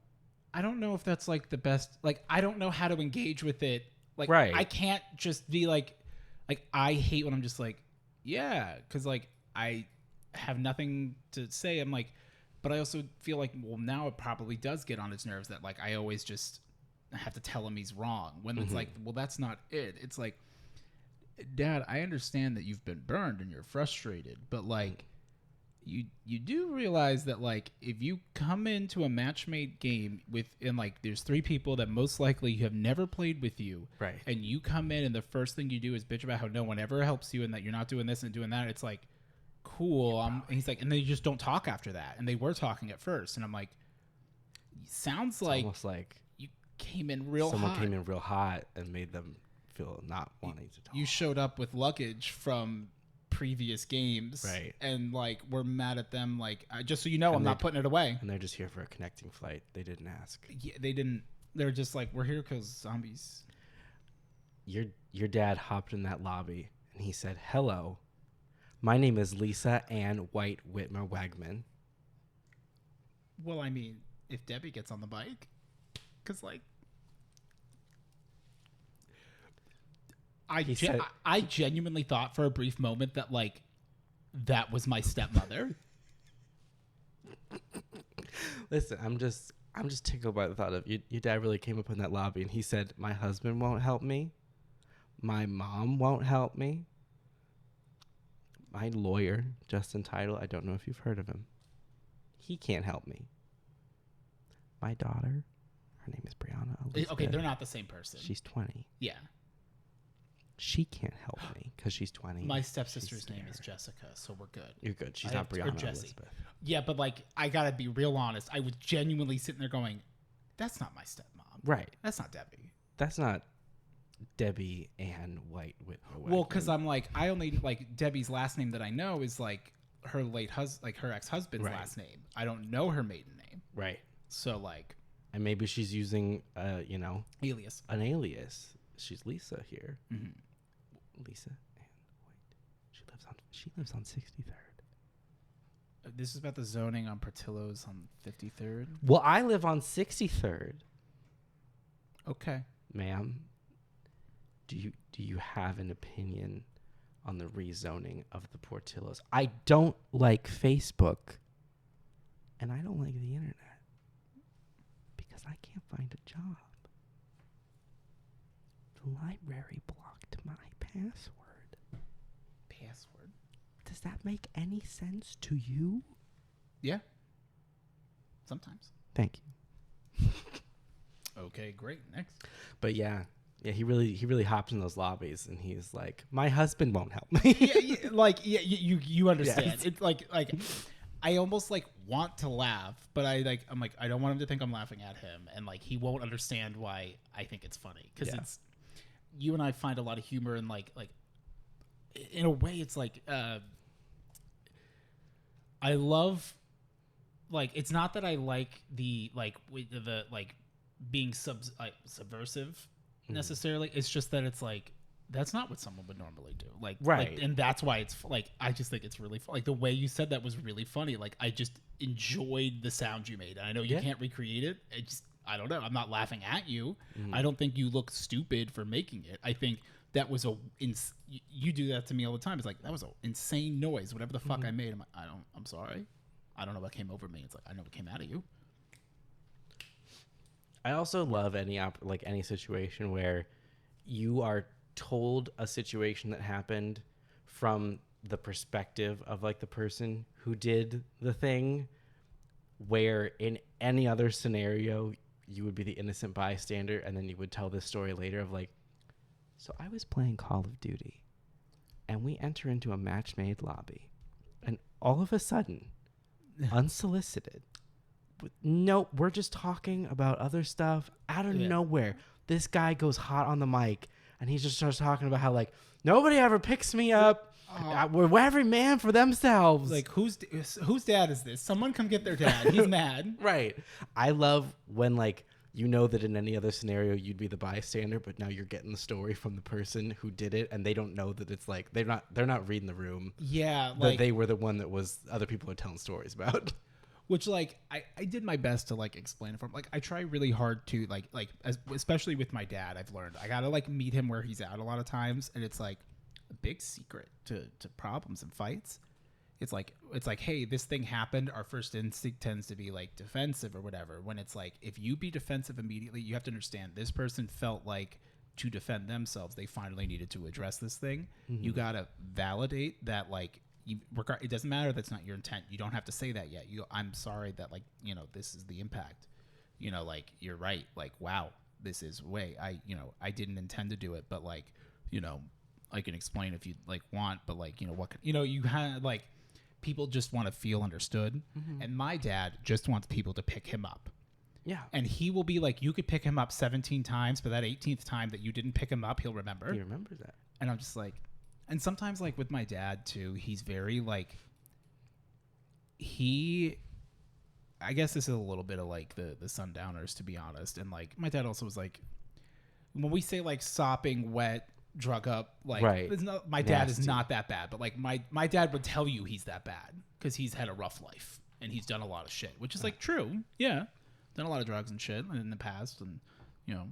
I don't know if that's like the best. Like I don't know how to engage with it. Like I can't just be like I hate when I'm just like, yeah, because like I have nothing to say. I'm like, but I also feel like, well, now it probably does get on his nerves that like I always just have to tell him he's wrong, when it's like, well, that's not it. It's like, Dad, I understand that you've been burned and you're frustrated, but like you do realize that like if you come into a match-made game and like there's 3 people that most likely have never played with you, right, and you come in and the first thing you do is bitch about how no one ever helps you and that you're not doing this and doing that, it's like, cool. And he's like, and they just don't talk after that, and they were talking at first, and I'm like, sounds like almost like you came in real hot. Someone came in real hot and made them feel not wanting to talk. You showed up with luggage from previous games, right, and like we're mad at them, like just so you know, I'm not putting it away, and they're just here for a connecting flight. They didn't ask. Yeah, they didn't. They're just like, we're here because zombies. Your dad hopped in that lobby and he said, hello, my name is Lisa Ann White Whitmer Wagman. Well, I mean, if Debbie gets on the bike, because like I genuinely thought for a brief moment that like that was my stepmother. Listen, I'm just tickled by the thought of your dad really came up in that lobby and he said, my husband won't help me, my mom won't help me, my lawyer, Justin Title, I don't know if you've heard of him, he can't help me, my daughter, Her name is Brianna Okay, Elizabeth. they're not the same person. She's 20. Yeah. She can't help me because she's 20. My stepsister's name is Jessica, so we're good. You're good. She's I not have- or Brianna Jessie. Elizabeth. Yeah, but like, I gotta be real honest. I was genuinely sitting there going, "That's not my stepmom. Right. That's not Debbie." That's not Debbie Ann White with a Well, because I'm like, I only like Debbie's last name that I know is like her late husband, like her ex-husband's Right. last name. I don't know her maiden name, Right. so like And maybe she's using, alias. an alias. She's Lisa here. Mm-hmm. Lisa Ann White. She lives on 63rd. This is about the zoning on Portillo's on 53rd. Well, I live on 63rd. Okay. Ma'am, do you have an opinion on the rezoning of the Portillos? I don't like Facebook, and I don't like the internet because I can't find a job. The library blocked my password. Password. Does that make any sense to you? Yeah. Sometimes. Thank you. Okay, great. Next. But yeah, he really hops in those lobbies, and he's like, my husband won't help me. You understand. Yes. It's like I almost like want to laugh, but I'm like I don't want him to think I'm laughing at him, and like he won't understand why I think it's funny because it's you and I find a lot of humor in like in a way it's like I love like it's not that I like the like with the like being subversive necessarily. It's just that it's like that's not what someone would normally do. Like, Right. and that's why it's like I just think it's really like the way you said that was really funny. Like I just enjoyed the sound you made. And I know you can't recreate it. I don't know. I'm not laughing at you. I don't think you look stupid for making it. I think that was you do that to me all the time. It's like that was an insane noise. Whatever the fuck I made. I'm sorry. I don't know what came over me. It's like I know what came out of you. I also love any situation where you are told a situation that happened from the perspective of like the person who did the thing, where in any other scenario you would be the innocent bystander, and then you would tell this story later of like, so I was playing Call of Duty and we enter into a match-made lobby, and all of a sudden, unsolicited, we're just talking about other stuff out of nowhere, this guy goes hot on the mic and he just starts talking about how like nobody ever picks me up. We're every man for themselves. Like whose dad is this? Someone come get their dad. He's mad. Right. I love when like you know that in any other scenario you'd be the bystander, but now you're getting the story from the person who did it, and they don't know that it's like they're not reading the room. Yeah, that they were the one that was other people are telling stories about. Which like I did my best to like explain it for him. Like I try really hard to especially with my dad. I've learned I gotta like meet him where he's at a lot of times, and it's like a big secret to problems and fights. It's like hey, this thing happened. Our first instinct tends to be like defensive or whatever. When it's like if you be defensive immediately, you have to understand this person felt like to defend themselves they finally needed to address this thing. You gotta validate that like. It doesn't matter. That's not your intent. You don't have to say that yet. I'm sorry that like, this is the impact, like you're right. Like, wow, this is way, I didn't intend to do it, but like, I can explain if you like want, but like, you have like people just want to feel understood. And my dad just wants people to pick him up. Yeah. And he will be like, you could pick him up 17 times, but that 18th time that you didn't pick him up, he'll remember. He remembers that. And I'm just like, and sometimes, like, with my dad, too, he's very, like, I guess this is a little bit of, like, the Sundowners, to be honest. And, like, my dad also was, like, when we say, like, sopping, wet, drug up, like, right. My dad is not that bad. But, like, my dad would tell you he's that bad because he's had a rough life. And he's done a lot of shit, which is, like, true. Yeah. Done a lot of drugs and shit in the past and,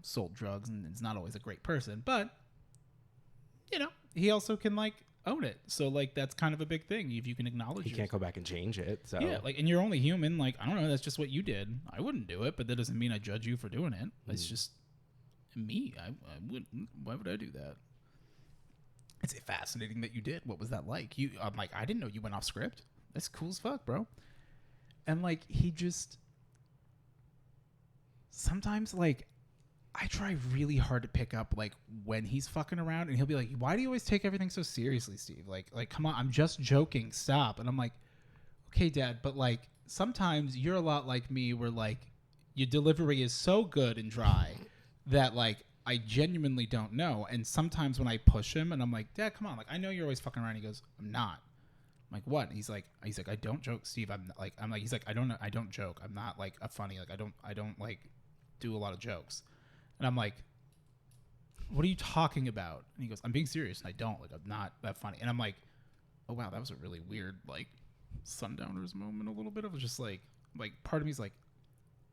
sold drugs. And is not always a great person. But, he also can like own it. So like that's kind of a big thing if you can acknowledge He can't go back and change it. So yeah, like and you're only human. Like I don't know, that's just what you did. I wouldn't do it, but that doesn't mean I judge you for doing it. It's just me. I wouldn't. Why would I do that? It's fascinating that you did. What was that like? I'm like I didn't know you went off script. That's cool as fuck, bro. And like he just sometimes like I try really hard to pick up like when he's fucking around, and he'll be like, "Why do you always take everything so seriously, Steve? Like come on, I'm just joking. Stop." And I'm like, "Okay, Dad, but like sometimes you're a lot like me, where like your delivery is so good and dry that like I genuinely don't know. And sometimes when I push him and I'm like, Dad, come on, like I know you're always fucking around." He goes, "I'm not." I'm like, "What?" And he's like, "I don't joke, Steve. I'm like, he's like, I don't joke. I'm not like a funny, like I don't like do a lot of jokes." And I'm like, "What are you talking about?" And he goes, "I'm being serious, and I don't. Like, I'm not that funny." And I'm like, "Oh, wow, that was a really weird, like, Sundowners moment a little bit." Of just like part of me's like,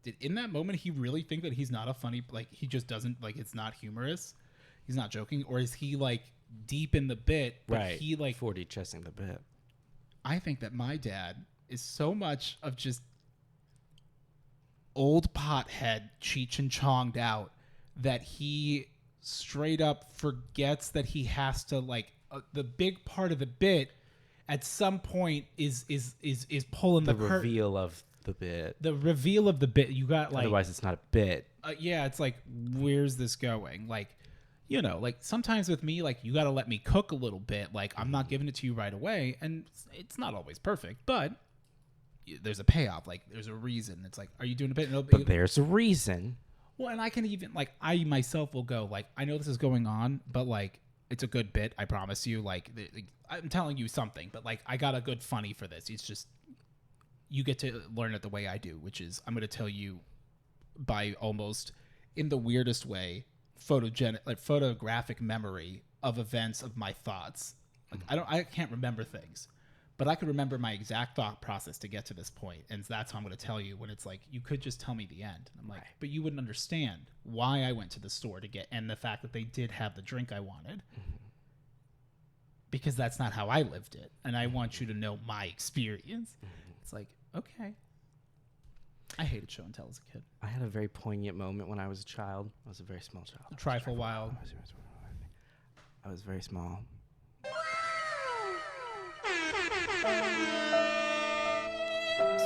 did in that moment he really think that he's not a funny, like, he just doesn't, like, it's not humorous? He's not joking? Or is he, like, deep in the bit, but right. he, like... 40 chessing the bit. I think that my dad is so much of just old pothead Cheech and Chonged out that he straight up forgets that he has to like the big part of the bit at some point is pulling the curtain. Reveal of the bit. The reveal of the bit. You got like, otherwise it's not a bit. Yeah, it's like, where's this going? Like, you know, like sometimes with me, like you got to let me cook a little bit. Like I'm not giving it to you right away, and it's not always perfect, but there's a payoff. Like there's a reason. It's like, are you doing a bit? But there's a reason. Well, and I can even, like, I myself will go, like, I know this is going on, but, like, it's a good bit, I promise you. Like, I'm telling you something, but, like, I got a good funny for this. It's just, you get to learn it the way I do, which is, I'm going to tell you by almost, in the weirdest way, photographic memory of events of my thoughts. Like, I can't remember things, but I could remember my exact thought process to get to this point. And that's how I'm going to tell you when it's like, you could just tell me the end. And I'm like, but you wouldn't understand why I went to the store to get, and the fact that they did have the drink I wanted, because that's not how I lived it. And I want you to know my experience. It's like, okay. I hated show and tell as a kid. I had a very poignant moment when I was a child. I was a very small child. Trifle wild. I was very small.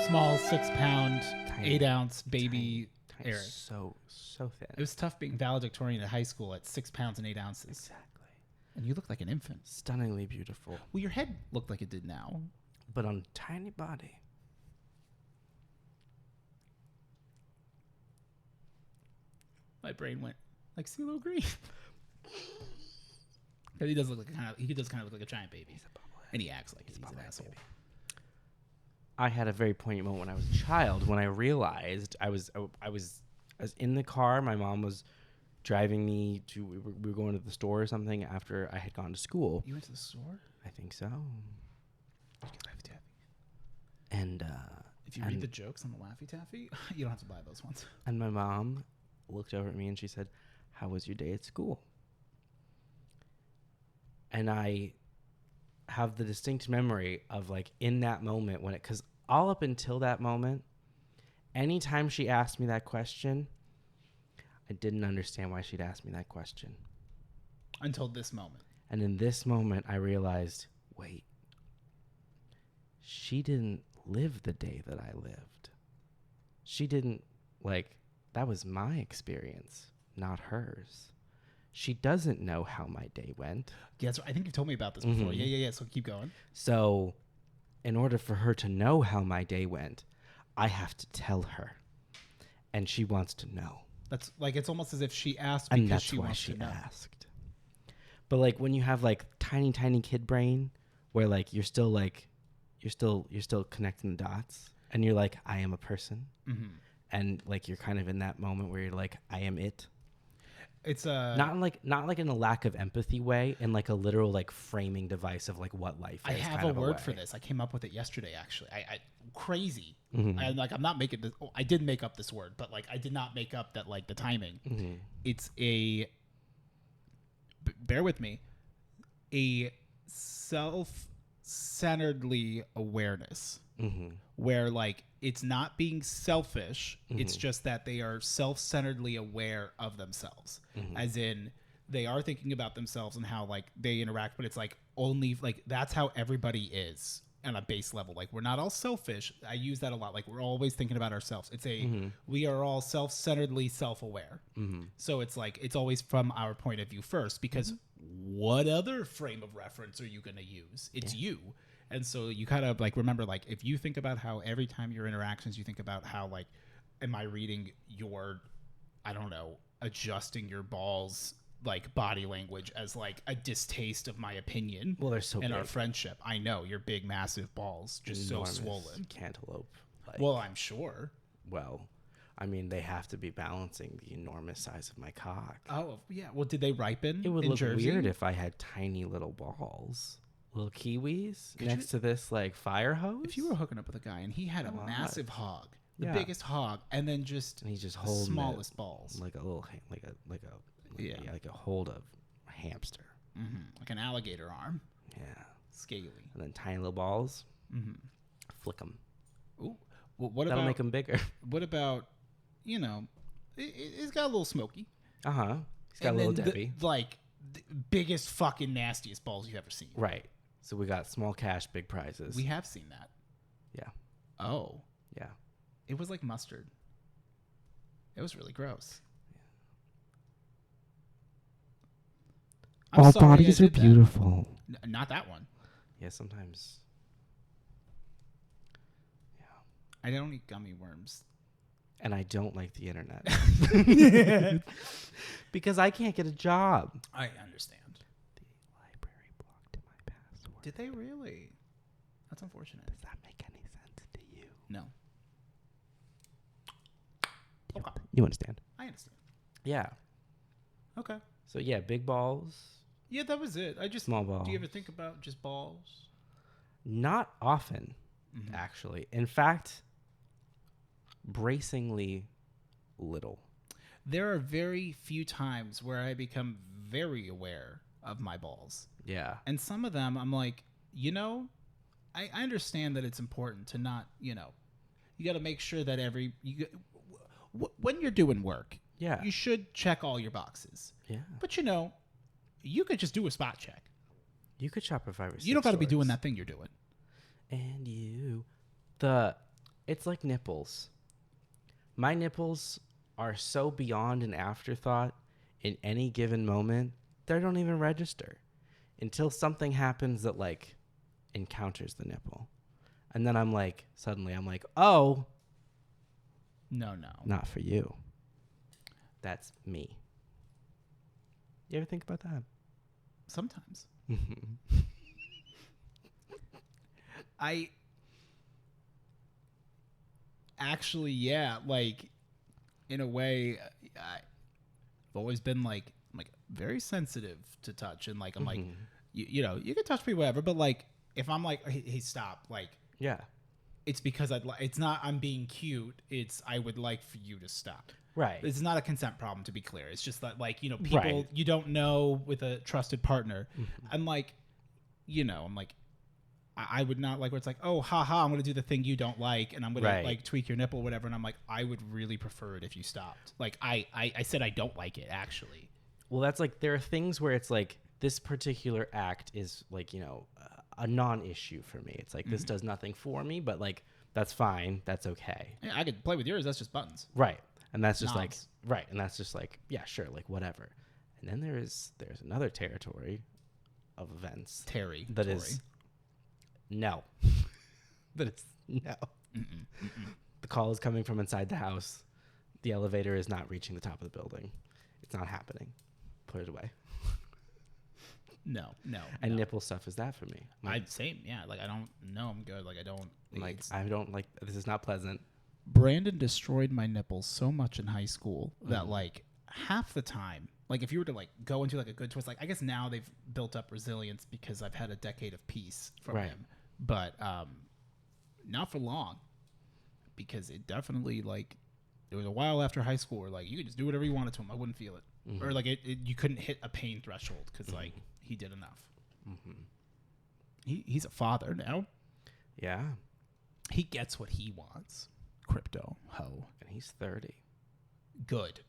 Small 6-pound, Tiny, 8-ounce baby tiny, Eric. So thin. It was tough being valedictorian at high school at 6 pounds and 8 ounces. Exactly. And you looked like an infant. Stunningly beautiful. Well, your head looked like it did now. But on a tiny body. My brain went like CeeLo Green. Because he does look like he does kind of look like a giant baby. He's a bobblehead. And he acts like he's an asshole. Baby. I had a very poignant moment when I was a child when I realized I was in the car. My mom was driving me to we were going to the store or something after I had gone to school. You went to the store? I think so. And if you read the jokes on the Laffy Taffy, you don't have to buy those ones. And my mom looked over at me and she said, "How was your day at school?" And I have the distinct memory of like in that moment when because all up until that moment, anytime she asked me that question, I didn't understand why she'd ask me that question. Until this moment. And in this moment, I realized, wait, she didn't live the day that I lived. She didn't, like, that was my experience, not hers. She doesn't know how my day went. Yeah, I think you've told me about this before. Yeah. So keep going. So in order for her to know how my day went, I have to tell her. And she wants to know. That's like, it's almost as if she asked and because that's she why wants she to know. asked. But like when you have like tiny kid brain where like you're still connecting the dots and you're like, I am a person. Mm-hmm. And like you're kind of in that moment where you're like, I am it. It's not like in a lack of empathy way, in like a literal like framing device of like what life is. I have a word for this. I came up with it yesterday actually. I crazy. Mm-hmm. I'm not making this. I did make up this word, but like I did not make up that like the timing. Mm-hmm. It's a bear with me. A self-centeredly awareness. Mm-hmm. Where like it's not being selfish, it's just that they are self-centeredly aware of themselves, as in they are thinking about themselves and how like they interact, but it's like only like that's how everybody is on a base level. Like, we're not all selfish. I use that a lot. Like, we're always thinking about ourselves. It's we are all self-centeredly self-aware. So it's like, it's always from our point of view first, because what other frame of reference are you going to use? It's you. And so you kind of like remember, like, if you think about how every time your interactions, you think about how, like, am I reading your, I don't know, adjusting your balls, like, body language as like a distaste of my opinion. Well, they're so in big. our friendship. I know your big, massive balls, just Enormous so swollen. Cantaloupe. Like, Well, I'm sure. well, I mean, they have to be balancing the enormous size of my cock. Oh yeah. Well, did they ripen? It would in look Jersey? weird if I had tiny little balls, little kiwis next to this like fire hose. If you were hooking up with a guy and he had a Come on. massive hog, the Yeah. biggest hog, and then just and he's just the holding smallest it balls, like a little like a hold of a hamster. like an alligator arm, Yeah, scaly. and then tiny little balls. Flick them. Ooh. Well, what That'll about make them bigger. what about, you know, it's got a little smoky. He's got a And little then Debbie. the biggest fucking nastiest balls you've ever seen. Right. So we got small cash, big prizes. We have seen that. Yeah. Oh, Yeah. it was like mustard. It was really gross. I'm All sorry I bodies are did that. beautiful. Not that one. Yeah, sometimes. I don't eat gummy worms. And I don't like the internet. Because I can't get a job. I understand. The library blocked my password. Did they really? That's unfortunate. Does that make any sense to you? No. Okay. You understand? I understand. Yeah. Okay. So yeah, big balls, Yeah, that was it. I just small balls. Do you ever think about just balls? Not often, actually. In fact, bracingly little. There are very few times where I become very aware of my balls. Yeah. And some of them, I'm like, I understand that it's important to not, you got to make sure that when you're doing work, Yeah. you should check all your boxes. Yeah. But, you could just do a spot check. You could shop at 5 or 6 You don't got to be doing stores. that thing you're doing. And it's like nipples. My nipples are so beyond an afterthought in any given moment, they don't even register until something happens that like encounters the nipple. And then suddenly I'm like, oh, No. not for you. That's me. You ever think about that? Sometimes. I actually, yeah, like in a way, I've always been like very sensitive to touch, and like I'm like, you can touch me whatever, but like if I'm like, hey, stop, like Yeah. it's because it's not I'm being cute. It's I would like for you to stop. Right. It's not a consent problem, to be clear. It's just that people Right. you don't know with a trusted partner. I'm like, I'm like, I would not like where it's like, oh, haha, I'm going to do the thing you don't like, and I'm going Right. to like tweak your nipple or whatever. And I'm like, I would really prefer it if you stopped. Like I said I don't like it, actually. Well, that's like there are things where it's like this particular act is like, a non-issue for me. It's like this does nothing for me, but like that's fine. That's okay. Yeah, I could play with yours. That's just buttons. Right. And that's just Knobs. right. And that's just like, yeah, sure, like whatever. And then there's another territory of events Terry. that is no. That is no. The call is coming from inside the house. The elevator is not reaching the top of the building. It's not happening. Put it away. No. And nipple stuff is that for me. Same. Yeah. Like I don't know. I'm good. Like I don't. Like it's- I don't like this is not pleasant. Brandon destroyed my nipples so much in high school that like half the time, like if you were to like go into like a good twist, like I guess now they've built up resilience because I've had a decade of peace from Right. him, but not for long, because it definitely like there was a while after high school where like you could just do whatever you wanted to him, I wouldn't feel it, or like you couldn't hit a pain threshold because like he did enough. He's a father now. Yeah. He gets what he wants. Crypto ho. And he's 30. Good.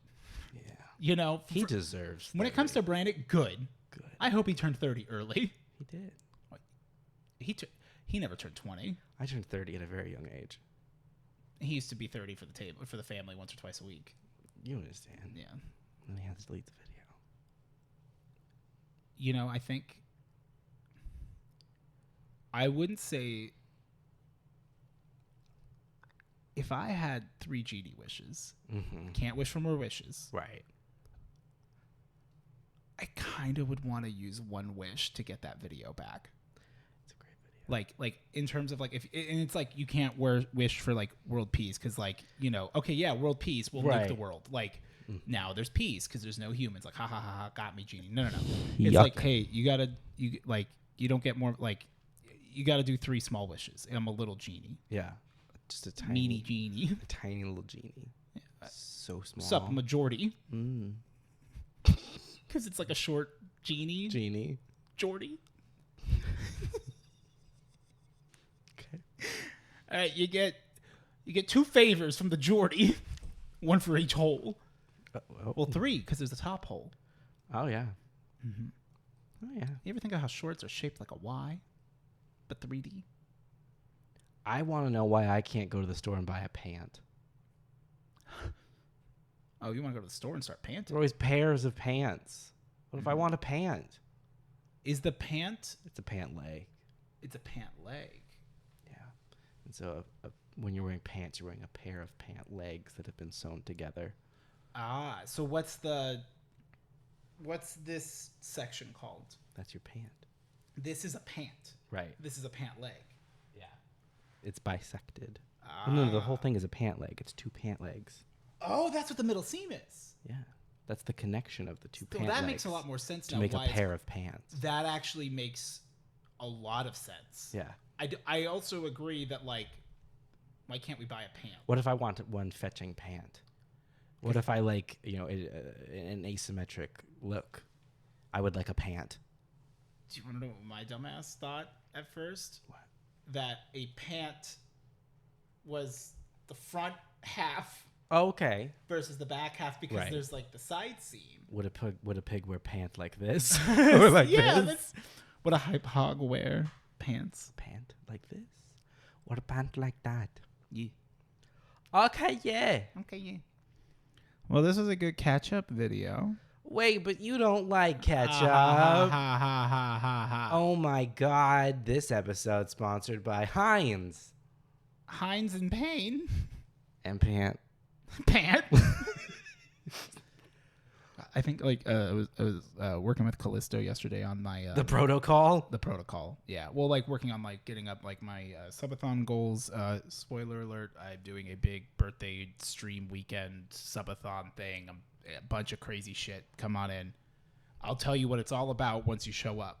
Yeah. He deserves 30. When it comes to Brandon, good. Good. I hope he turned 30 early. He did. He never turned 20. I turned 30 at a very young age. He used to be 30 for the family once or twice a week. You understand. Yeah. And then he had to delete the video. You know, I think I wouldn't say if I had 3 genie wishes, can't wish for more wishes. Right. I kind of would want to use one wish to get that video back. It's a great video. Like in terms of like, and it's like you can't wish for like world peace because like, you know, okay, yeah, world peace, we'll make the world. Like now there's peace because there's no humans. Like, ha ha ha, got me, genie. No. It's like, hey, you don't get more, like, you got to do 3 small wishes. I'm a little genie. Yeah. Just a tiny Meanie genie. A tiny little genie. Yeah. So small. Sup, majority. Because it's like a short genie. Genie. Jordy. Okay. All right, you get 2 favors from the Jordy. 1 for each hole. Well, 3 because there's a top hole. Oh, yeah. Oh, yeah. You ever think of how shorts are shaped like a Y, but 3D? I want to know why I can't go to the store and buy a pant. Oh, you want to go to the store and start panting? There are always pairs of pants. What if I want a pant? Is the pant? It's a pant leg. It's a pant leg. Yeah. And so when you're wearing pants, you're wearing a pair of pant legs that have been sewn together. Ah, so what's this section called? That's your pant. This is a pant. Right. This is a pant leg. Yeah. It's bisected. No, the whole thing is a pant leg. It's 2 pant legs. Oh, that's what the middle seam is. Yeah. That's the connection of the 2 pant That legs. makes a lot more sense to now. make a pair of pants. That actually makes a lot of sense. Yeah. I also agree that, like, why can't we buy a pant? What if I want one fetching pant? What if I like, you know, an asymmetric look? I would like a pant. Do you want to know what my dumbass thought at first? What? That a pant was the front half. Oh, okay. Versus the back half because there's like the side seam. Would a pig wear pants like this? Or like yeah, this? Would a hype hog wear pants? Pant like this? What a pant like that? Yeah. Okay, yeah. Okay, yeah. Well, this was a good catch-up video. Wait, but you don't like ketchup. Ha. Oh my God. This episode sponsored by Heinz. Heinz and Payne. And pant. Pant. I think like I was working with Callisto yesterday on my the protocol. The protocol, yeah. Well, like working on like getting up like my subathon goals. Spoiler alert: I'm doing a big birthday stream weekend subathon thing. A bunch of crazy shit. Come on in. I'll tell you what it's all about once you show up.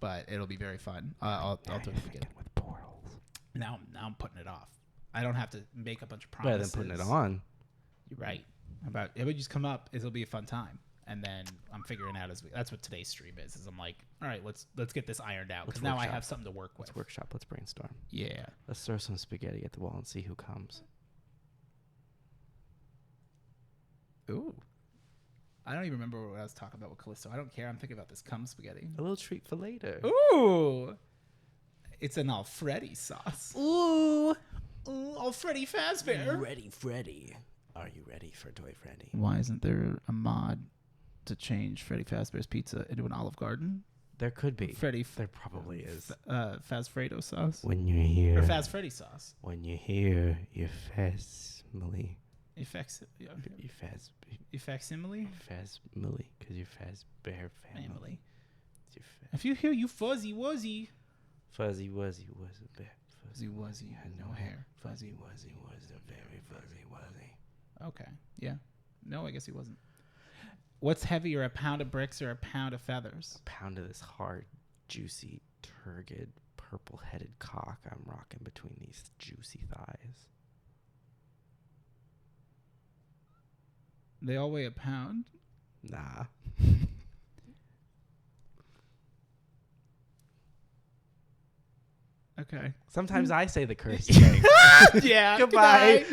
But it'll be very fun. I'll do it again with portals. Now I'm putting it off. I don't have to make a bunch of promises. Better than putting it on. You're right. It would just come up. It'll be a fun time, and then I'm figuring out that's what today's stream is. Is I'm like, all right, let's get this ironed out because now I have something to work with. Let's workshop. Let's brainstorm. Yeah. Let's throw some spaghetti at the wall and see who comes. Ooh. I don't even remember what I was talking about with Callisto. I don't care. I'm thinking about this cum spaghetti. A little treat for later. Ooh. It's an Alfredo sauce. Ooh. Ooh, Alfredo Fazbear. Ready, Freddy. Are you ready for Toy Freddy? Why isn't there a mod to change Freddy Fazbear's Pizza into an Olive Garden? There could be. There probably is. Fazfredo sauce. When you hear... Or Fazfreddy sauce. When you hear your facsimile... Facsimile? Facsimile, because you're Fazbear family. If you hear you fuzzy wuzzy. Fuzzy wuzzy was a bear. Fuzzy wuzzy had no hair. Fuzzy wuzzy was a very fuzzy wuzzy. Okay, yeah. No, I guess he wasn't. What's heavier, a pound of bricks or a pound of feathers? A pound of this hard, juicy, turgid, purple-headed cock I'm rocking between these juicy thighs. They all weigh a pound? Nah. Okay. Sometimes I say the cursed thing. Yeah. Goodbye.